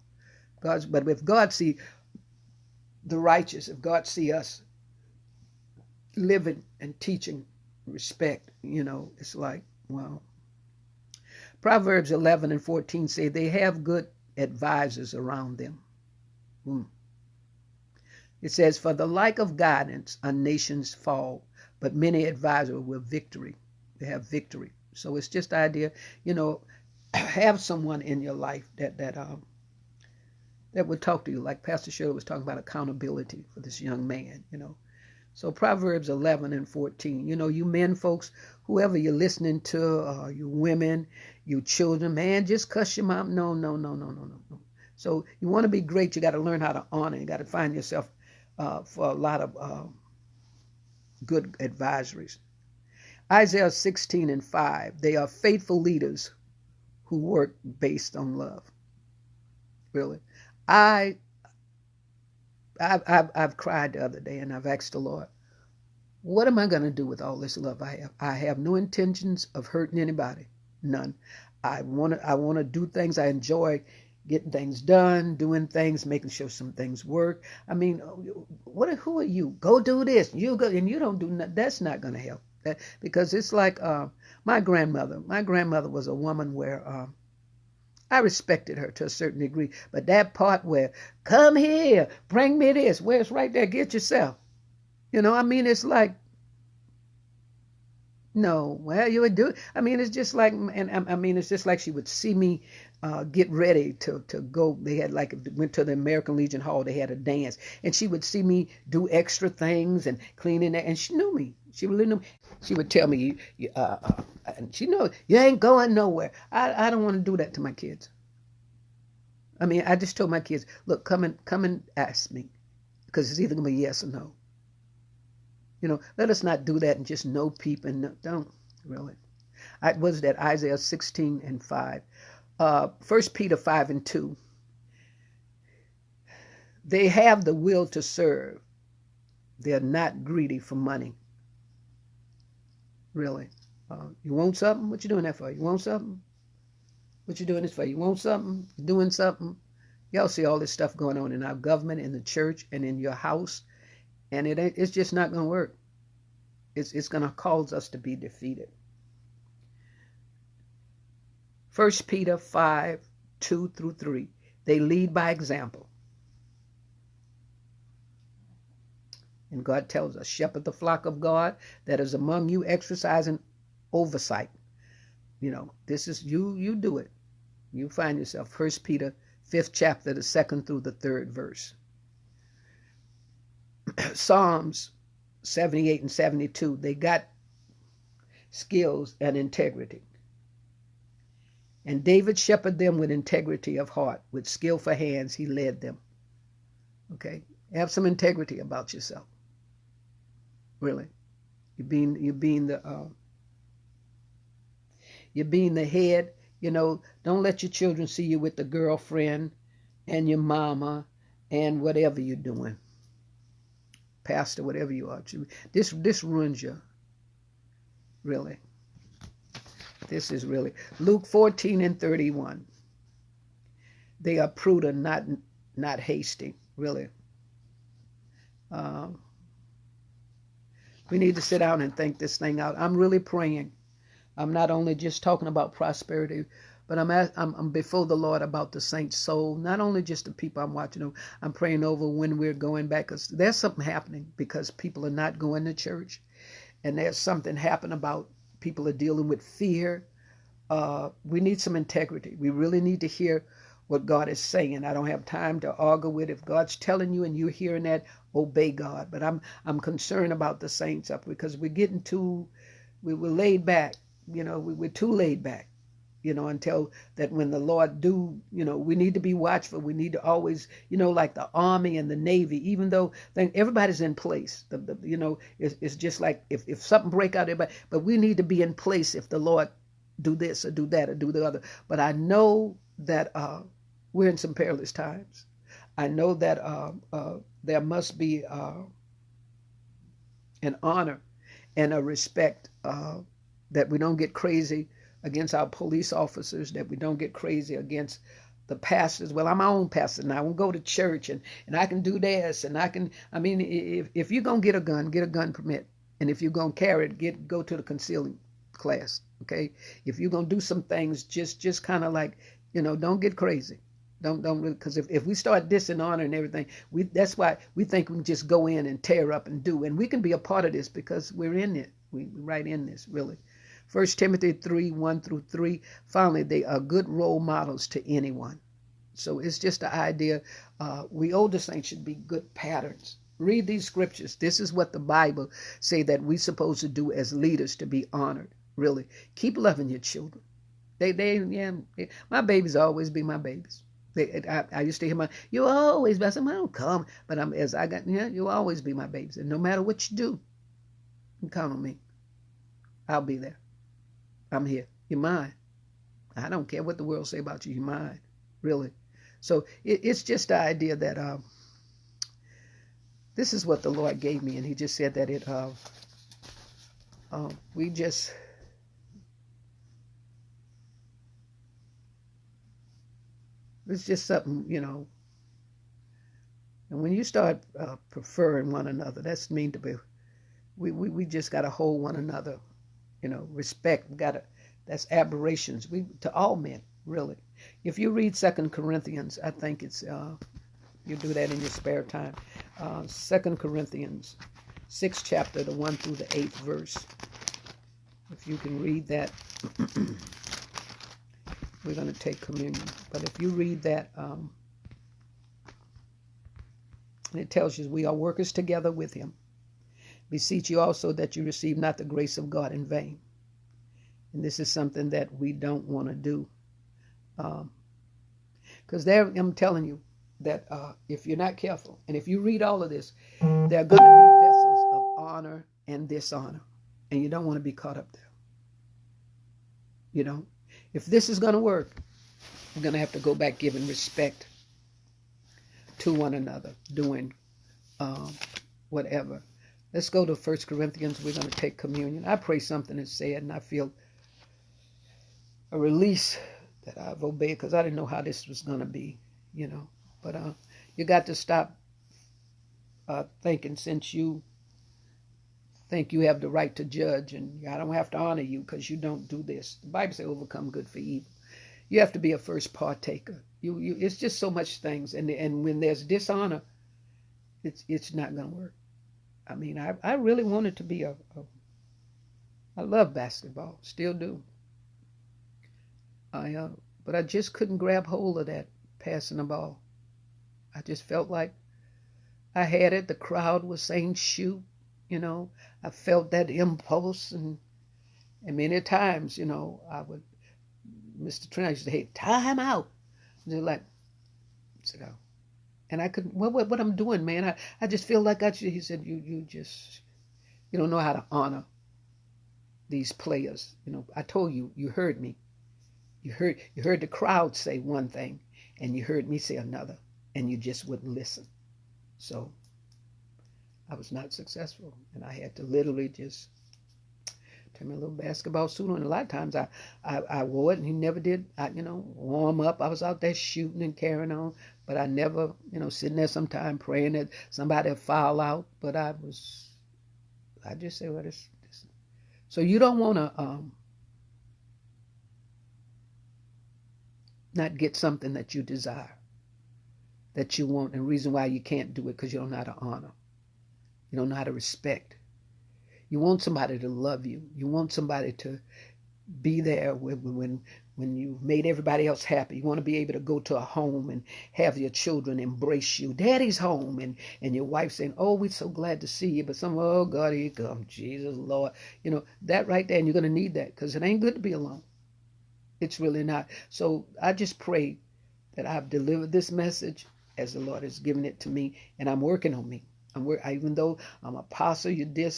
But if God see the righteous, if God see us living and teaching respect, it's like, wow. Proverbs 11:14 say they have good advisors around them. It says, for the lack of guidance, our nations fall, but many advisors will victory. They have victory. So it's just the idea, have someone in your life that would talk to you, like Pastor Shirley was talking about accountability for this young man, So Proverbs 11:14, you men folks, whoever you're listening to, you women, you children, man, just cuss your mom. No. So you want to be great, you got to learn how to honor. You got to find yourself for a lot of good advisories. Isaiah 16:5, they are faithful leaders who work based on love. Really. I've cried the other day, and I've asked the Lord, what am I going to do with all this love I have? I have no intentions of hurting anybody. None. I want to do things. I enjoy getting things done, doing things, making sure some things work. I mean, who are you? Go do this. You go, and you don't do nothing. That's not going to help. Because it's like my grandmother. My grandmother was a woman where I respected her to a certain degree. But that part where, come here, bring me this, where it's right there, get yourself. It's like, no, well, you would do it. I mean, it's just like, it's just like she would see me get ready to go. They had went to the American Legion Hall. They had a dance, and she would see me do extra things and cleaning that, and she knew me. She really knew me. She would tell me, and she knew you ain't going nowhere. I don't want to do that to my kids. I mean, I just told my kids, look, come and ask me, because it's either gonna be yes or no. Let us not do that and just know people and don't really. Was that Isaiah 16:5, 1 Peter 5:2. They have the will to serve. They're not greedy for money. Really. You want something? What you doing that for? You want something? What you doing this for? You want something? You doing something? Y'all see all this stuff going on in our government, in the church, and in your house, and it's just not going to work. It's going to cause us to be defeated. 1 Peter 5:2-3. They lead by example. And God tells us, shepherd the flock of God that is among you, exercising oversight. This is you do it. You find yourself. 1 Peter 5th chapter, the 2nd through the 3rd verse. Psalms 78 and 72, they got skills and integrity. And David shepherded them with integrity of heart. With skillful hands, he led them. Okay? Have some integrity about yourself. Really. You're being the head. Don't let your children see you with the girlfriend and your mama and whatever you're doing. Pastor, whatever you are. This ruins you. Really. This is really. Luke 14 and 31. They are prudent, not hasty. Really. We need to sit down and think this thing out. I'm really praying. I'm not only just talking about prosperity, but I'm before the Lord about the saints' soul. Not only just the people I'm watching. I'm praying over when we're going back. Because there's something happening because people are not going to church. And there's something happening about people are dealing with fear. We need some integrity. We really need to hear what God is saying. I don't have time to argue with. If God's telling you and you're hearing that, obey God. But I'm concerned about the saints up because we're getting we were laid back. We're too laid back. Until that when the Lord do, we need to be watchful. We need to always, like the Army and the Navy, even though everybody's in place. It's just like if something break out, everybody, but we need to be in place if the Lord do this or do that or do the other. But I know that we're in some perilous times. I know that there must be an honor and a respect that we don't get crazy against our police officers, that we don't get crazy against the pastors. Well, I'm my own pastor now. I won't go to church and I can do this and if you're going to get a gun permit. And if you're going to carry it, go to the concealing class. Okay. If you're going to do some things, just kind of like, don't get crazy. Don't really, because if we start dishonoring everything, that's why we think we can just go in and tear up and do. And we can be a part of this because we're in it. We're right in this, really. 1 Timothy 3, 1 through 3. Finally, they are good role models to anyone. So it's just the idea, we older saints should be good patterns. Read these scriptures. This is what the Bible say that we're supposed to do as leaders to be honored. Really. Keep loving your children. My babies always be my babies. I used to hear you always be. I said, I don't come. But you'll always be my babies. And no matter what you do, you count on me. I'll be there. I'm here. You're mine. I don't care what the world say about you. You're mine. Really. So it's just the idea that this is what the Lord gave me. And he just said that it's just something, and when you start preferring one another, that's mean to be, we just got to hold one another, respect. That's aberrations to all men, really. If you read 2 Corinthians, I think it's, you do that in your spare time. 2 Corinthians 6th chapter, the 1 through the 8th verse. If you can read that, we're going to take communion. But if you read that, and it tells you we are workers together with him. Beseech you also that you receive not the grace of God in vain. And this is something that we don't want to do. Because I'm telling you that if you're not careful, and if you read all of this, there are going to be vessels of honor and dishonor. And you don't want to be caught up there. If this is going to work, we're going to have to go back giving respect to one another, doing whatever. Let's go to 1 Corinthians. We're going to take communion. I pray something is said, and I feel a release that I've obeyed because I didn't know how this was going to be, But you got to stop thinking since you think you have the right to judge and I don't have to honor you because you don't do this. The Bible says overcome good for evil. You have to be a first partaker. It's just so much things. And when there's dishonor, it's not going to work. I mean, I really wanted to be I love basketball, still do. But I just couldn't grab hold of that passing the ball. I just felt like I had it. The crowd was saying shoot, you know. I felt that impulse, and many times, you know, Mr. Trent used to say, hey, time out. And they're like, sit down. And I couldn't, what I'm doing, man? I just feel like he said, you don't know how to honor these players. You know, I told you, you heard me. You heard the crowd say one thing, and you heard me say another, and you just wouldn't listen. So I was not successful, and I had to literally just turn my little basketball suit on. A lot of times I wore it, and he never did, warm up. I was out there shooting and carrying on, but I never, sitting there sometime praying that somebody would foul out. But I just say, well, this. So you don't want to not get something that you desire, that you want, and the reason why you can't do it because you don't know how to honor. You don't know how to respect. You want somebody to love you. You want somebody to be there when you made everybody else happy. You want to be able to go to a home and have your children embrace you. Daddy's home, and your wife saying, oh, we're so glad to see you. But oh, God, here you come. Jesus, Lord. That right there, and you're going to need that because it ain't good to be alone. It's really not. So I just pray that I've delivered this message as the Lord has given it to me, and I'm working on me. Even though I'm apostle,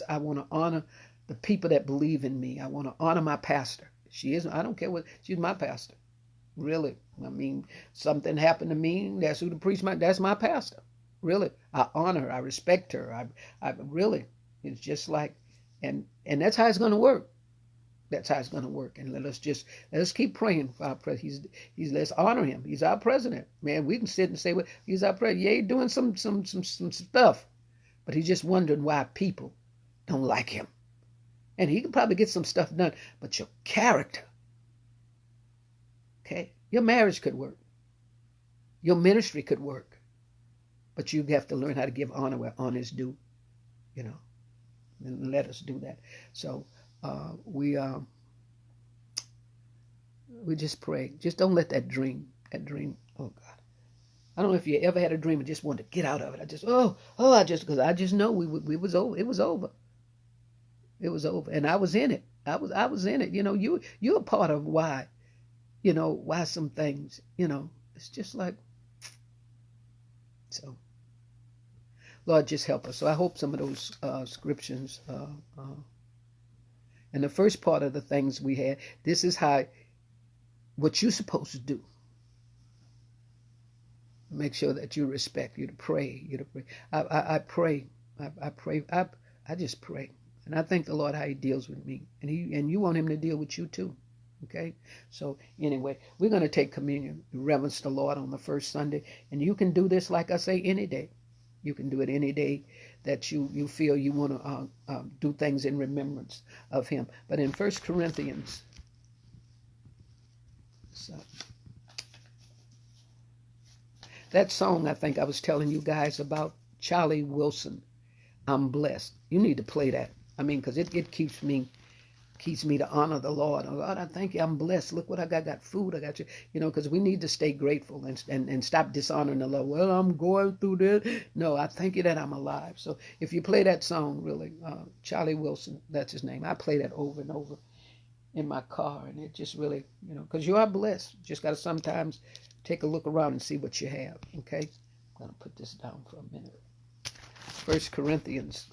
I want to honor the people that believe in me. I want to honor my pastor. I don't care she's my pastor. Really. I mean, something happened to me, that's who the priest that's my pastor. Really. I honor her. I respect her. I really, it's just like, and that's how it's going to work. That's how it's going to work. And let's keep praying for our president. Let's honor him. He's our president. Man, we can sit and say, well, he's our president. Yeah, he's doing some stuff. But he's just wondering why people don't like him. And he can probably get some stuff done. But your character, okay? Your marriage could work. Your ministry could work. But you have to learn how to give honor where honor is due, And let us do that. So we just pray. Just don't let that dream, oh God. I don't know if you ever had a dream and just wanted to get out of it. Because I just know we was over. It was over. It was over. And I was in it. I was in it. You're a part of why, why some things, it's just like, so Lord, just help us. So I hope some of those scriptures, and the first part of the things we had, this is what you're supposed to do. Make sure that you respect, you to pray. I pray. I just pray. And I thank the Lord how he deals with me. And you want him to deal with you too. Okay? So anyway, we're going to take communion, reverence the Lord on the first Sunday. And you can do this, like I say, any day. You can do it any day that you feel you want to do things in remembrance of him. But in 1 Corinthians, that song I think I was telling you guys about, Charlie Wilson, I'm Blessed. You need to play that. I mean, because it keeps me to honor the Lord. Oh, God, I thank you. I'm blessed. Look what I got. I got food. I got you. Because we need to stay grateful and stop dishonoring the Lord. Well, I'm going through this. No, I thank you that I'm alive. So if you play that song, really, Charlie Wilson, that's his name. I play that over and over in my car. And it just really, because you are blessed. Just got to sometimes take a look around and see what you have. Okay? I'm going to put this down for a minute. 1 Corinthians,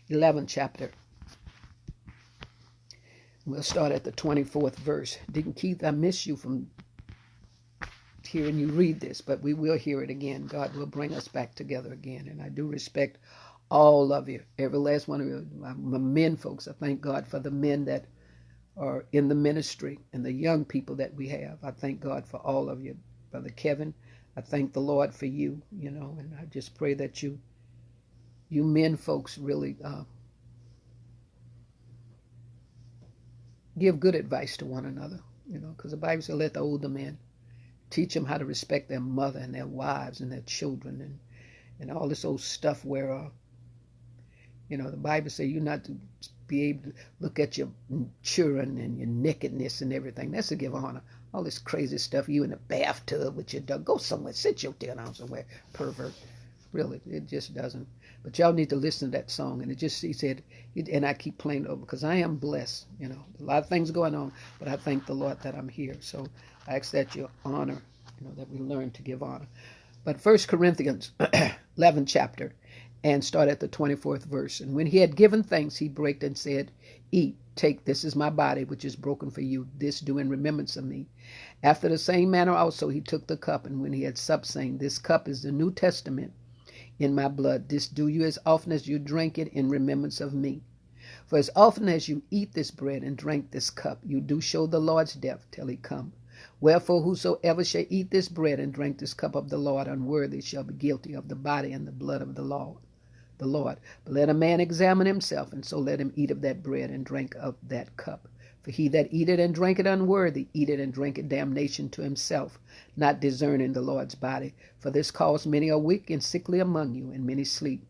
11th chapter. We'll start at the 24th verse. Deacon Keith, I miss you from hearing you read this, but we will hear it again. God will bring us back together again. And I do respect all of you, every last one of you. My men folks, I thank God for the men that are in the ministry and the young people that we have. I thank God for all of you. Brother Kevin, I thank the Lord for you, and I just pray that you men folks really give good advice to one another, because the Bible says let the older men Teach them how to respect their mother and their wives and their children and all this old stuff where, the Bible says you're not to be able to look at your children and your nakedness and everything. That's to give honor. All this crazy stuff, you in the bathtub with your dog. Go somewhere. Sit your tail down somewhere, pervert. Really, it just doesn't. But y'all need to listen to that song. And he said, and I keep playing it over because I am blessed. A lot of things going on, but I thank the Lord that I'm here. So I ask that you honor, that we learn to give honor. But 1 Corinthians 11 chapter, and start at the 24th verse. And when he had given thanks, he brake and said, Eat, take, this is my body, which is broken for you. This do in remembrance of me. After the same manner also he took the cup, and when he had supped, saying, This cup is the New Testament in my blood. This do you as often as you drink it in remembrance of me. For as often as you eat this bread and drink this cup, you do show the Lord's death till he come. Wherefore whosoever shall eat this bread and drink this cup of the Lord unworthy shall be guilty of the body and the blood of the Lord. But let a man examine himself, and so let him eat of that bread and drink of that cup. For he that eateth and drinketh unworthy, eateth and drinketh damnation to himself, not discerning the Lord's body. For this cause many are weak and sickly among you, and many sleep.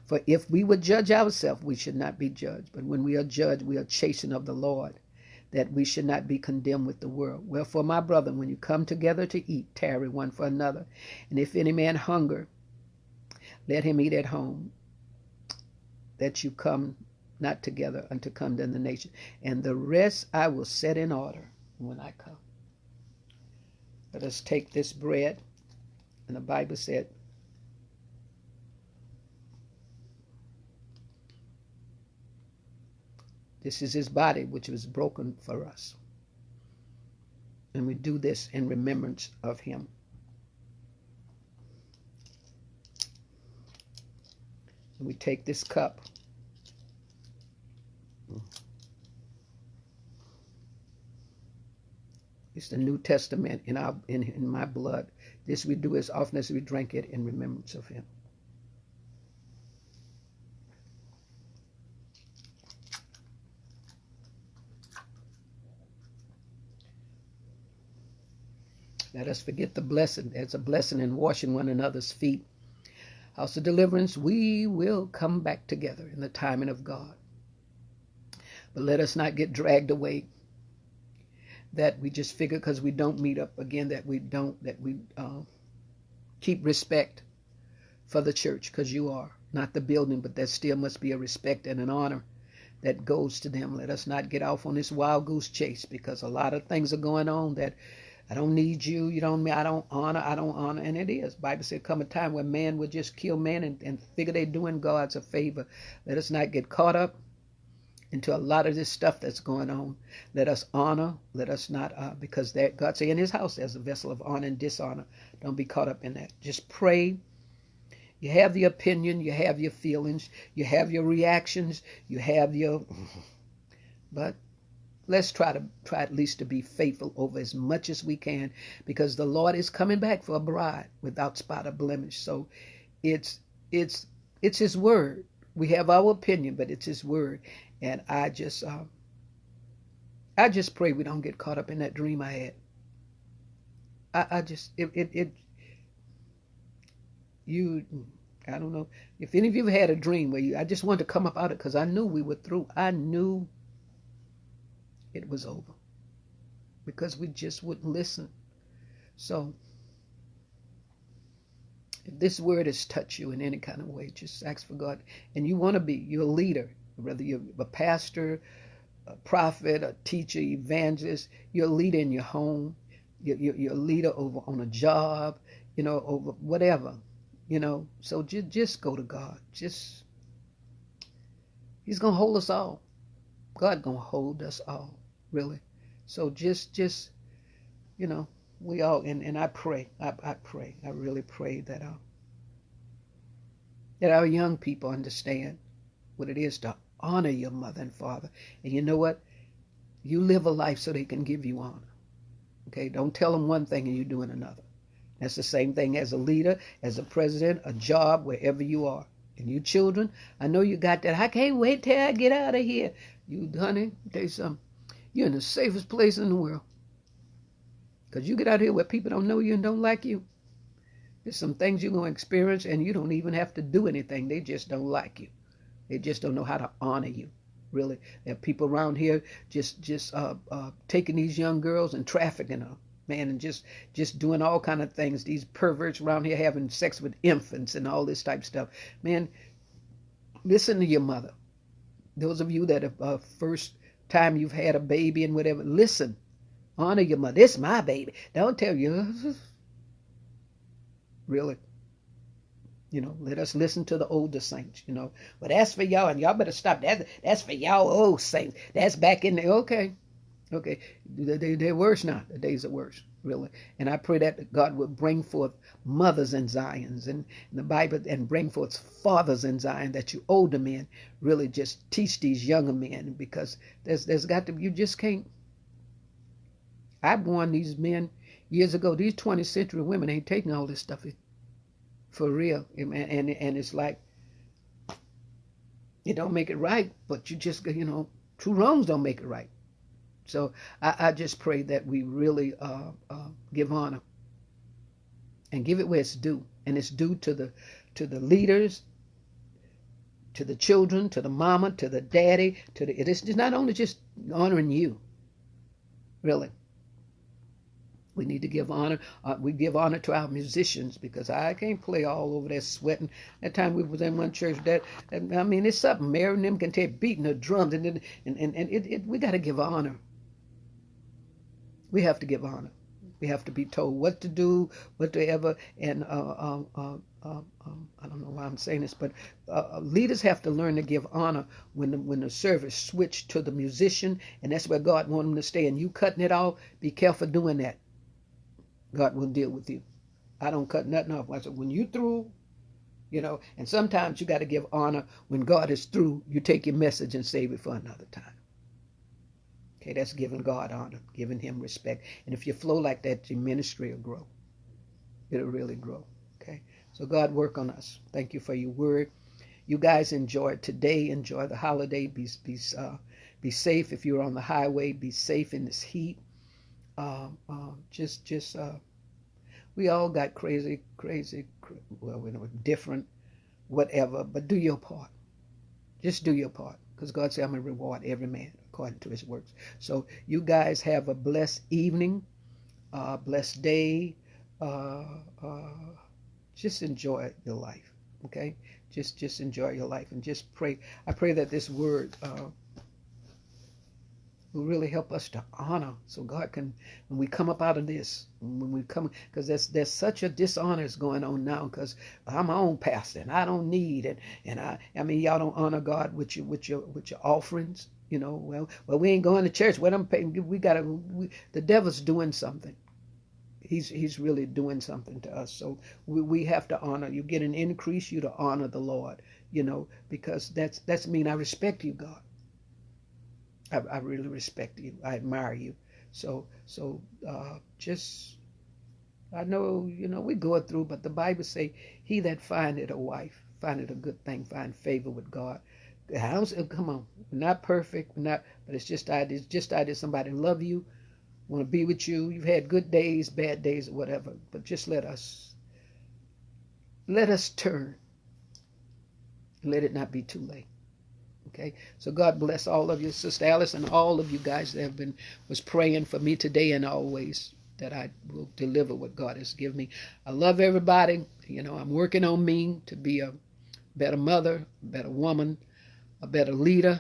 For if we would judge ourselves, we should not be judged. But when we are judged, we are chastened of the Lord, that we should not be condemned with the world. Wherefore, my brethren, when you come together to eat, tarry one for another. And if any man hunger, let him eat at home, that you come not together unto condemnation. And the rest I will set in order when I come. Let us take this bread. And the Bible said, this is his body, which was broken for us. And we do this in remembrance of him. And we take this cup. It's the New Testament in my blood. This we do as often as we drink it in remembrance of him. Let us forget the blessing. There's a blessing in washing one another's feet. House of Deliverance, we will come back together in the timing of God. But let us not get dragged away, that we just figure because we don't meet up again, that we keep respect for the church, because you are, not the building, but there still must be a respect and an honor that goes to them. Let us not get off on this wild goose chase, because a lot of things are going on that I don't need you, you don't, I don't honor, and it is. Bible said come a time when man would just kill man and figure they're doing God's a favor. Let us not get caught up into a lot of this stuff that's going on. Let us honor, let us not, because that God say in his house there's a vessel of honor and dishonor. Don't be caught up in that. Just pray. You have the opinion, you have your feelings, you have your reactions, you have your, but let's try at least to be faithful over as much as we can, because the Lord is coming back for a bride without spot or blemish. So it's his word. We have our opinion, but it's his word. And I just pray we don't get caught up in that dream I had. I don't know if any of you had a dream where I just wanted to come up out of it, because I knew we were through. I knew it was over, because we just wouldn't listen. So if this word has touched you in any kind of way, just ask for God. And you're a leader, whether you're a pastor, a prophet, a teacher, evangelist, you're a leader in your home, you're a leader over on a job, over whatever, so just go to God. He's going to hold us all. God going to hold us all. Really. So just we all, and I pray, I really pray that our young people understand what it is to honor your mother and father. And you know what? You live a life so they can give you honor. Okay? Don't tell them one thing and you're doing another. That's the same thing as a leader, as a president, a job, wherever you are. And you children, I know you got that. I can't wait till I get out of here. You, honey, tell you something. You're in the safest place in the world. Because you get out here where people don't know you and don't like you. There's some things you're going to experience and you don't even have to do anything. They just don't like you. They just don't know how to honor you. Really. There are people around here just taking these young girls and trafficking them. Man, and just doing all kind of things. These perverts around here having sex with infants and all this type of stuff. Man, listen to your mother. Those of you that have first time you've had a baby and whatever, listen. Honor your mother. This is my baby. Don't tell you. Really. Let us listen to the older saints, But that's for y'all, and y'all better stop. That's for y'all old saints. That's back in there. Okay. They're worse now. The days are worse, really. And I pray that God will bring forth mothers in Zions and in the Bible, and bring forth fathers in Zion, that you older men really just teach these younger men, because there's got to, you just can't. I warned these men years ago, these 20th century women ain't taking all this stuff for real. And it's like, it don't make it right, but you just, two wrongs don't make it right. So I just pray that we really give honor and give it where it's due. And it's due to the leaders, to the children, to the mama, to the daddy, it's not only just honoring you, really. We need to give honor. We give honor to our musicians, because I can't play all over there sweating. That time we was in one church, it's something. Mary and them can take beating the drums, and we got to give honor. We have to give honor. We have to be told what to do, whatever. And I don't know why I'm saying this, but leaders have to learn to give honor when the service switch to the musician, and that's where God wants them to stay. And you cutting it off, be careful doing that. God will deal with you. I don't cut nothing off. I said, when you through, and sometimes you got to give honor. When God is through, you take your message and save it for another time. Okay, that's giving God honor, giving him respect. And if you flow like that, your ministry will grow. It'll really grow. Okay, so God, work on us. Thank you for your word. You guys enjoy today. Enjoy the holiday. Be safe if you're on the highway. Be safe in this heat. We all got crazy, well, different, whatever, but do your part. Just do your part, because God said, I'm going to reward every man according to his works. So you guys have a blessed evening, blessed day. Just enjoy your life, okay? Just enjoy your life, and just pray. I pray that this word will really help us to honor, so God can, when we come up out of this, when we come, because there's such a dishonor going on now, because I'm my own pastor and I don't need it, and I mean y'all don't honor God with your offerings, well we ain't going to church. What I'm paying, the devil's doing something. He's really doing something to us. So we have to honor. You get an increase, you to honor the Lord, because that's mean I respect you, God. I really respect you. I admire you. So I know, we go through, but the Bible say, he that findeth a wife, findeth a good thing, find favor with God. Come on, we're not perfect, but it's just idea somebody love you, want to be with you. You've had good days, bad days, or whatever, but just let us turn. Let it not be too late. Okay, so God bless all of you, Sister Alice, and all of you guys that was praying for me today and always, that I will deliver what God has given me. I love everybody. I'm working on me to be a better mother, a better woman, a better leader.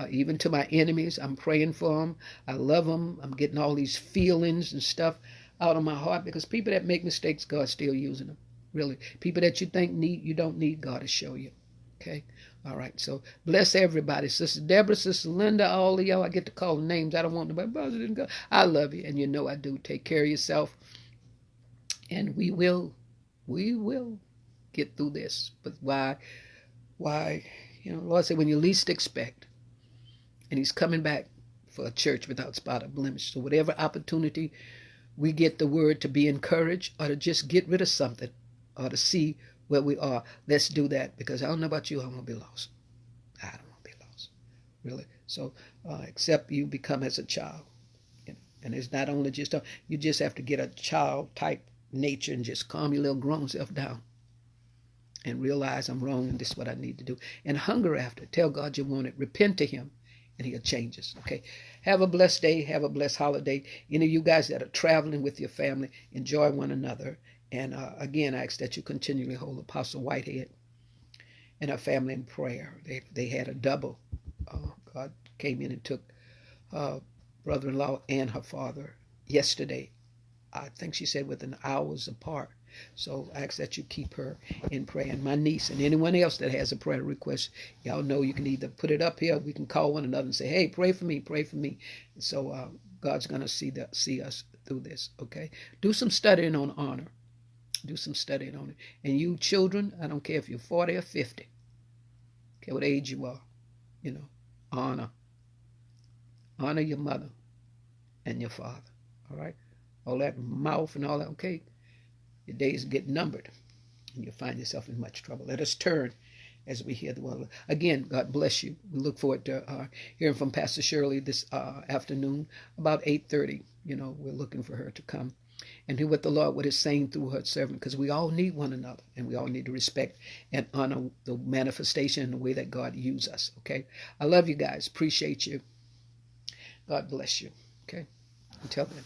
Even to my enemies, I'm praying for them. I love them. I'm getting all these feelings and stuff out of my heart, because people that make mistakes, God's still using them. Really, people that you think you don't need, God will show you. Okay. All right. So bless everybody. Sister Deborah, Sister Linda, all of y'all. I get to call names. I don't want nobody. Brother didn't go. I love you, and I do. Take care of yourself, and we will get through this. But why? Lord said, when you least expect, and He's coming back for a church without spot or blemish. So whatever opportunity we get the word to be encouraged, or to just get rid of something, or to see where we are, let's do that, because I don't know about you, I won't be lost. I don't want to be lost, really. So except you become as a child, And it's not only just, you just have to get a child type nature and just calm your little grown self down and realize I'm wrong and this is what I need to do. And hunger after it. Tell God you want it. Repent to him and he'll change us. Okay. Have a blessed day. Have a blessed holiday. Any of you guys that are traveling with your family, enjoy one another. And again, I ask that you continually hold Apostle Whitehead and her family in prayer. They had a double. God came in and took brother-in-law and her father yesterday. I think she said within hours apart. So I ask that you keep her in prayer. And my niece and anyone else that has a prayer request, y'all know you can either put it up here, we can call one another and say, hey, pray for me, pray for me. So God's going to see us through this, okay? Do some studying on honor. Do some studying on it. And you children, I don't care if you're 40 or 50, care what age you are, you know, honor. Honor your mother and your father, all right? All that mouth and all that, okay? Your days get numbered, and you'll find yourself in much trouble. Let us turn as we hear the word. Again, God bless you. We look forward to hearing from Pastor Shirley this afternoon about 8:30. You know, we're looking for her to come and hear what the Lord is saying through her servant, because we all need one another, and we all need to respect and honor the manifestation and the way that God uses us, okay? I love you guys. Appreciate you. God bless you, okay? Until then.